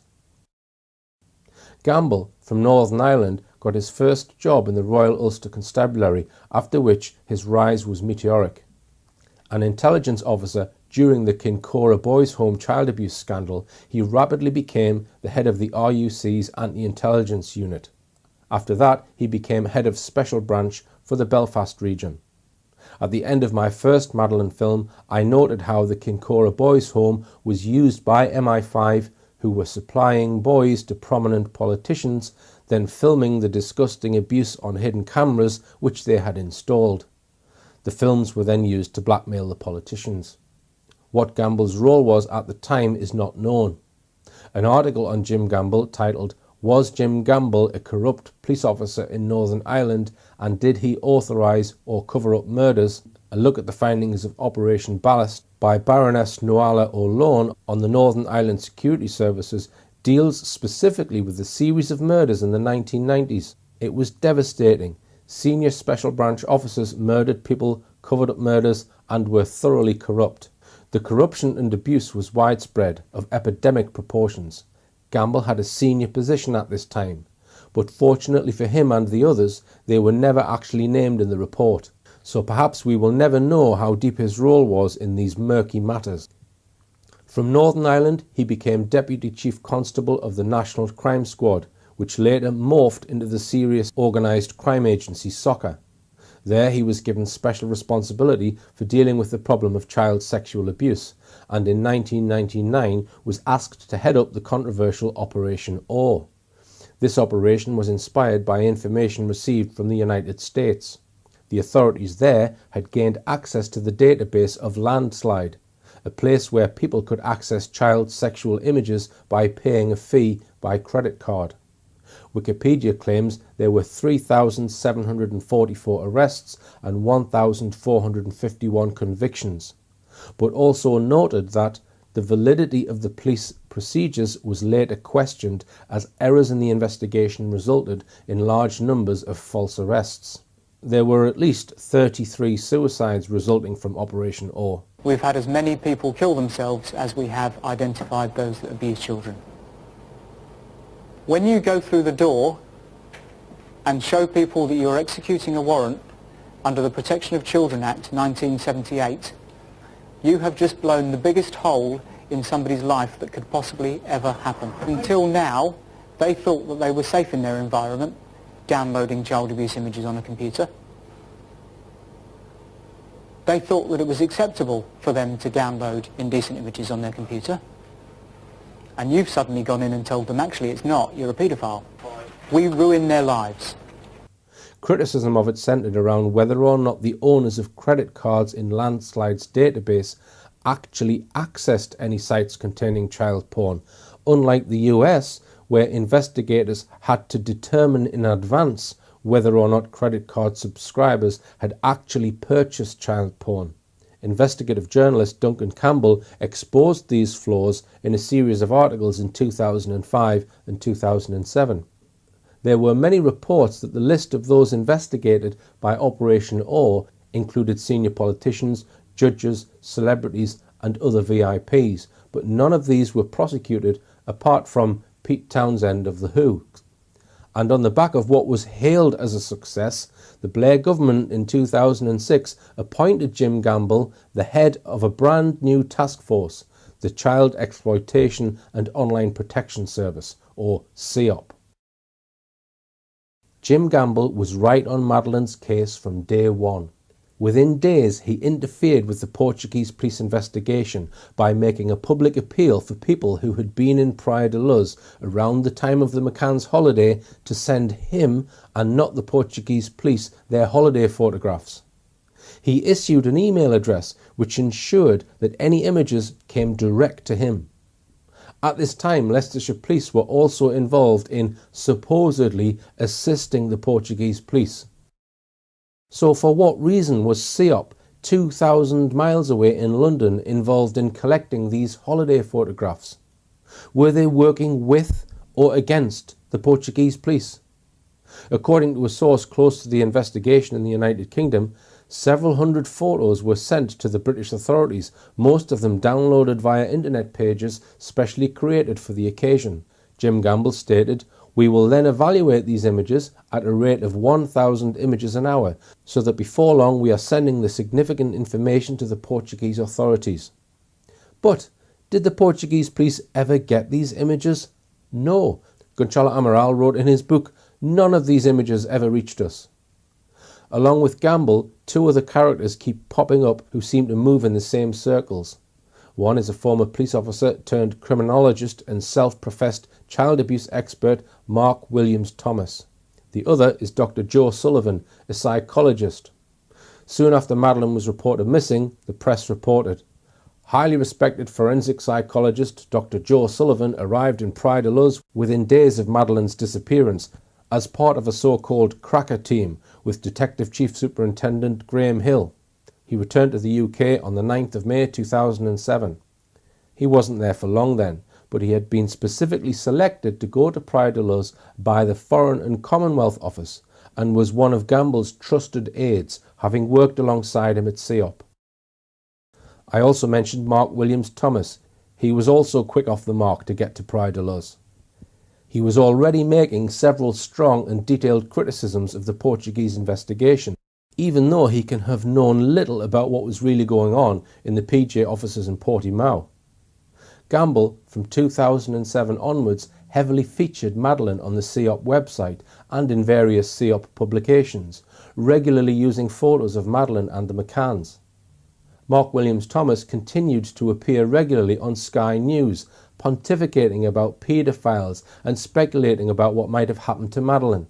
Speaker 1: Gamble, from Northern Ireland, got his first job in the Royal Ulster Constabulary, after which his rise was meteoric. An intelligence officer during the Kincora Boys Home child abuse scandal, he rapidly became the head of the RUC's anti-intelligence unit. After that, he became head of Special Branch for the Belfast region. At the end of my first Madeleine film, I noted how the Kincora Boys Home was used by MI5, who were supplying boys to prominent politicians, then filming the disgusting abuse on hidden cameras which they had installed. The films were then used to blackmail the politicians. What Gamble's role was at the time is not known. An article on Jim Gamble titled "Was Jim Gamble a corrupt police officer in Northern Ireland and did he authorise or cover up murders?" A look at the findings of Operation Ballast by Baroness Noala O'Lone on the Northern Ireland Security Services deals specifically with the series of murders in the 1990s. It was devastating. Senior Special Branch officers murdered people, covered up murders, and were thoroughly corrupt. The corruption and abuse was widespread, of epidemic proportions. Gamble had a senior position at this time, but fortunately for him and the others, they were never actually named in the report. So perhaps we will never know how deep his role was in these murky matters. From Northern Ireland, he became Deputy Chief Constable of the National Crime Squad, which later morphed into the serious organised crime agency SOCA. There he was given special responsibility for dealing with the problem of child sexual abuse, and in 1999 was asked to head up the controversial Operation OR. This operation was inspired by information received from the United States. The authorities there had gained access to the database of Landslide, a place where people could access child sexual images by paying a fee by credit card. Wikipedia claims there were 3,744 arrests and 1,451 convictions, but also noted that the validity of the police procedures was later questioned as errors in the investigation resulted in large numbers of false arrests. There were at least 33 suicides resulting from Operation O.
Speaker 11: We've had as many people kill themselves as we have identified those that abuse children. When you go through the door and show people that you're executing a warrant under the Protection of Children Act 1978, you have just blown the biggest hole in somebody's life that could possibly ever happen. Until now, they thought that they were safe in their environment, downloading child abuse images on a computer. They thought that it was acceptable for them to download indecent images on their computer. And you've suddenly gone in and told them, actually, it's not, you're a paedophile. We ruin their lives.
Speaker 1: Criticism of it centred around whether or not the owners of credit cards in Landslide's database actually accessed any sites containing child porn, unlike the US, where investigators had to determine in advance whether or not credit card subscribers had actually purchased child porn. Investigative journalist Duncan Campbell exposed these flaws in a series of articles in 2005 and 2007. There were many reports that the list of those investigated by Operation O included senior politicians, judges, celebrities and other VIPs, but none of these were prosecuted apart from Pete Townsend of The Who. And on the back of what was hailed as a success, the Blair government in 2006 appointed Jim Gamble the head of a brand new task force, the Child Exploitation and Online Protection Service, or CEOP. Jim Gamble was right on Madeleine's case from day one. Within days, he interfered with the Portuguese police investigation by making a public appeal for people who had been in Praia de Luz around the time of the McCann's holiday to send him, and not the Portuguese police, their holiday photographs. He issued an email address which ensured that any images came direct to him. At this time, Leicestershire police were also involved in supposedly assisting the Portuguese police. So for what reason was CEOP 2,000 miles away in London involved in collecting these holiday photographs? Were they working with or against the Portuguese police? According to a source close to the investigation in the United Kingdom, several hundred photos were sent to the British authorities, most of them downloaded via internet pages specially created for the occasion. Jim Gamble stated, "We will then evaluate these images at a rate of 1,000 images an hour, so that before long we are sending the significant information to the Portuguese authorities." But did the Portuguese police ever get these images? No. Gonçalo Amaral wrote in his book, "None of these images ever reached us." Along with Gamble, two other characters keep popping up who seem to move in the same circles. One is a former police officer turned criminologist and self-professed child abuse expert Mark Williams Thomas. The other is Dr. Joe Sullivan, a psychologist. Soon after Madeleine was reported missing, the press reported, "Highly respected forensic psychologist Dr. Joe Sullivan arrived in Praia de Luz within days of Madeleine's disappearance as part of a so-called cracker team with Detective Chief Superintendent Graham Hill. He returned to the UK on the 9th of May 2007. He wasn't there for long then, but he had been specifically selected to go to Praia de Luz by the Foreign and Commonwealth Office and was one of Gamble's trusted aides, having worked alongside him at CEOP. I also mentioned Mark Williams Thomas. He was also quick off the mark to get to Praia de Luz. He was already making several strong and detailed criticisms of the Portuguese investigation, even though he can have known little about what was really going on in the PJ offices in Portimao. Gamble, from 2007 onwards, heavily featured Madeleine on the CEOP website and in various CEOP publications, regularly using photos of Madeleine and the McCanns. Mark Williams Thomas continued to appear regularly on Sky News, pontificating about paedophiles and speculating about what might have happened to Madeleine.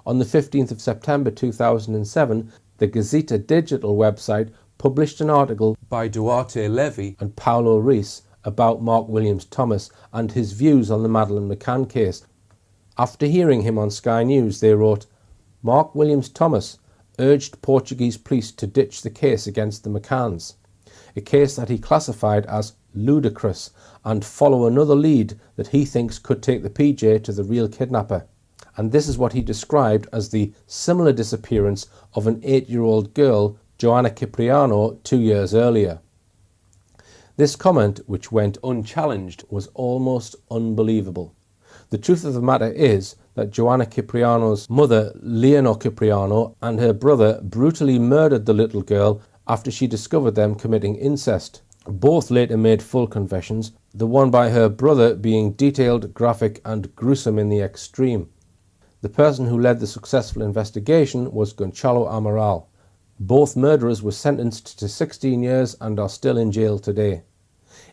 Speaker 1: On the 15th of September 2007, the Gazeta Digital website published an article by Duarte Levy and Paulo Reis about Mark Williams Thomas and his views on the Madeleine McCann case. After hearing him on Sky News, they wrote, "Mark Williams Thomas urged Portuguese police to ditch the case against the McCanns, a case that he classified as ludicrous, and follow another lead that he thinks could take the PJ to the real kidnapper." And this is what he described as the similar disappearance of an 8-year-old girl, Joanna Cipriano, 2 years earlier. This comment, which went unchallenged, was almost unbelievable. The truth of the matter is that Joanna Cipriano's mother, Leonor Cipriano, and her brother brutally murdered the little girl after she discovered them committing incest. Both later made full confessions, the one by her brother being detailed, graphic and gruesome in the extreme. The person who led the successful investigation was Gonçalo Amaral. Both murderers were sentenced to 16 years and are still in jail today.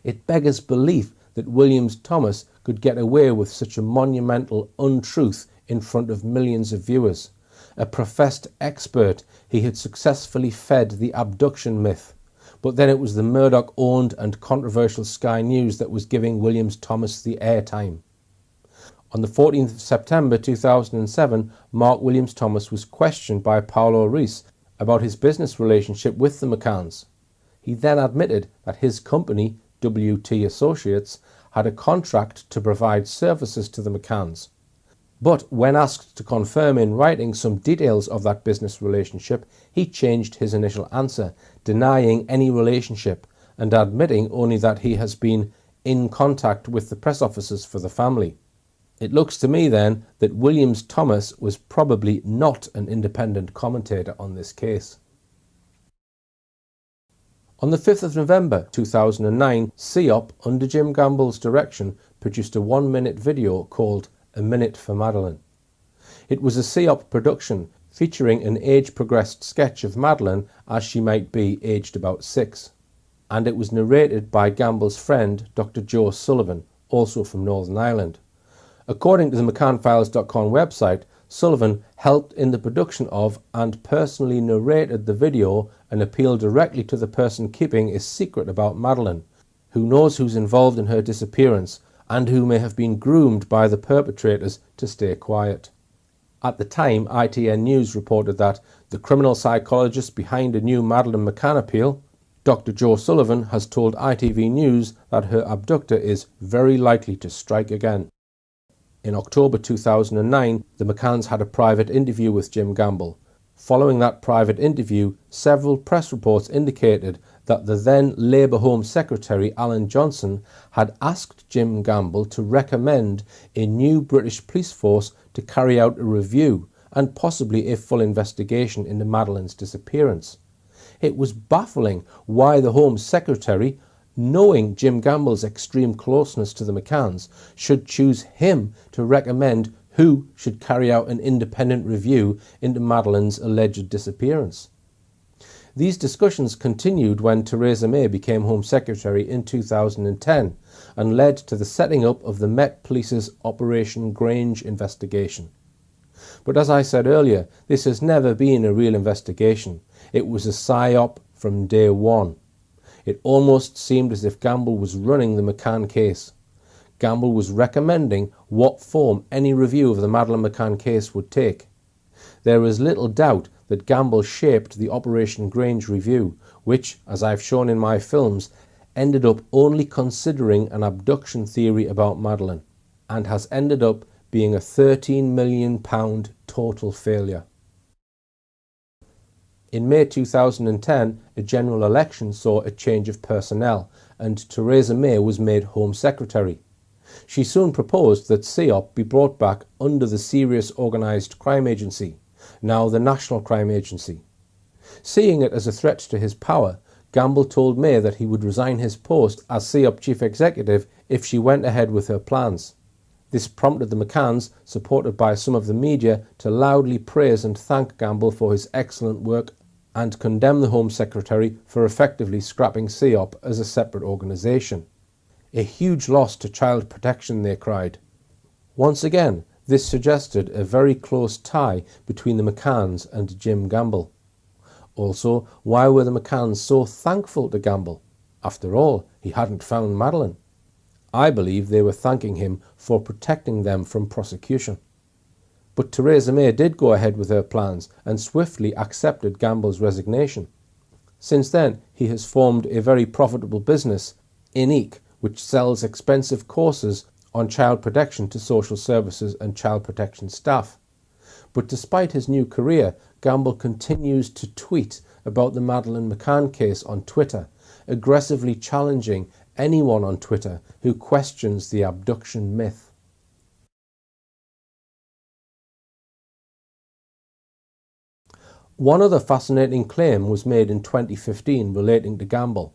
Speaker 1: It beggars belief that Williams Thomas could get away with such a monumental untruth in front of millions of viewers. A professed expert, he had successfully fed the abduction myth. But then it was the Murdoch-owned and controversial Sky News that was giving Williams Thomas the airtime. On the 14th of September 2007, Mark Williams Thomas was questioned by Paulo Reis about his business relationship with the McCanns. He then admitted that his company, WT Associates, had a contract to provide services to the McCanns. But when asked to confirm in writing some details of that business relationship, he changed his initial answer, denying any relationship and admitting only that he has been in contact with the press officers for the family. It looks to me then that Williams Thomas was probably not an independent commentator on this case. On the 5th of November 2009, CEOP, under Jim Gamble's direction, produced a 1-minute video called "A Minute for Madeleine." It was a CEOP production featuring an age-progressed sketch of Madeleine as she might be aged about 6. And it was narrated by Gamble's friend, Dr. Joe Sullivan, also from Northern Ireland. According to the McCannFiles.com website, Sullivan helped in the production of and personally narrated the video and appealed directly to the person keeping a secret about Madeleine, who knows who's involved in her disappearance and who may have been groomed by the perpetrators to stay quiet. At the time, ITN News reported that the criminal psychologist behind a new Madeleine McCann appeal, Dr. Joe Sullivan, has told ITV News that her abductor is very likely to strike again. In October 2009, the McCanns had a private interview with Jim Gamble. Following that private interview, several press reports indicated that the then Labour Home Secretary Alan Johnson had asked Jim Gamble to recommend a new British police force to carry out a review and possibly a full investigation into Madeleine's disappearance. It was baffling why the Home Secretary, knowing Jim Gamble's extreme closeness to the McCanns, should choose him to recommend who should carry out an independent review into Madeleine's alleged disappearance. These discussions continued when Theresa May became Home Secretary in 2010 and led to the setting up of the Met Police's Operation Grange investigation. But as I said earlier, this has never been a real investigation. It was a psyop from day one. It almost seemed as if Gamble was running the McCann case. Gamble was recommending what form any review of the Madeleine McCann case would take. There is little doubt that Gamble shaped the Operation Grange review, which, as I've shown in my films, ended up only considering an abduction theory about Madeleine, and has ended up being a £13 million total failure. In May 2010, a general election saw a change of personnel, and Theresa May was made Home Secretary. She soon proposed that CEOP be brought back under the Serious Organised Crime Agency, now the National Crime Agency. Seeing it as a threat to his power, Gamble told May that he would resign his post as CEOP Chief Executive if she went ahead with her plans. This prompted the McCanns, supported by some of the media, to loudly praise and thank Gamble for his excellent work and condemn the Home Secretary for effectively scrapping CEOP as a separate organisation. A huge loss to child protection, they cried. Once again, this suggested a very close tie between the McCanns and Jim Gamble. Also, why were the McCanns so thankful to Gamble? After all, he hadn't found Madeleine. I believe they were thanking him for protecting them from prosecution. But Theresa May did go ahead with her plans and swiftly accepted Gamble's resignation. Since then, he has formed a very profitable business, Inique, which sells expensive courses on child protection to social services and child protection staff. But despite his new career, Gamble continues to tweet about the Madeleine McCann case on Twitter, aggressively challenging anyone on Twitter who questions the abduction myth. One other fascinating claim was made in 2015 relating to Gamble.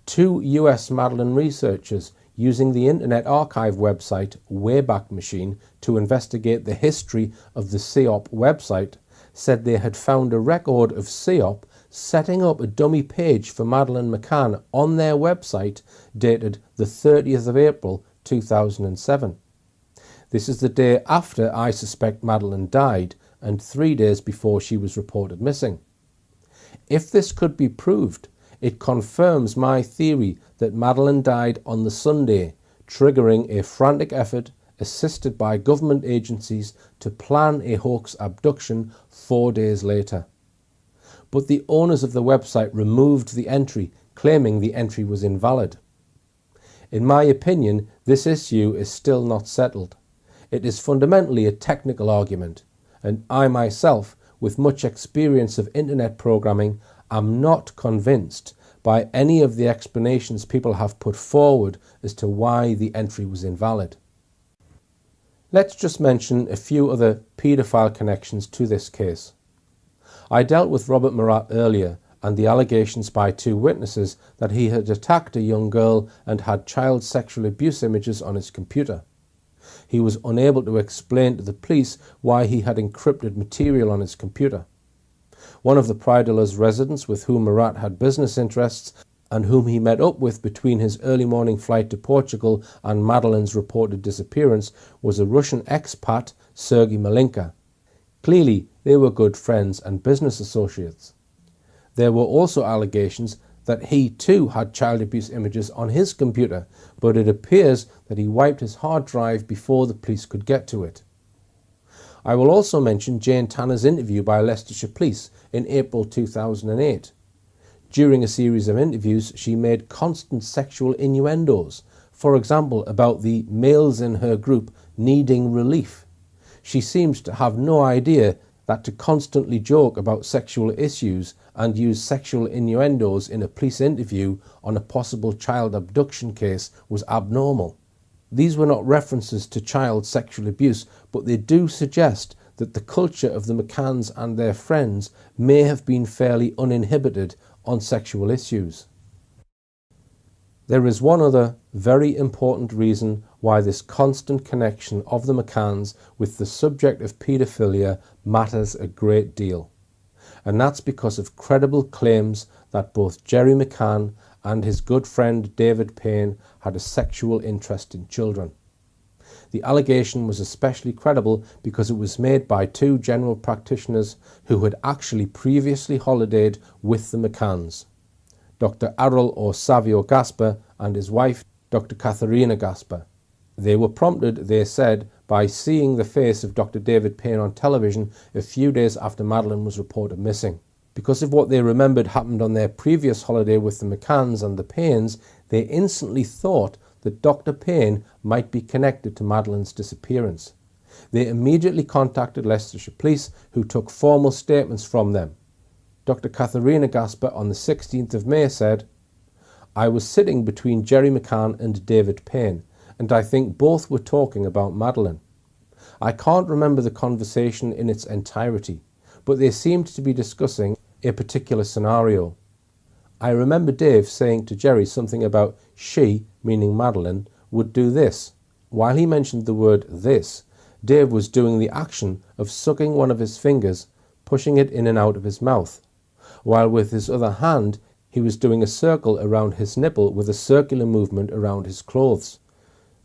Speaker 1: Two US Madeleine researchers using the Internet Archive website Wayback Machine to investigate the history of the CEOP website said they had found a record of CEOP setting up a dummy page for Madeleine McCann on their website dated the 30th of April 2007. This is the day after I Suspect Madeleine died and 3 days before she was reported missing. If this could be proved, it confirms my theory that Madeleine died on the Sunday, triggering a frantic effort assisted by government agencies to plan a hoax abduction 4 days later. But the owners of the website removed the entry, claiming the entry was invalid. In my opinion, this issue is still not settled. It is fundamentally a technical argument, and I myself, with much experience of internet programming, am not convinced by any of the explanations people have put forward as to why the entry was invalid. Let's just mention a few other paedophile connections to this case. I dealt with Robert Murat earlier and the allegations by two witnesses that he had attacked a young girl and had child sexual abuse images on his computer. He was unable to explain to the police why he had encrypted material on his computer. One of the Prydeler's residents with whom Murat had business interests and whom he met up with between his early morning flight to Portugal and Madeleine's reported disappearance was a Russian expat, Sergei Malinka. Clearly, they were good friends and business associates. There were also allegations that he too had child abuse images on his computer, but it appears that he wiped his hard drive before the police could get to it. I will also mention Jane Tanner's interview by Leicestershire Police in April 2008. During a series of interviews, she made constant sexual innuendos, for example about the males in her group needing relief. She seems to have no idea that to constantly joke about sexual issues and use sexual innuendos in a police interview on a possible child abduction case was abnormal. These were not references to child sexual abuse, but they do suggest that the culture of the McCanns and their friends may have been fairly uninhibited on sexual issues. There is one other very important reason why this constant connection of the McCanns with the subject of paedophilia matters a great deal. And that's because of credible claims that both Jerry McCann and his good friend David Payne had a sexual interest in children. The allegation was especially credible because it was made by two general practitioners who had actually previously holidayed with the McCanns, Dr. Arul or Savio Gasper and his wife, Dr. Katharina Gasper. They were prompted, they said, by seeing the face of Dr. David Payne on television a few days after Madeleine was reported missing. Because of what they remembered happened on their previous holiday with the McCanns and the Paynes, they instantly thought that Dr. Payne might be connected to Madeleine's disappearance. They immediately contacted Leicestershire Police, who took formal statements from them. Dr. Katharina Gasper on the 16th of May said, "I was sitting between Jerry McCann and David Payne, and I think both were talking about Madeleine. I can't remember the conversation in its entirety, but they seemed to be discussing a particular scenario. I remember Dave saying to Jerry something about she, meaning Madeleine, would do this. While he mentioned the word this, Dave was doing the action of sucking one of his fingers, pushing it in and out of his mouth, while with his other hand he was doing a circle around his nipple with a circular movement around his clothes.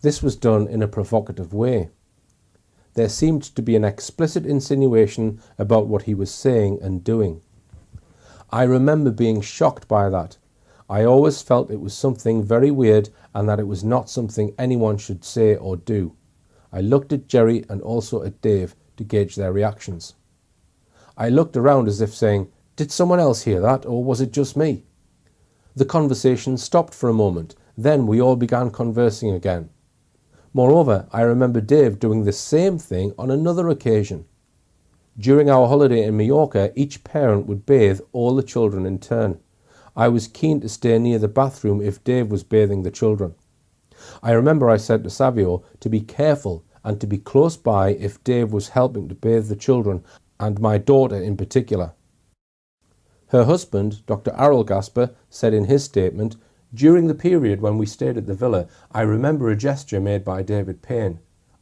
Speaker 1: This was done in a provocative way. There seemed to be an explicit insinuation about what he was saying and doing. I remember being shocked by that. I always felt it was something very weird and that it was not something anyone should say or do. I looked at Jerry and also at Dave to gauge their reactions. I looked around as if saying, "Did someone else hear that, or was it just me?" The conversation stopped for a moment, then we all began conversing again. Moreover, I remember Dave doing the same thing on another occasion. During our holiday in Mallorca, each parent would bathe all the children in turn. I was keen to stay near the bathroom if Dave was bathing the children. I remember I said to Savio to be careful and to be close by if Dave was helping to bathe the children, and my daughter in particular. Her husband, Dr. Errol Gasper, said in his statement, "During the period when we stayed at the villa, I remember a gesture made by David Payne.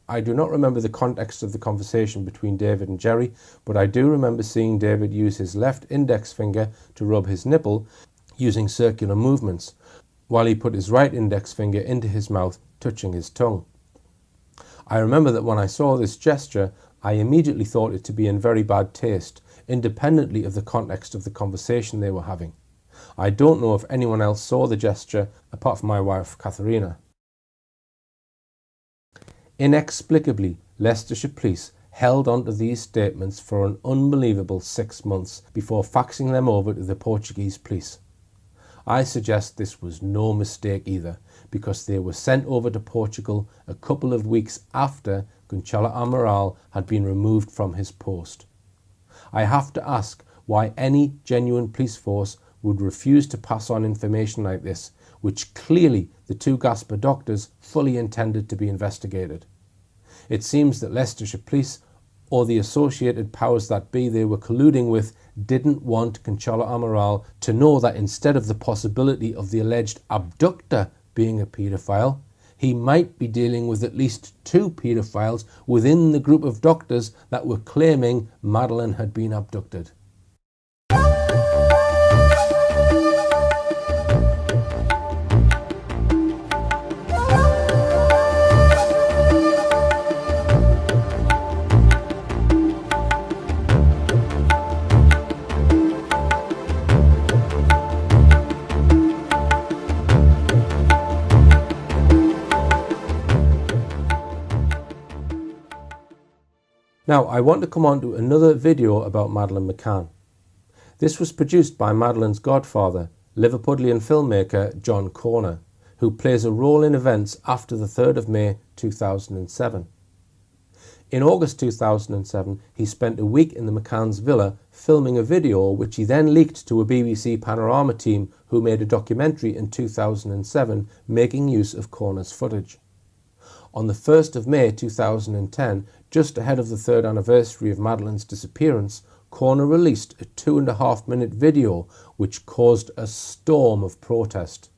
Speaker 1: I do not remember the context of the conversation between David and Jerry, but I do remember seeing David use his left index finger to rub his nipple using circular movements, while he put his right index finger into his mouth, touching his tongue. I remember that when I saw this gesture, I immediately thought it to be in very bad taste, independently of the context of the conversation they were having. I don't know if anyone else saw the gesture apart from my wife, Katharina." Inexplicably, Leicestershire Police held on to these statements for an unbelievable 6 months before faxing them over to the Portuguese police. I suggest this was no mistake either, because they were sent over to Portugal a couple of weeks after Gonçalo Amaral had been removed from his post. I have to ask why any genuine police force would refuse to pass on information like this, which clearly the two Gasper doctors fully intended to be investigated. It seems that Leicestershire Police, or the associated powers that be they were colluding with, didn't want Gonçalo Amaral to know that instead of the possibility of the alleged abductor being a paedophile, he might be dealing with at least 2 paedophiles within the group of doctors that were claiming Madeleine had been abducted. Now, I want to come on to another video about Madeleine McCann. This was produced by Madeleine's godfather, Liverpudlian filmmaker John Corner, who plays a role in events after the 3rd of May 2007. In August 2007, he spent a week in the McCann's villa filming a video which he then leaked to a BBC Panorama team who made a documentary in 2007 making use of Corner's footage. On the 1st of May 2010, just ahead of the 3rd anniversary of Madeleine's disappearance, Corner released a 2.5-minute video which caused a storm of protest.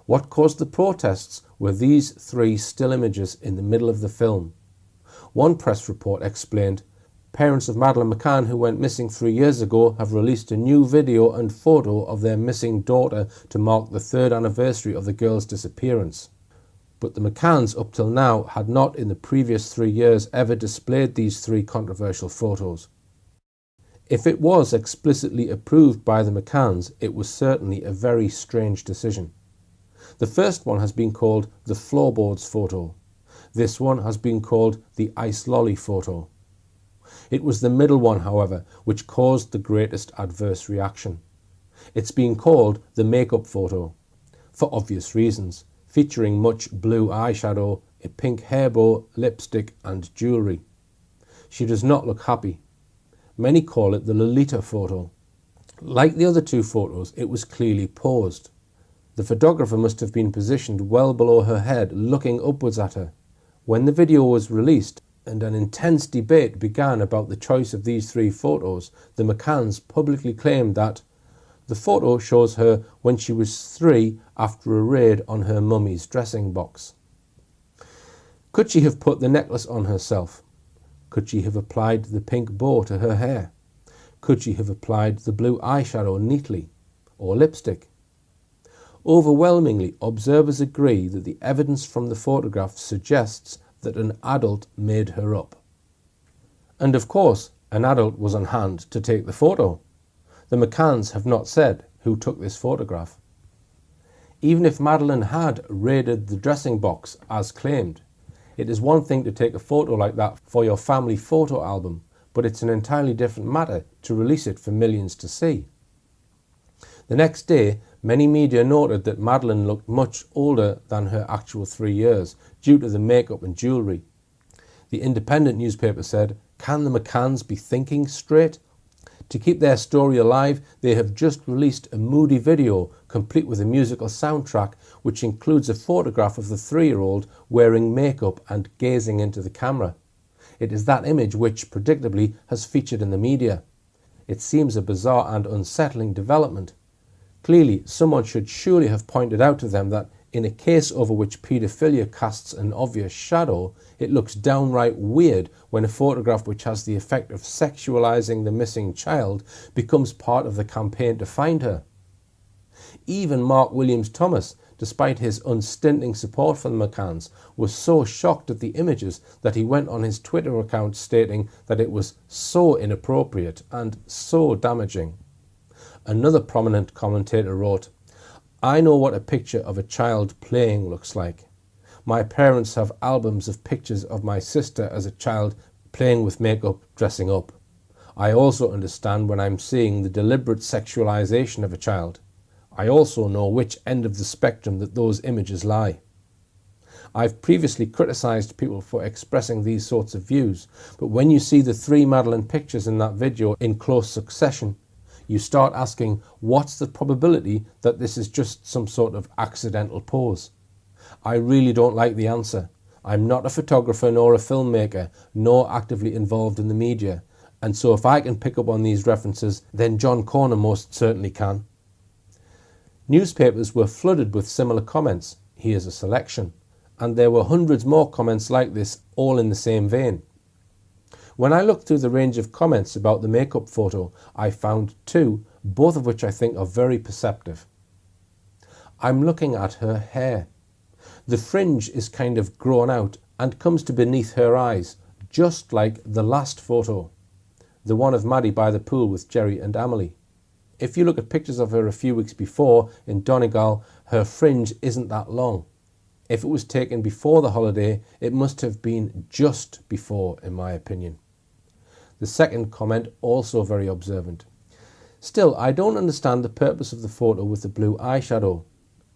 Speaker 1: What caused the protests were these 3 still images in the middle of the film. One press report explained, "Parents of Madeleine McCann who went missing 3 years ago have released a new video and photo of their missing daughter to mark the 3rd anniversary of the girl's disappearance." But the McCanns up till now had not in the previous 3 years ever displayed these 3 controversial photos. If it was explicitly approved by the McCanns, it was certainly a very strange decision. The first one has been called the floorboards photo. This one has been called the ice lolly photo. It was the middle one, however, which caused the greatest adverse reaction. It's been called the makeup photo, for obvious reasons, featuring much blue eyeshadow, a pink hair bow, lipstick and jewellery. She does not look happy. Many call it the Lolita photo. Like the other 2 photos, it was clearly posed. The photographer must have been positioned well below her head, looking upwards at her. When the video was released and an intense debate began about the choice of these 3 photos, the McCanns publicly claimed that the photo shows her when she was 3 after a raid on her mummy's dressing box. Could she have put the necklace on herself? Could she have applied the pink bow to her hair? Could she have applied the blue eyeshadow neatly? Or lipstick? Overwhelmingly, observers agree that the evidence from the photograph suggests that an adult made her up. And of course, an adult was on hand to take the photo. The McCanns have not said who took this photograph. Even if Madeleine had raided the dressing box as claimed, It is one thing to take a photo like that for your family photo album, but it's an entirely different matter to release it for millions to see. The next day, many media noted that Madeleine looked much older than her actual 3 years due to the makeup and jewellery. The Independent newspaper said, "Can the McCanns be thinking straight?" To keep their story alive, they have just released a moody video complete with a musical soundtrack which includes a photograph of the 3-year-old wearing makeup and gazing into the camera. It is that image which, predictably, has featured in the media. It seems a bizarre and unsettling development. Clearly, someone should surely have pointed out to them that in a case over which paedophilia casts an obvious shadow, it looks downright weird when a photograph which has the effect of sexualizing the missing child becomes part of the campaign to find her. Even Mark Williams Thomas, despite his unstinting support for the McCanns, was so shocked at the images that he went on his Twitter account stating that it was so inappropriate and so damaging. Another prominent commentator wrote, "I know what a picture of a child playing looks like. My parents have albums of pictures of my sister as a child playing with makeup, dressing up. I also understand when I'm seeing the deliberate sexualization of a child. I also know which end of the spectrum that those images lie. I've previously criticised people for expressing these sorts of views, but when you see the 3 Madeleine pictures in that video in close succession, you start asking, what's the probability that this is just some sort of accidental pose? I really don't like the answer. I'm not a photographer nor a filmmaker, nor actively involved in the media, and so if I can pick up on these references, then John Corner most certainly can." Newspapers were flooded with similar comments. Here's a selection. And there were hundreds more comments like this, all in the same vein. When I looked through the range of comments about the makeup photo, I found 2, both of which I think are very perceptive. I'm looking at her hair. The fringe is kind of grown out and comes to beneath her eyes, just like the last photo, the one of Maddie by the pool with Jerry and Amelie. If you look at pictures of her a few weeks before in Donegal, her fringe isn't that long. If it was taken before the holiday, it must have been just before, in my opinion. The second comment, also very observant. Still, I don't understand the purpose of the photo with the blue eyeshadow.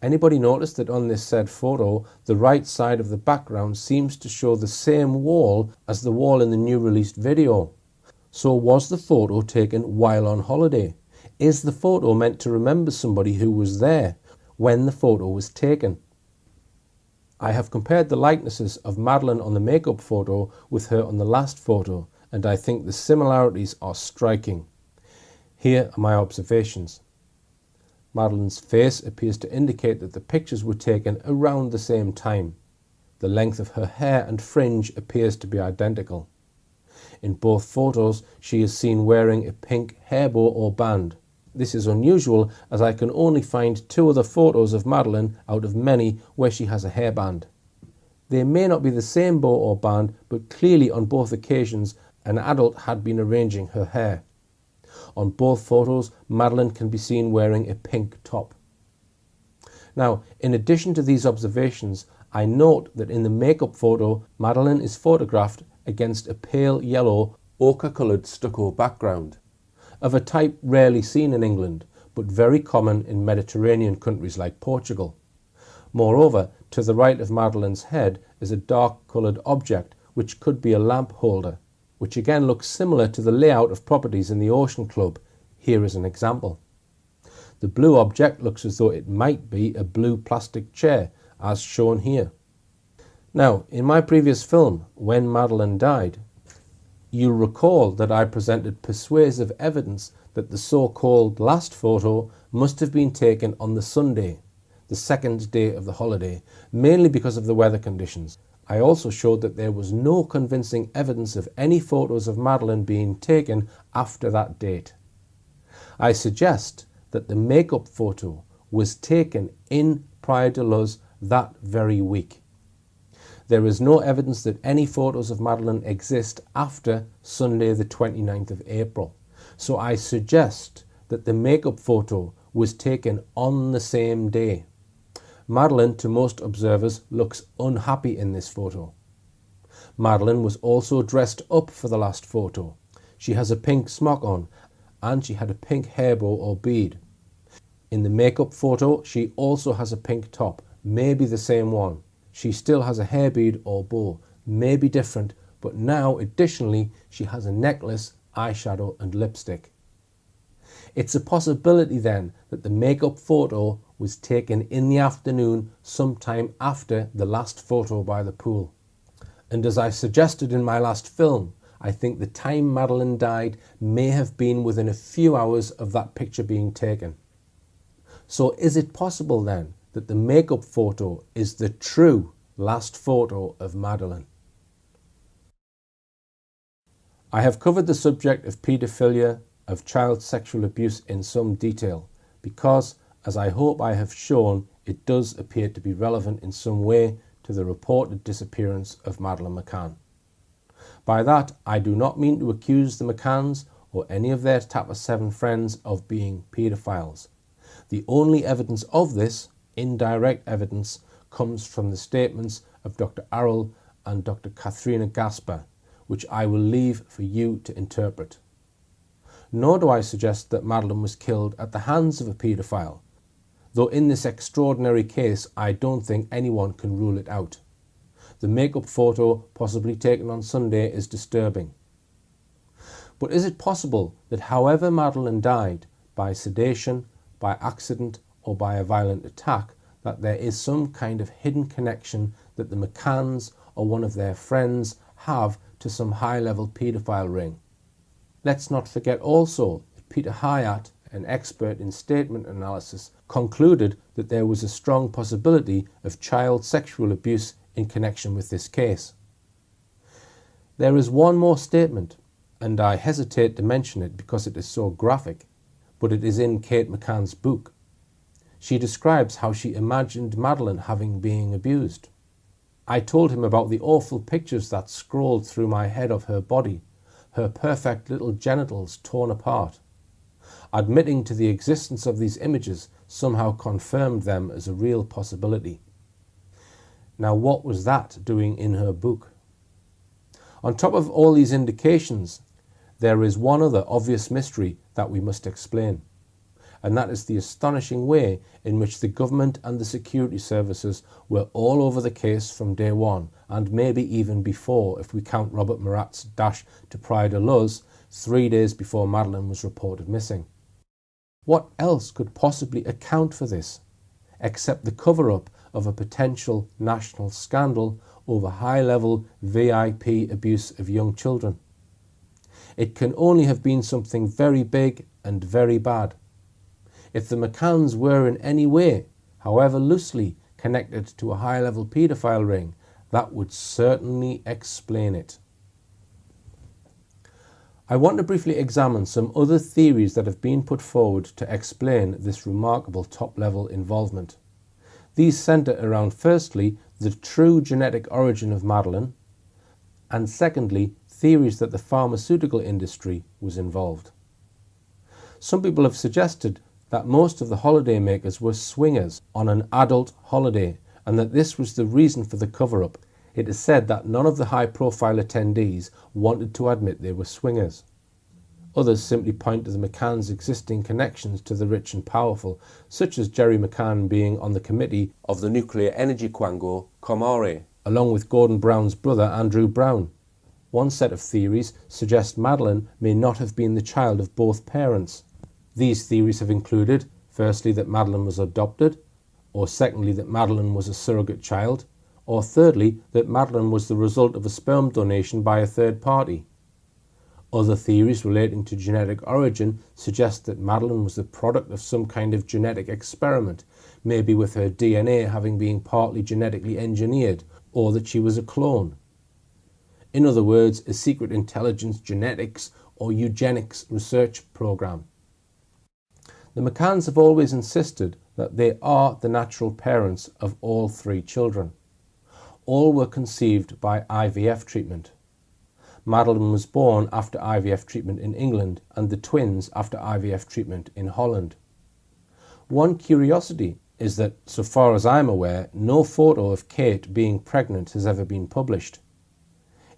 Speaker 1: Anybody notice that on this said photo, the right side of the background seems to show the same wall as the wall in the new released video? So was the photo taken while on holiday? Is the photo meant to remember somebody who was there when the photo was taken? I have compared the likenesses of Madeleine on the makeup photo with her on the last photo, and I think the similarities are striking. Here are my observations. Madeleine's face appears to indicate that the pictures were taken around the same time. The length of her hair and fringe appears to be identical. In both photos, she is seen wearing a pink hair bow or band. This is unusual as I can only find 2 other photos of Madeleine out of many where she has a hairband. They may not be the same bow or band, but clearly on both occasions an adult had been arranging her hair. On both photos, Madeleine can be seen wearing a pink top. Now, in addition to these observations, I note that in the makeup photo, Madeleine is photographed against a pale yellow, ochre-coloured stucco background, of a type rarely seen in England, but very common in Mediterranean countries like Portugal. Moreover, to the right of Madeleine's head is a dark-coloured object which could be a lamp holder, which again looks similar to the layout of properties in the Ocean Club. Here is an example. The blue object looks as though it might be a blue plastic chair, as shown here. Now, in my previous film, When Madeleine Died, you'll recall that I presented persuasive evidence that the so-called last photo must have been taken on the Sunday, the second day of the holiday, mainly because of the weather conditions. I also showed that there was no convincing evidence of any photos of Madeleine being taken after that date. I suggest that the makeup photo was taken in Praia de Luz that very week. There is no evidence that any photos of Madeleine exist after Sunday the 29th of April. So I suggest that the makeup photo was taken on the same day. Madeleine, to most observers, looks unhappy in this photo. Madeleine was also dressed up for the last photo. She has a pink smock on, and she had a pink hair bow or bead. In the makeup photo, she also has a pink top, maybe the same one. She still has a hair bead or bow, maybe different, but now additionally she has a necklace, eyeshadow and lipstick. It's a possibility then that the makeup photo was taken in the afternoon sometime after the last photo by the pool. And as I suggested in my last film, I think the time Madeleine died may have been within a few hours of that picture being taken. So is it possible then that the makeup photo is the true last photo of Madeleine? I have covered the subject of paedophilia, of child sexual abuse in some detail, because, as I hope I have shown, it does appear to be relevant in some way to the reported disappearance of Madeleine McCann. By that, I do not mean to accuse the McCanns or any of their Tapper 7 friends of being paedophiles. The only evidence of this, indirect evidence, comes from the statements of Dr. Arrell and Dr. Katharina Gasper, which I will leave for you to interpret. Nor do I suggest that Madeleine was killed at the hands of a paedophile, though in this extraordinary case I don't think anyone can rule it out. The makeup photo, possibly taken on Sunday, is disturbing. But is it possible that however Madeleine died, by sedation, by accident or by a violent attack, that there is some kind of hidden connection that the McCanns or one of their friends have to some high-level paedophile ring? Let's not forget also that Peter Hyatt, an expert in statement analysis, concluded that there was a strong possibility of child sexual abuse in connection with this case. There is one more statement, and I hesitate to mention it because it is so graphic, but it is in Kate McCann's book. She describes how she imagined Madeleine having been abused. I told him about the awful pictures that scrolled through my head of her body, her perfect little genitals torn apart. Admitting to the existence of these images somehow confirmed them as a real possibility. Now, what was that doing in her book? On top of all these indications, there is one other obvious mystery that we must explain, and that is the astonishing way in which the government and the security services were all over the case from day one, and maybe even before if we count Robert Murat's dash to Praia da Luz 3 days before Madeleine was reported missing. What else could possibly account for this, except the cover-up of a potential national scandal over high-level VIP abuse of young children? It can only have been something very big and very bad. If the McCanns were in any way, however loosely, connected to a high-level paedophile ring, that would certainly explain it. I want to briefly examine some other theories that have been put forward to explain this remarkable top-level involvement. These centre around, firstly, the true genetic origin of Madeleine, and secondly, theories that the pharmaceutical industry was involved. Some people have suggested that most of the holidaymakers were swingers on an adult holiday, and that this was the reason for the cover-up. It is said that none of the high-profile attendees wanted to admit they were swingers. Others simply point to the McCanns' existing connections to the rich and powerful, such as Jerry McCann being on the committee of the nuclear energy quango Comore, along with Gordon Brown's brother Andrew Brown. One set of theories suggests Madeleine may not have been the child of both parents. These theories have included, firstly, that Madeleine was adopted, or secondly, that Madeleine was a surrogate child, or thirdly, that Madeleine was the result of a sperm donation by a third party. Other theories relating to genetic origin suggest that Madeleine was the product of some kind of genetic experiment, maybe with her DNA having been partly genetically engineered, or that she was a clone. In other words, a secret intelligence genetics or eugenics research program. The McCanns have always insisted that they are the natural parents of all 3 children. All were conceived by IVF treatment. Madeleine was born after IVF treatment in England and the twins after IVF treatment in Holland. One curiosity is that, so far as I'm aware, no photo of Kate being pregnant has ever been published.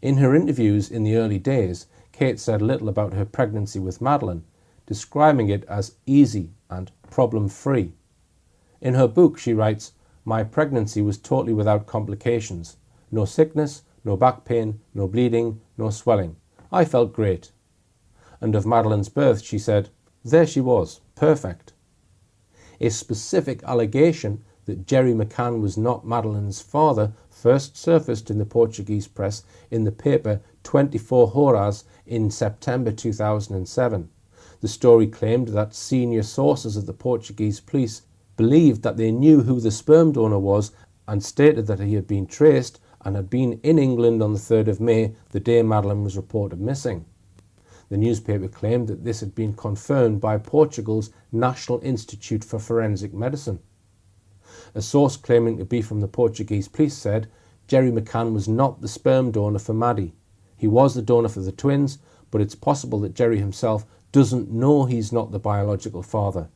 Speaker 1: In her interviews in the early days, Kate said little about her pregnancy with Madeleine, describing it as easy and problem-free. In her book, she writes, "My pregnancy was totally without complications. No sickness, no back pain, no bleeding, no swelling. I felt great." And of Madeleine's birth, she said, "There she was, perfect." A specific allegation that Gerry McCann was not Madeleine's father first surfaced in the Portuguese press in the paper 24 Horas in September 2007. The story claimed that senior sources of the Portuguese police believed that they knew who the sperm donor was and stated that he had been traced and had been in England on the 3rd of May, the day Madeleine was reported missing. The newspaper claimed that this had been confirmed by Portugal's National Institute for Forensic Medicine. A source claiming to be from the Portuguese police said Gerry McCann was not the sperm donor for Maddie. He was the donor for the twins, but it's possible that Gerry himself doesn't know he's not the biological father.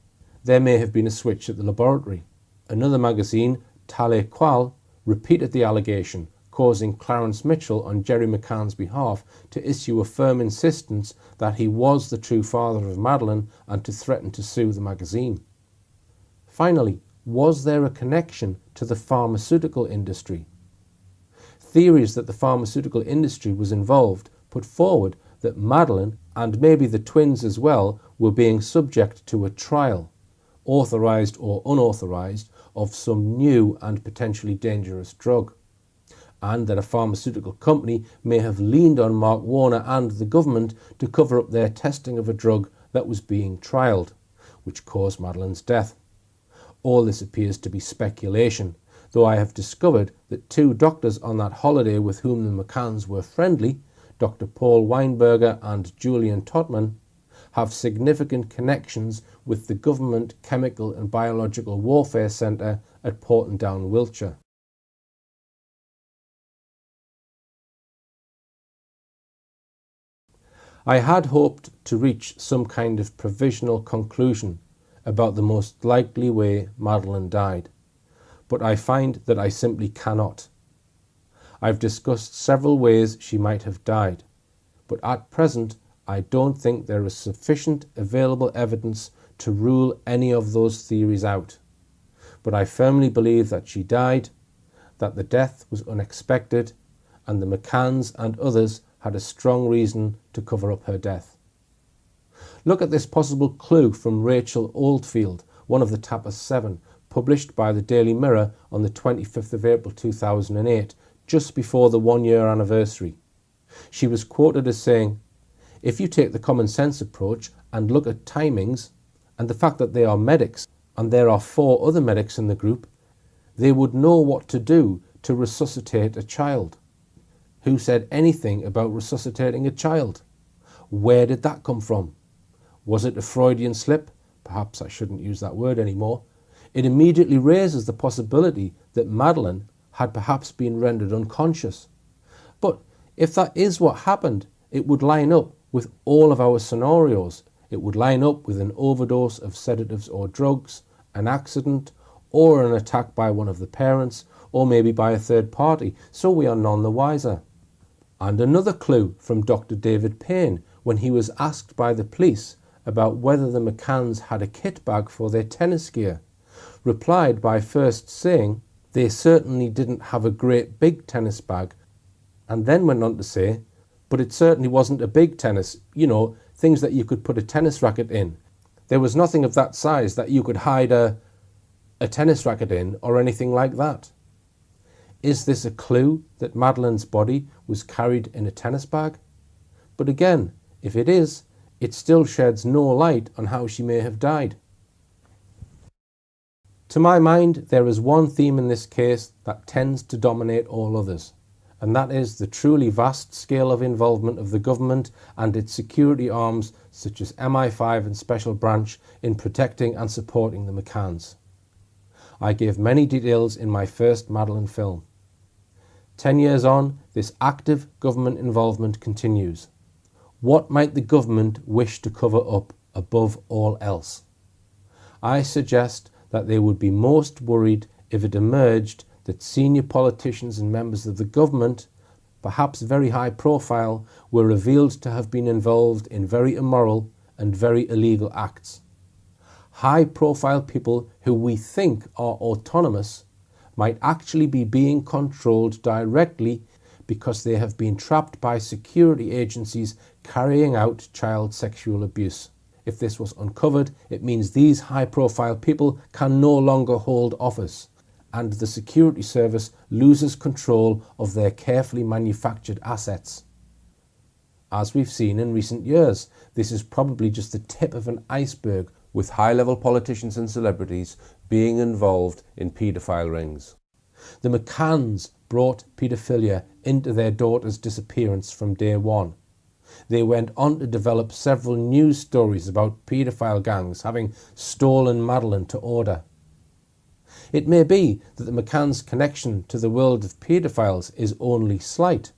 Speaker 1: There may have been a switch at the laboratory. Another magazine, Tal Qual, repeated the allegation, causing Clarence Mitchell on Gerry McCann's behalf to issue a firm insistence that he was the true father of Madeleine and to threaten to sue the magazine. Finally, was there a connection to the pharmaceutical industry? Theories that the pharmaceutical industry was involved put forward that Madeleine, and maybe the twins as well, were being subject to a trial, authorised or unauthorised, of some new and potentially dangerous drug, and that a pharmaceutical company may have leaned on Mark Warner and the government to cover up their testing of a drug that was being trialled, which caused Madeleine's death. All this appears to be speculation, though I have discovered that two doctors on that holiday with whom the McCanns were friendly, Dr. Paul Weinberger and Julian Totman, have significant connections with the Government Chemical and Biological Warfare Centre at Portondown, Wiltshire. I had hoped to reach some kind of provisional conclusion about the most likely way Madeleine died, but I find that I simply cannot. I've discussed several ways she might have died, but at present I don't think there is sufficient available evidence to rule any of those theories out. But I firmly believe that she died, that the death was unexpected, and the McCanns and others had a strong reason to cover up her death. Look at this possible clue from Rachel Oldfield, one of the Tapper 7, published by the Daily Mirror on the 25th of April 2008, just before the 1-year anniversary. She was quoted as saying, "If you take the common sense approach and look at timings and the fact that they are medics and there are 4 other medics in the group, they would know what to do to resuscitate a child." Who said anything about resuscitating a child? Where did that come from? Was it a Freudian slip? Perhaps I shouldn't use that word anymore. It immediately raises the possibility that Madeleine had perhaps been rendered unconscious. But if that is what happened, it would line up with all of our scenarios. It would line up with an overdose of sedatives or drugs, an accident, or an attack by one of the parents, or maybe by a third party, so we are none the wiser. And another clue from Dr. David Payne when he was asked by the police about whether the McCanns had a kit bag for their tennis gear, replied by first saying they certainly didn't have a great big tennis bag, and then went on to say, but it certainly wasn't a big tennis, things that you could put a tennis racket in. There was nothing of that size that you could hide a tennis racket in or anything like that. Is this a clue that Madeleine's body was carried in a tennis bag? But again, if it is, it still sheds no light on how she may have died. To my mind, there is one theme in this case that tends to dominate all others, and that is the truly vast scale of involvement of the government and its security arms such as MI5 and Special Branch in protecting and supporting the McCanns. I gave many details in my first Madeleine film. 10 years on, this active government involvement continues. What might the government wish to cover up above all else? I suggest that they would be most worried if it emerged that senior politicians and members of the government, perhaps very high profile, were revealed to have been involved in very immoral and very illegal acts. High profile people who we think are autonomous might actually be being controlled directly because they have been trapped by security agencies carrying out child sexual abuse. If this was uncovered, it means these high-profile people can no longer hold office, and the security service loses control of their carefully manufactured assets. As we've seen in recent years, this is probably just the tip of an iceberg, with high-level politicians and celebrities being involved in paedophile rings. The McCanns brought paedophilia into their daughter's disappearance from day one. They went on to develop several news stories about paedophile gangs having stolen Madeleine to order. It may be that the McCanns' connection to the world of paedophiles is only slight,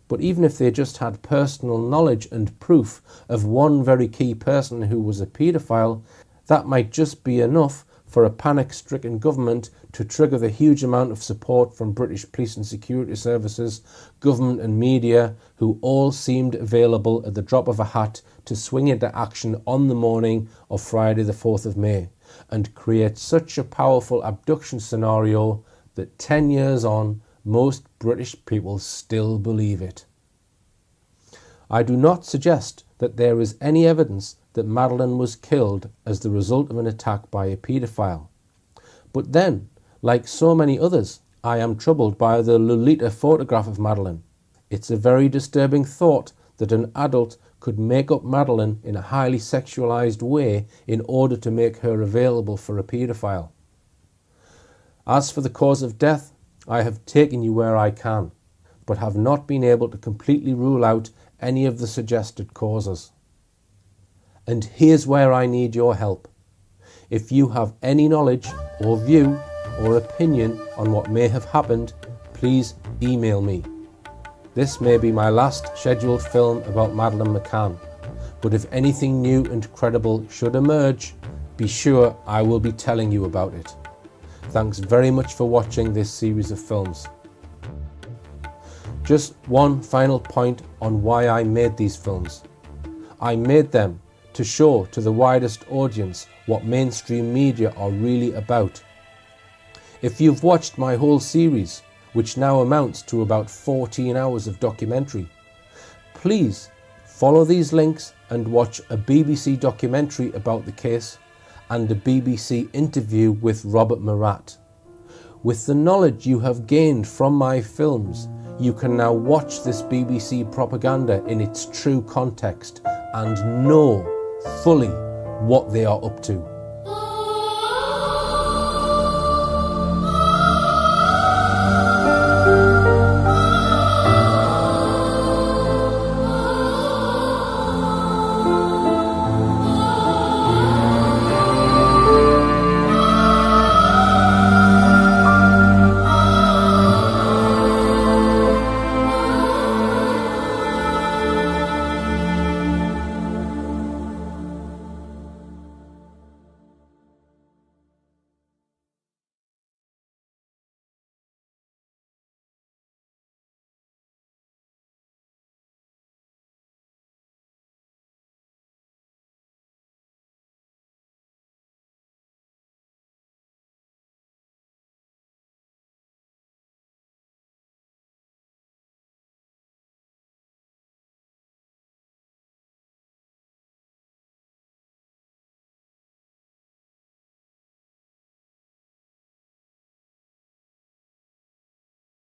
Speaker 1: but even if they just had personal knowledge and proof of one very key person who was a paedophile, that might just be enough for a panic-stricken government to trigger the huge amount of support from British police and security services, government and media, who all seemed available at the drop of a hat to swing into action on the morning of Friday the 4th of May, and create such a powerful abduction scenario that 10 years on, most British people still believe it. I do not suggest that there is any evidence that Madeleine was killed as the result of an attack by a paedophile. But then, like so many others, I am troubled by the Lolita photograph of Madeleine. It's a very disturbing thought that an adult could make up Madeleine in a highly sexualized way in order to make her available for a paedophile. As for the cause of death, I have taken you where I can, but have not been able to completely rule out any of the suggested causes. And here's where I need your help. If you have any knowledge or view or opinion on what may have happened, please email me. This may be my last scheduled film about Madeleine McCann, but if anything new and credible should emerge, be sure I will be telling you about it. Thanks very much for watching this series of films. Just one final point on why I made these films. I made them to show to the widest audience what mainstream media are really about. If you've watched my whole series, which now amounts to about 14 hours of documentary, please follow these links and watch a BBC documentary about the case and a BBC interview with Robert Murat. With the knowledge you have gained from my films, you can now watch this BBC propaganda in its true context and know fully what they are up to.